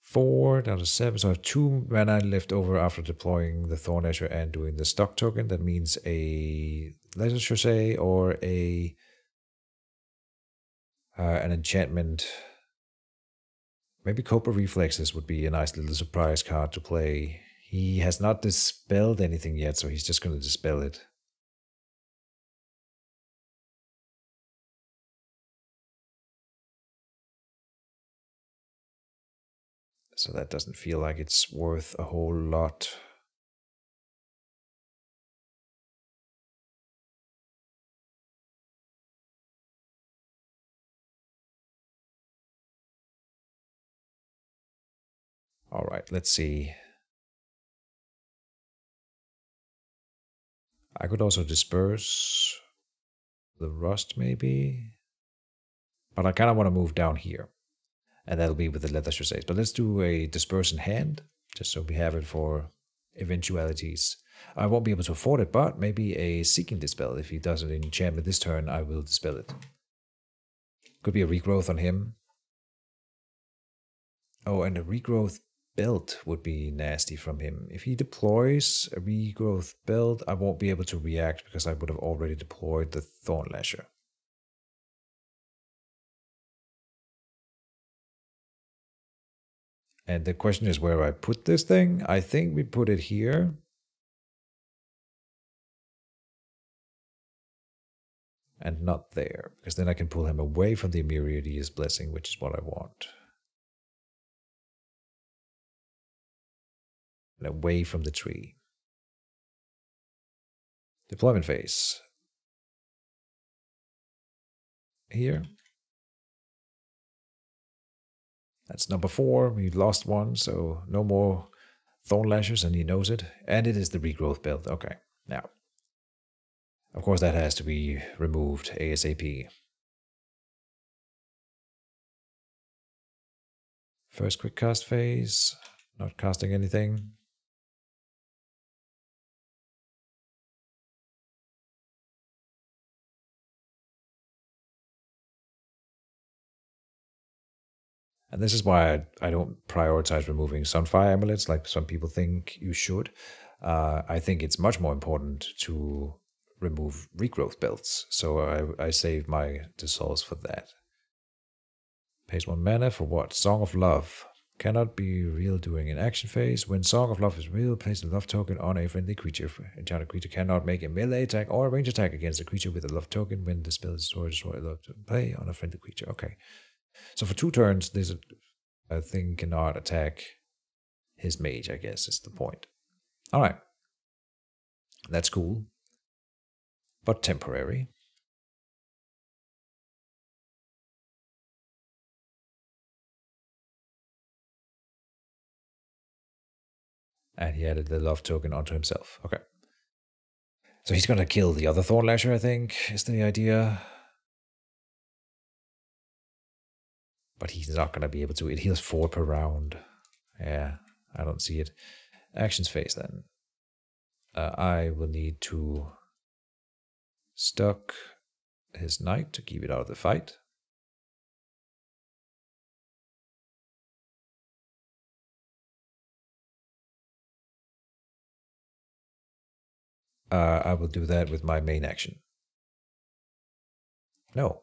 4 down to 7. So I have 2 mana left over after deploying the Thorn Asher and doing the stock token. That means a Legend Crusade or a an enchantment. Maybe Cobra Reflexes would be a nice little surprise card to play. He has not dispelled anything yet, so he's just going to dispel it. So that doesn't feel like it's worth a whole lot. All right, let's see. I could also disperse the rust maybe. But I kind of want to move down here. And that'll be with the Leather Crusades. But let's do a disperse in hand, just so we have it for eventualities. I won't be able to afford it, but maybe a Seeking Dispel. If he does an enchantment this turn, I will dispel it. Could be a regrowth on him. Oh, and a regrowth belt would be nasty from him. If he deploys a regrowth belt, I won't be able to react because I would have already deployed the Thorn Lasher. And the question is where I put this thing. I think we put it here. And not there, because then I can pull him away from the Myriadius Blessing, which is what I want. And away from the tree. Deployment phase. Here. That's number 4. We lost one, so no more Thorn Lashers, and he knows it. And it is the regrowth belt. Okay, now. Of course, that has to be removed ASAP. First quick cast phase. Not casting anything. And this is why I don't prioritize removing Sunfire Amulets like some people think you should. I think it's much more important to remove regrowth belts. So I save my dissolves for that. Pays 1 mana for what? Song of Love. Cannot be real during an action phase. When Song of Love is real, place a love token on a friendly creature. Enchanted creature cannot make a melee attack or a range attack against a creature with a love token. When the spell is destroyed, destroy a love token. Play on a friendly creature. Okay. So for 2 turns, this thing cannot attack his mage, I guess, is the point. All right. That's cool. But temporary. And he added the love token onto himself. Okay. So he's going to kill the other Thorn Lasher, I think, is the idea. But he's not going to be able to. It heals 4 per round. Yeah, I don't see it. Actions phase then. I will need to stuck his knight to keep it out of the fight. I will do that with my main action. No.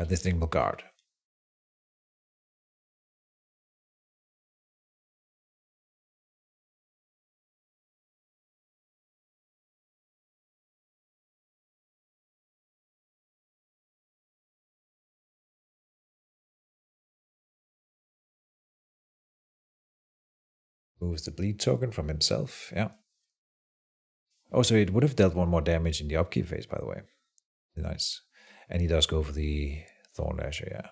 This thing will guard. Moves the bleed token from himself, yeah. Oh, so it would have dealt 1 more damage in the upkeep phase, by the way. Nice. And he does go for the Thorn Lasher, yeah.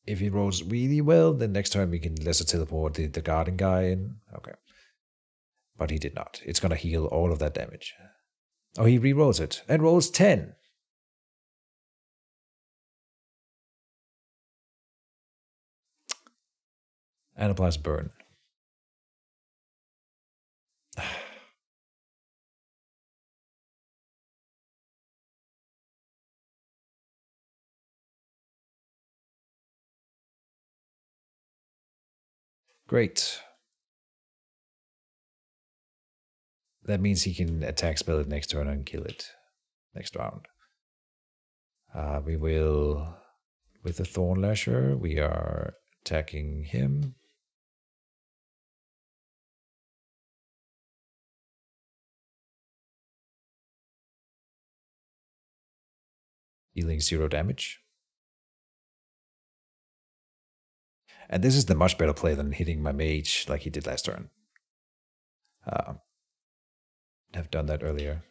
If he rolls really well, then next turn we can lesser teleport the guarding guy in. Okay. But he did not. It's gonna heal all of that damage. Oh, he re-rolls it and rolls 10. And applies burn. Great. That means he can attack spell it next turn and kill it next round. We will, with the Thorn Lasher, we are attacking him. Dealing 0 damage. And this is the much better play than hitting my mage like he did last turn. Have done that earlier.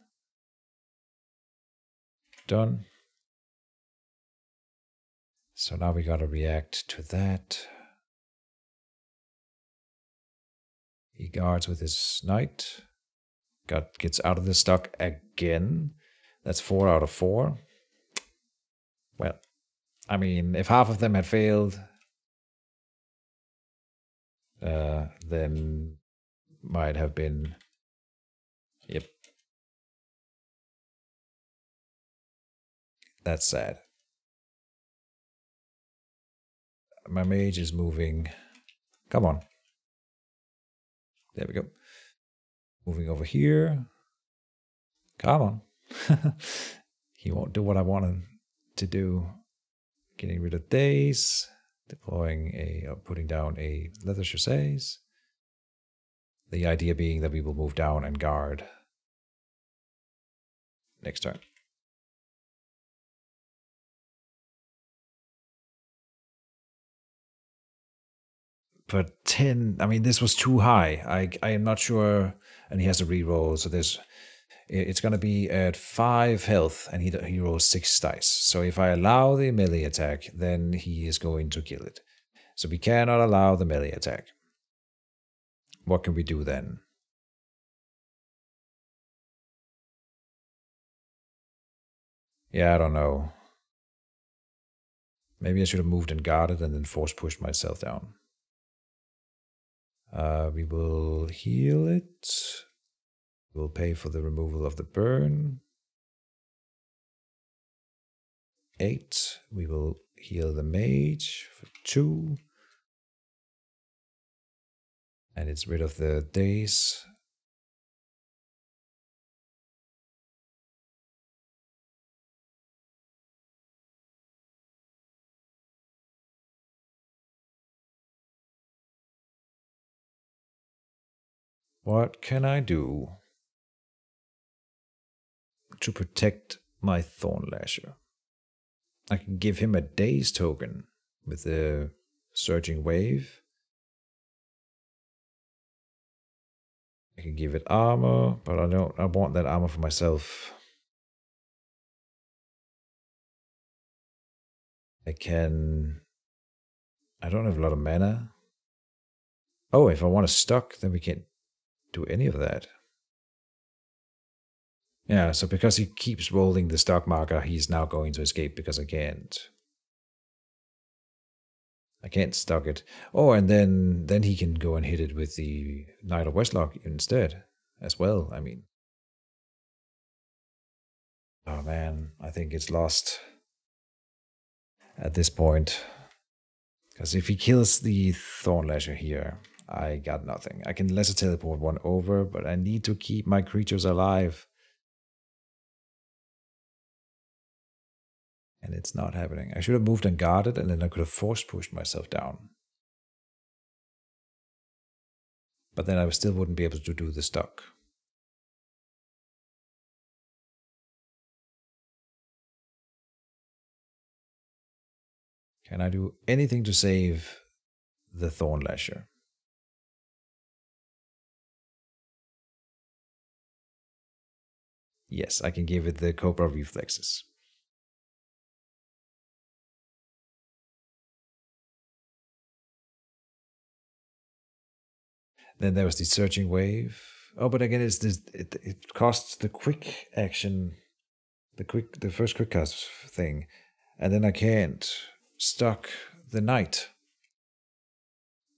Done. So now we gotta react to that. He guards with his knight. Gets out of the stock again. That's 4 out of 4. Well, I mean, if half of them had failed, then might have been. Yep. That's sad. My mage is moving. Come on. There we go. Moving over here. Come on. He won't do what I want him to do. Getting rid of days. Deploying putting down a leather chassés. The idea being that we will move down and guard next turn. But 10, I mean, this was too high. I am not sure, and he has a reroll, so it's going to be at 5 health, and he rolls 6 dice. So if I allow the melee attack, then he is going to kill it. So we cannot allow the melee attack. What can we do then? Yeah, I don't know. Maybe I should have moved and guarded and then force pushed myself down. We will heal it. We'll pay for the removal of the burn. 8. We will heal the mage for 2. And it's rid of the days. What can I do to protect my Thorn Lasher? I can give him a daze token with the Surging Wave. I can give it armor, but I want that armor for myself. I don't have a lot of mana. Oh, if I want to stock, then we can't do any of that. Yeah, so because he keeps rolling the stock marker, he's now going to escape because I can't. I can't stock it. Oh, and then he can go and hit it with the Knight of Westlock instead, as well. I mean, oh man, I think it's lost at this point. Because if he kills the Thorn Lasher here, I got nothing. I can lesser teleport one over, but I need to keep my creatures alive. And it's not happening. I should have moved and guarded, and then I could have force pushed myself down. But then I still wouldn't be able to do the stock. Can I do anything to save the Thorn Lasher? Yes, I can give it the Cobra Reflexes. Then there was the searching wave. Oh, but again, it's this. It costs the quick action, the first quick cast thing, and then I can't stock the knight,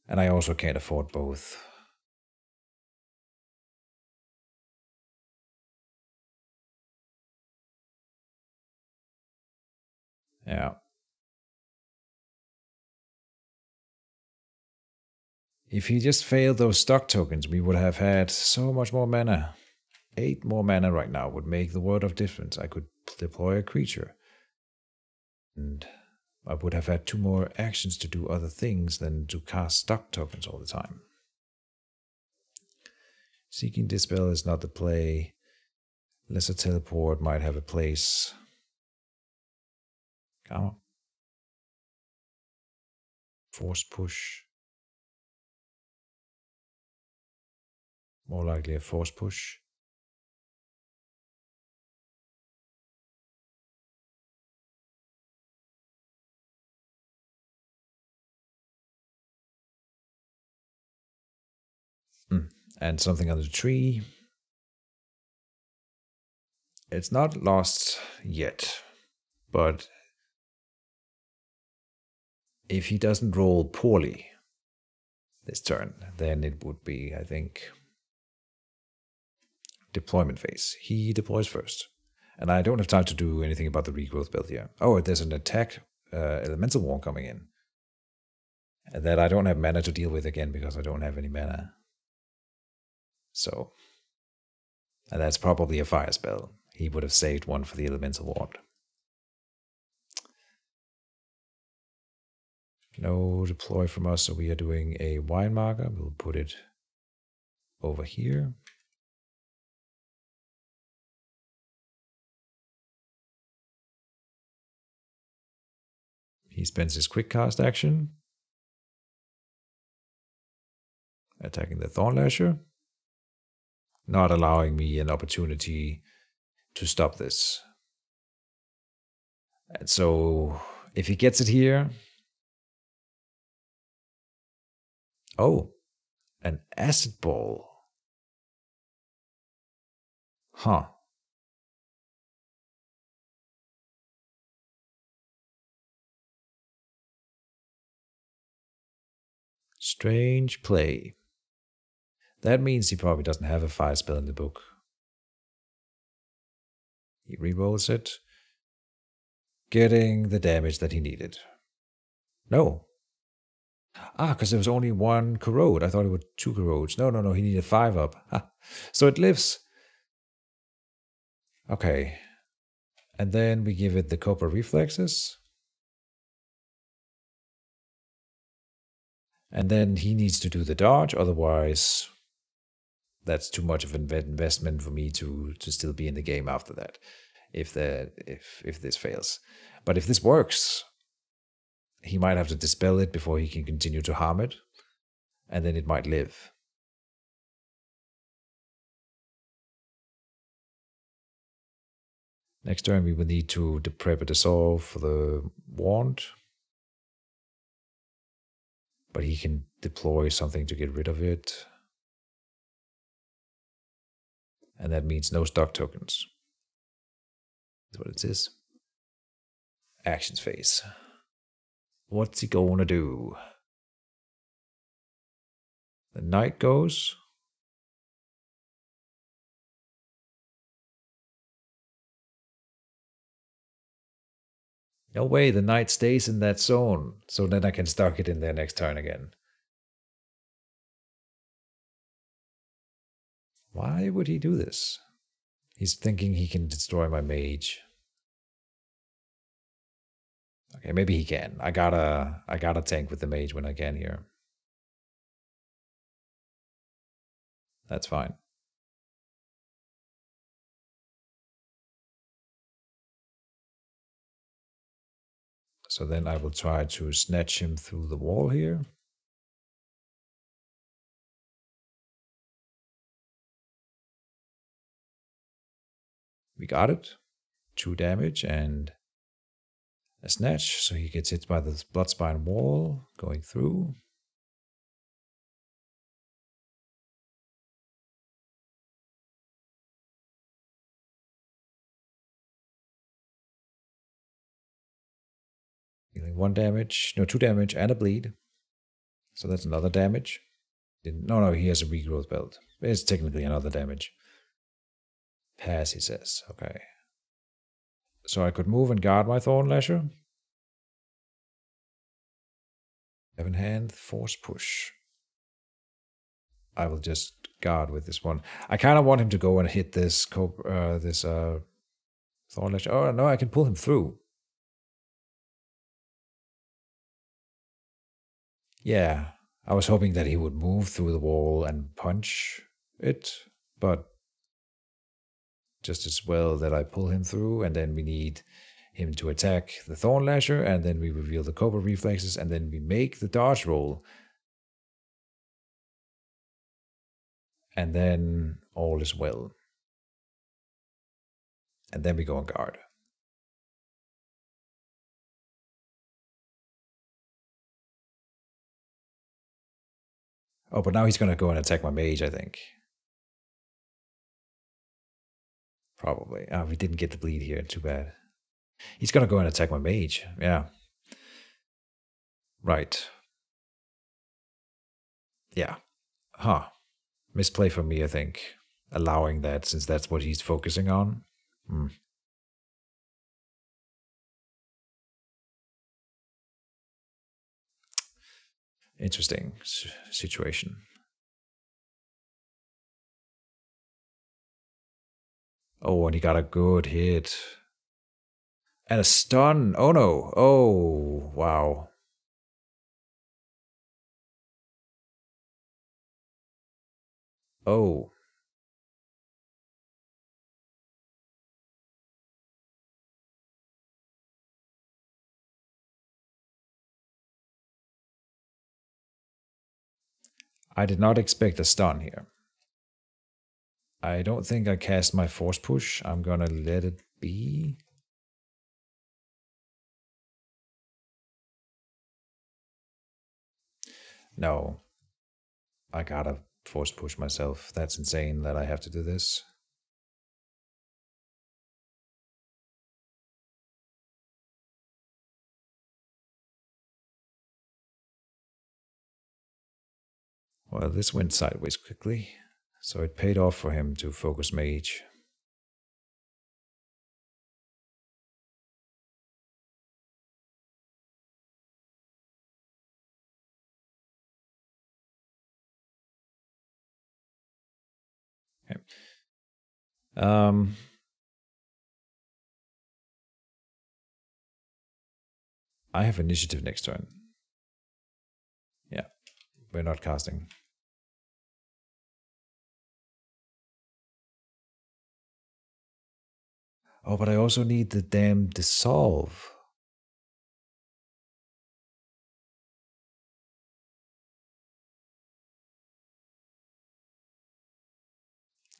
and I also can't afford both. Yeah. If he just failed those stock tokens, we would have had so much more mana. 8 more mana right now would make the world of difference. I could deploy a creature. And I would have had 2 more actions to do other things than to cast stock tokens all the time. Seeking Dispel is not the play. Lesser Teleport might have a place. Come on. Force Push. More likely a Force Push. And something on the tree. It's not lost yet, but if he doesn't roll poorly this turn, then it would be, I think, deployment phase. He deploys first. And I don't have time to do anything about the regrowth build here. Oh, there's an attack elemental wall coming in. And that I don't have mana to deal with again because I don't have any mana. So, and that's probably a fire spell. He would have saved one for the elemental ward. No deploy from us, so we are doing a wine marker. We'll put it over here. He spends his quick cast action, attacking the Thornlasher, not allowing me an opportunity to stop this. And so, if he gets it here... Oh, an acid ball. Huh. Strange play. That means he probably doesn't have a fire spell in the book. He rerolls it, getting the damage that he needed. No. Because there was only 1 corrode. I thought it was 2 corrodes. No, he needed 5 up. So it lives. Okay. And then we give it the Cobra Reflexes. And then he needs to do the dodge, otherwise that's too much of an investment for me to still be in the game after that, if this fails. But if this works, he might have to dispel it before he can continue to harm it, and then it might live. Next turn we will need to prep a dissolve for the wand. But he can deploy something to get rid of it. And that means no stock tokens. That's what it is. Actions phase. What's he gonna do? The knight goes. No way, the knight stays in that zone. So then I can stock it in there next turn again. Why would he do this? He's thinking he can destroy my mage. Okay, maybe he can. I gotta tank with the mage when I can here. That's fine. So then I will try to snatch him through the wall here. We got it. 2 damage and a snatch. So he gets hit by the Bloodspine wall going through. 1 damage, no, 2 damage and a bleed. So that's another damage. No, he has a regrowth belt. It's technically another damage. Pass, he says. Okay. So I could move and guard my Thorn Lasher. 7 hand, force push. I will just guard with this one. I kind of want him to go and hit this Thorn Lasher. Oh, no, I can pull him through. Yeah, I was hoping that he would move through the wall and punch it, but just as well that I pull him through, and then we need him to attack the Thorn Lasher, and then we reveal the Cobra reflexes, and then we make the dodge roll. And then all is well. And then we go on guard. Oh, but now he's going to go and attack my mage, I think. Probably. Oh, we didn't get the bleed here. Too bad. He's going to go and attack my mage. Yeah. Right. Yeah. Huh. Misplay for me, I think. Allowing that, since that's what he's focusing on. Interesting situation. Oh, and he got a good hit. And a stun. Oh no. Oh, wow. Oh. I did not expect a stun here. I don't think I cast my force push. I'm gonna let it be. No. I gotta force push myself. That's insane that I have to do this. Well, this went sideways quickly, so it paid off for him to focus Mage. Okay. I have initiative next turn. Yeah, we're not casting. Oh, but I also need the damn dissolve.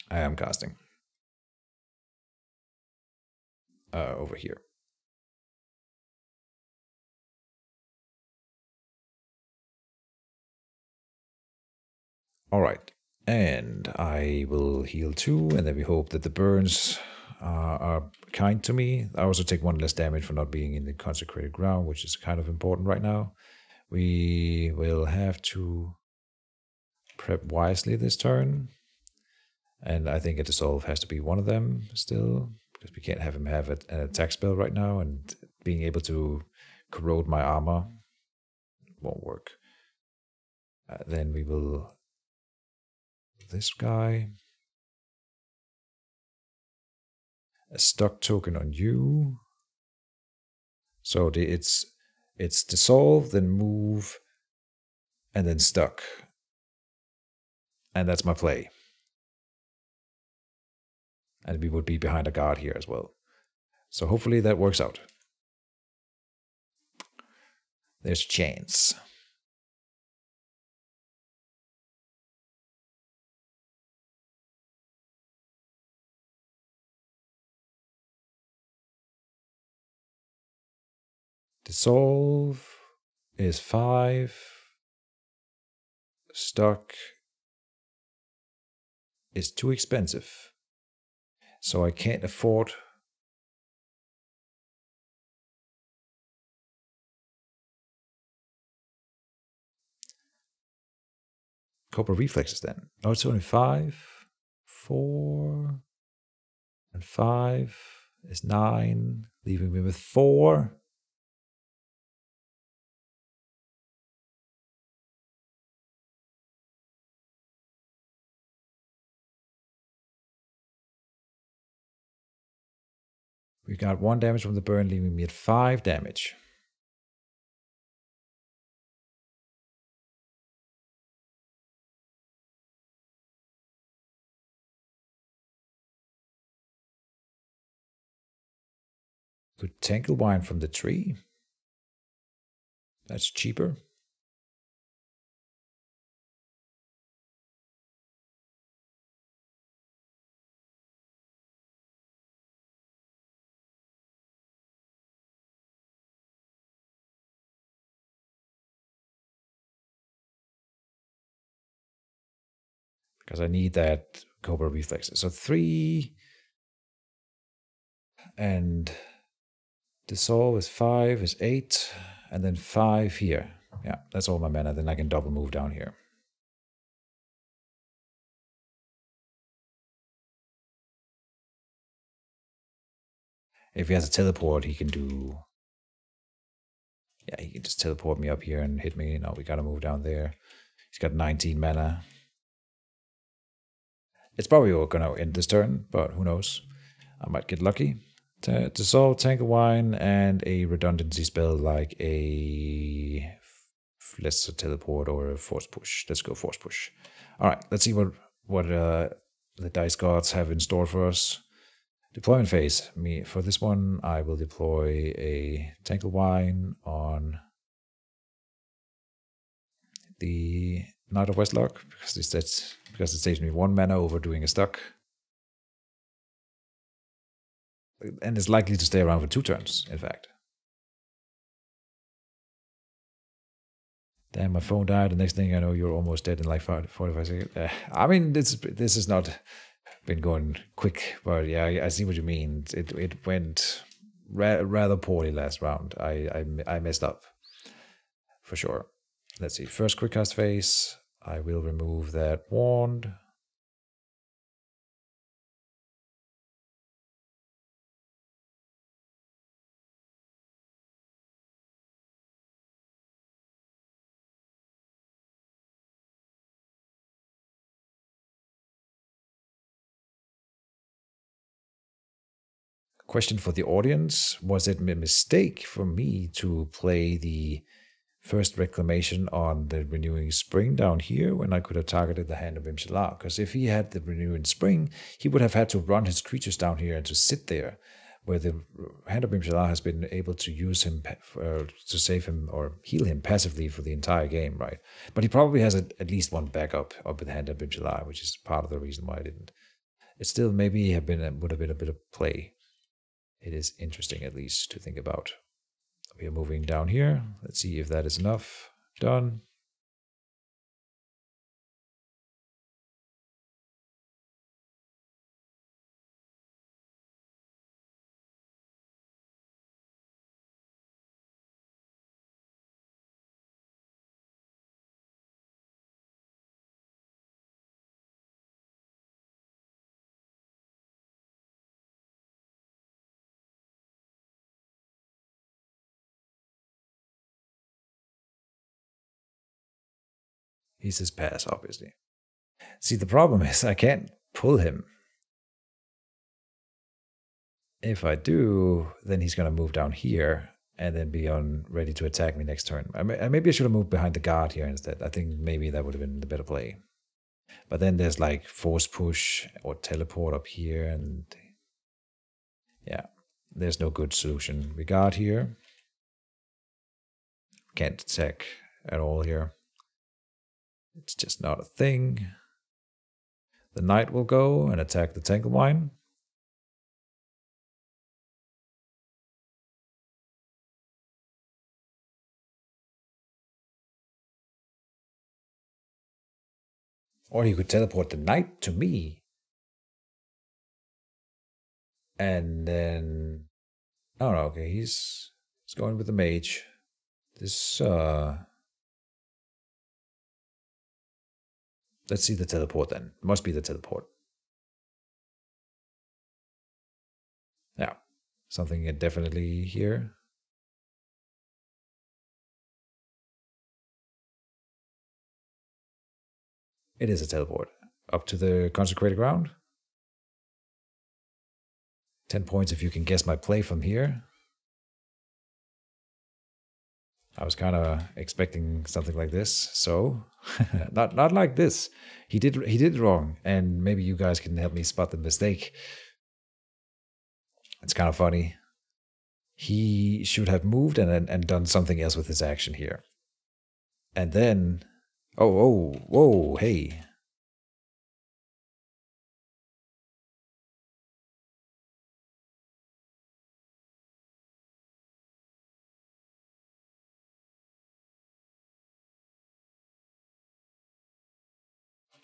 I am casting. Over here. All right. And I will heal 2, and then we hope that the burns are kind to me. I also take 1 less damage for not being in the consecrated ground, which is kind of important right now. We will have to prep wisely this turn. And I think a dissolve has to be one of them still, because we can't have him have an attack spell right now, and being able to corrode my armor won't work. Then we will... this guy. A stock token on you. So it's dissolve, then move, and then stuck. And that's my play. And we would be behind a guard here as well. So hopefully that works out. There's a chance. Dissolve is 5. Stock is too expensive. So I can't afford... Cobra reflexes then. No, it's only 5. 4. And 5 is 9, leaving me with 4. We got 1 damage from the burn, leaving me at 5 damage. Could Tangle Wine from the tree. That's cheaper. Because I need that Cobra reflexes. So 3 and Dissolve is 5, is 8, and then 5 here. Yeah, that's all my mana. Then I can double move down here. If he has a teleport, he can do... Yeah, he can just teleport me up here and hit me. No, we gotta move down there. He's got 19 mana. It's probably gonna end this turn, but who knows? I might get lucky. Dissolve, Tangle Wine, and a redundancy spell like a Lesser Teleport or a Force Push. Let's go Force Push. All right, let's see what the dice gods have in store for us. Deployment phase. For this one, I will deploy a Tangle Wine on the Knight of Westlock because it saves me 1 mana over doing a stuck. And it's likely to stay around for 2 turns, in fact. Damn, my phone died. The next thing I know, you're almost dead in like 45 seconds. I mean, this has not been going quick, but yeah, I see what you mean. It went rather poorly last round. I messed up, for sure. Let's see. First quick cast phase. I will remove that wand. Question for the audience: was it a mistake for me to play the first reclamation on the renewing spring down here when I could have targeted the Hand of Imshalar? Because if he had the renewing spring, he would have had to run his creatures down here and to sit there, where the Hand of Imshalar has been able to use him to save him or heal him passively for the entire game, right? But he probably has at least one backup up with Hand of Imshalar, which is part of the reason why I didn't. It still maybe would have been a bit of play. It is interesting, at least, to think about. We are moving down here. Let's see if that is enough. Done. He says pass, obviously. See, the problem is I can't pull him. If I do, then he's going to move down here and then be ready to attack me next turn. Maybe I should have moved behind the guard here instead. I think maybe that would have been the better play. But then there's like force push or teleport up here, and yeah, there's no good solution. We guard here. Can't attack at all here. It's just not a thing. The knight will go and attack the Tangle Wine. Or he could teleport the knight to me. And then... Oh no, okay, he's going with the mage. This, Let's see the teleport then. Must be the teleport. Yeah. Something definitely here. It is a teleport. Up to the consecrated ground. 10 points if you can guess my play from here. I was kind of expecting something like this, so not like this. He did it wrong, and maybe you guys can help me spot the mistake. It's kind of funny. He should have moved and done something else with his action here. And then, whoa, hey.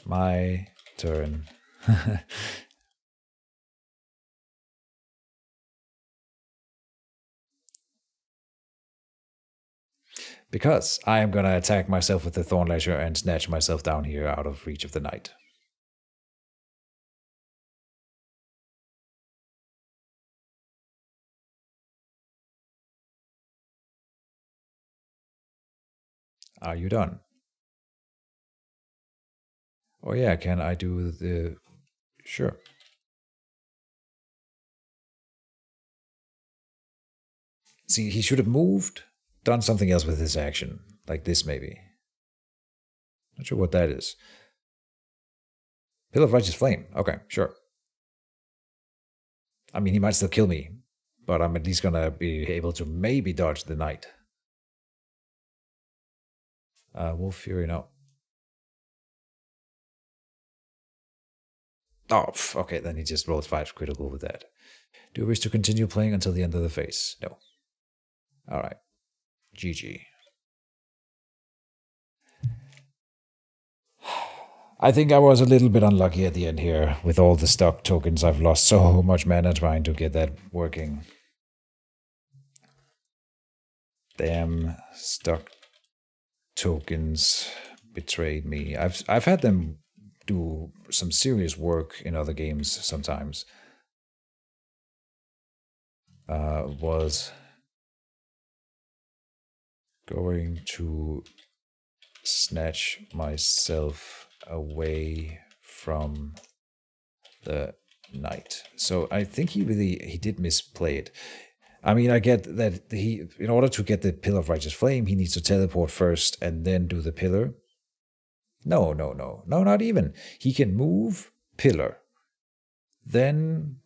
My turn. Because I am going to attack myself with the Thorn Lasher and snatch myself down here out of reach of the knight. Are you done? Oh yeah, can I do the... Sure. See, he should have moved, done something else with his action. Like this, maybe. Not sure what that is. Pillar of Righteous Flame. Okay, sure. I mean, he might still kill me, but I'm at least gonna be able to maybe dodge the knight. Wolf Fury, no. Oh, okay, then he just rolls 5 critical with that. Do you wish to continue playing until the end of the phase? No. Alright. GG. I think I was a little bit unlucky at the end here with all the stock tokens. I've lost so much mana trying to get that working. Damn stock tokens betrayed me. I've had them do some serious work in other games sometimes. Was going to snatch myself away from the knight. So I think he did misplay it. I mean, I get that in order to get the Pillar of Righteous Flame, he needs to teleport first and then do the pillar. No, not even. He can move pillar, then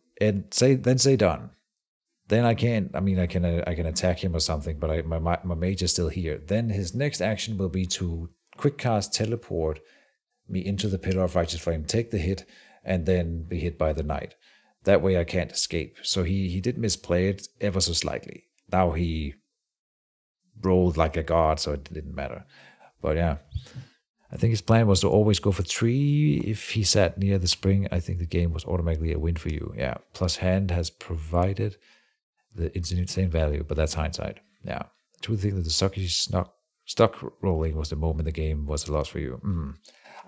say done. Then I can't. I mean, I can attack him or something, but my mage is still here. Then his next action will be to quick cast teleport me into the Pillar of Righteous Flame, take the hit, and then be hit by the knight. That way I can't escape. So he did misplay it ever so slightly. Now he rolled like a god, so it didn't matter. But yeah, I think his plan was to always go for 3. If he sat near the spring, I think the game was automatically a win for you. Yeah, plus hand has provided the insane value, but that's hindsight. Yeah, to think that the sucky stock rolling was the moment the game was a loss for you.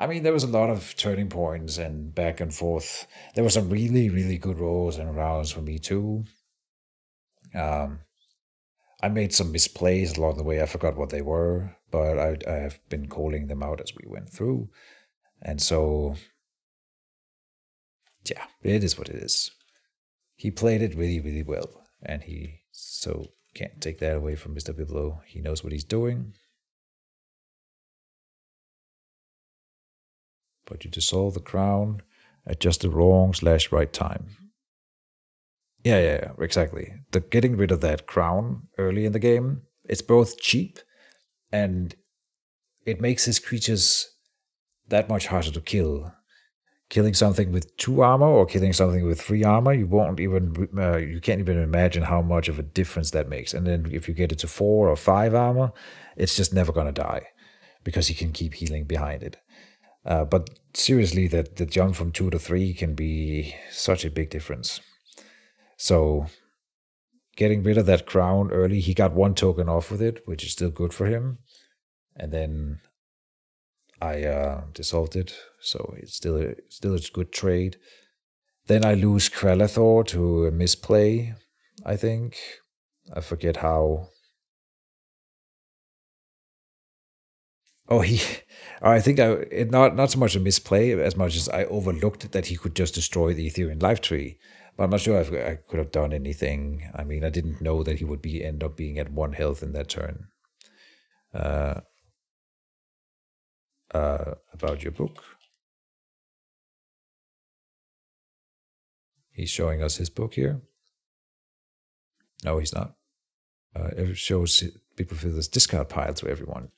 I mean, there was a lot of turning points and back and forth. There were some really, really good rolls and rounds for me too. I made some misplays along the way. I forgot what they were, but I have been calling them out as we went through. And so, yeah, it is what it is. He played it really, really well, and he so can't take that away from Mr. Biblo. He knows what he's doing. But you dissolve the crown at just the wrong/right time. Yeah, exactly. The getting rid of that crown early in the game, it's both cheap and it makes his creatures that much harder to kill. Killing something with 2 armor or killing something with 3 armor, you can't even imagine how much of a difference that makes. And then if you get it to 4 or 5 armor, it's just never gonna die because he can keep healing behind it. But seriously, that the jump from 2 to 3 can be such a big difference. So getting rid of that crown early, he got 1 token off with it, which is still good for him. And then I dissolved it, so it's still a good trade. Then I lose Kralathor to a misplay, I think. I forget how. Oh, I think not so much a misplay as much as I overlooked that he could just destroy the Ethereum life tree. But I'm not sure if I could have done anything. I mean, I didn't know that he would end up being at 1 health in that turn. About your book. He's showing us his book here. No, he's not. It shows people feel this discard pile to everyone.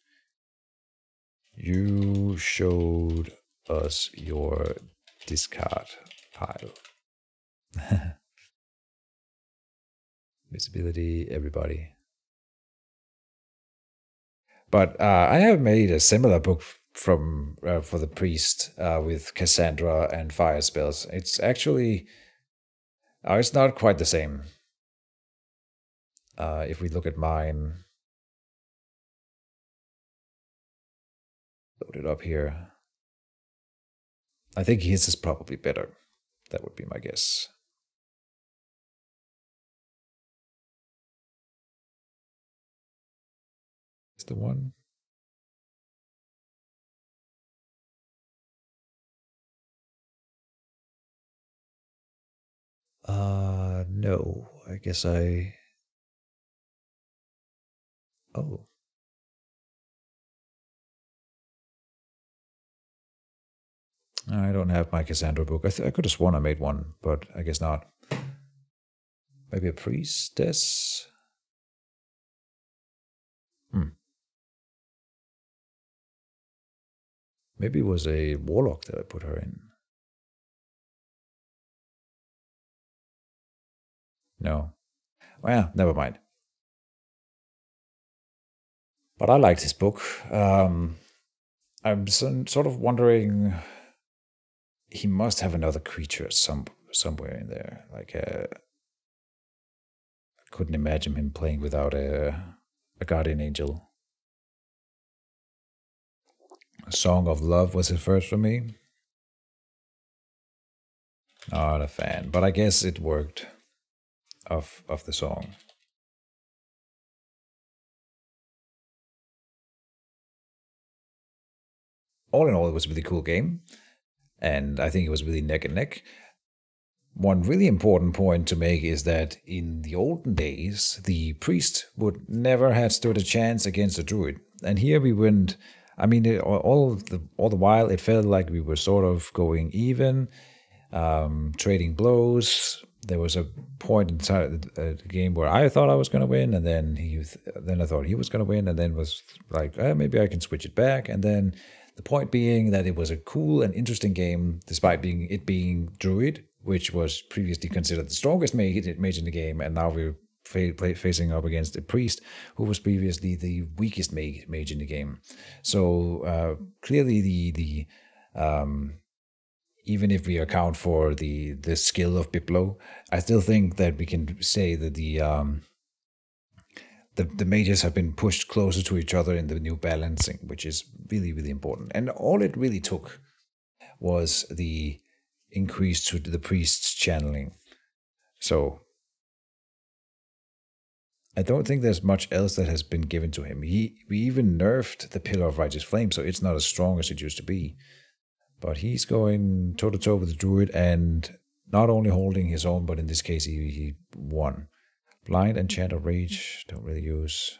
You showed us your discard pile. Visibility, everybody. But I have made a similar book from for the priest with Cassandra and fire spells. It's actually it's not quite the same. If we look at mine, load it up here. I think his is probably better. That would be my guess. Is the one? No. I guess I. Oh. I don't have my Cassandra book. I could have sworn I made one, but I guess not. Maybe a priestess? Maybe it was a warlock that I put her in. No. Well, never mind. But I liked his book. I'm sort of wondering. He must have another creature somewhere in there. Like I couldn't imagine him playing without a guardian angel. A Song of Love was his first for me. Not a fan, but I guess it worked. Of the song. All in all, it was a really cool game, and I think it was really neck and neck. One really important point to make is that in the olden days, the priest would never have stood a chance against a druid, and here we went. I mean, all the while, it felt like we were sort of going even, trading blows. There was a point inside the game where I thought I was going to win, and then I thought he was going to win, and then was like, maybe I can switch it back, and then the point being that it was a cool and interesting game, despite it being Druid, which was previously considered the strongest mage in the game, and now we're facing up against a priest who was previously the weakest mage in the game. So clearly, the even if we account for the skill of Biplo, I still think that we can say that the mages have been pushed closer to each other in the new balancing, which is really, really important. And all it really took was the increase to the priest's channeling. So I don't think there's much else that has been given to him. We even nerfed the Pillar of Righteous Flame, so it's not as strong as it used to be. But he's going toe-to-toe with the Druid and not only holding his own, but in this case, he won. Blind, Enchant, or Rage, don't really use.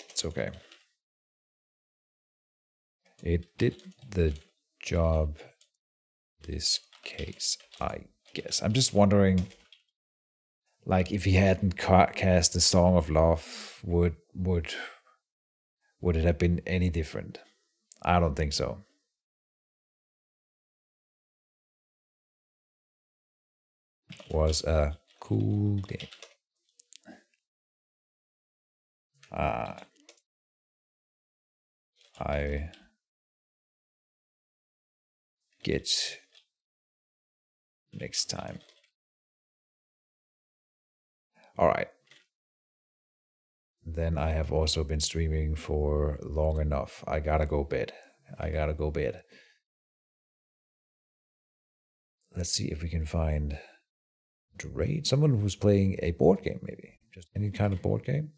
It's okay. It did the job this case, I guess. I'm just wondering, like, if he hadn't cast the Song of Love, would it have been any different? I don't think so. Was a cool game. I get next time. All right. then I have also been streaming for long enough. I gotta go bed. I gotta go bed. Let's see if we can find to raid someone who's playing a board game, maybe just any kind of board game.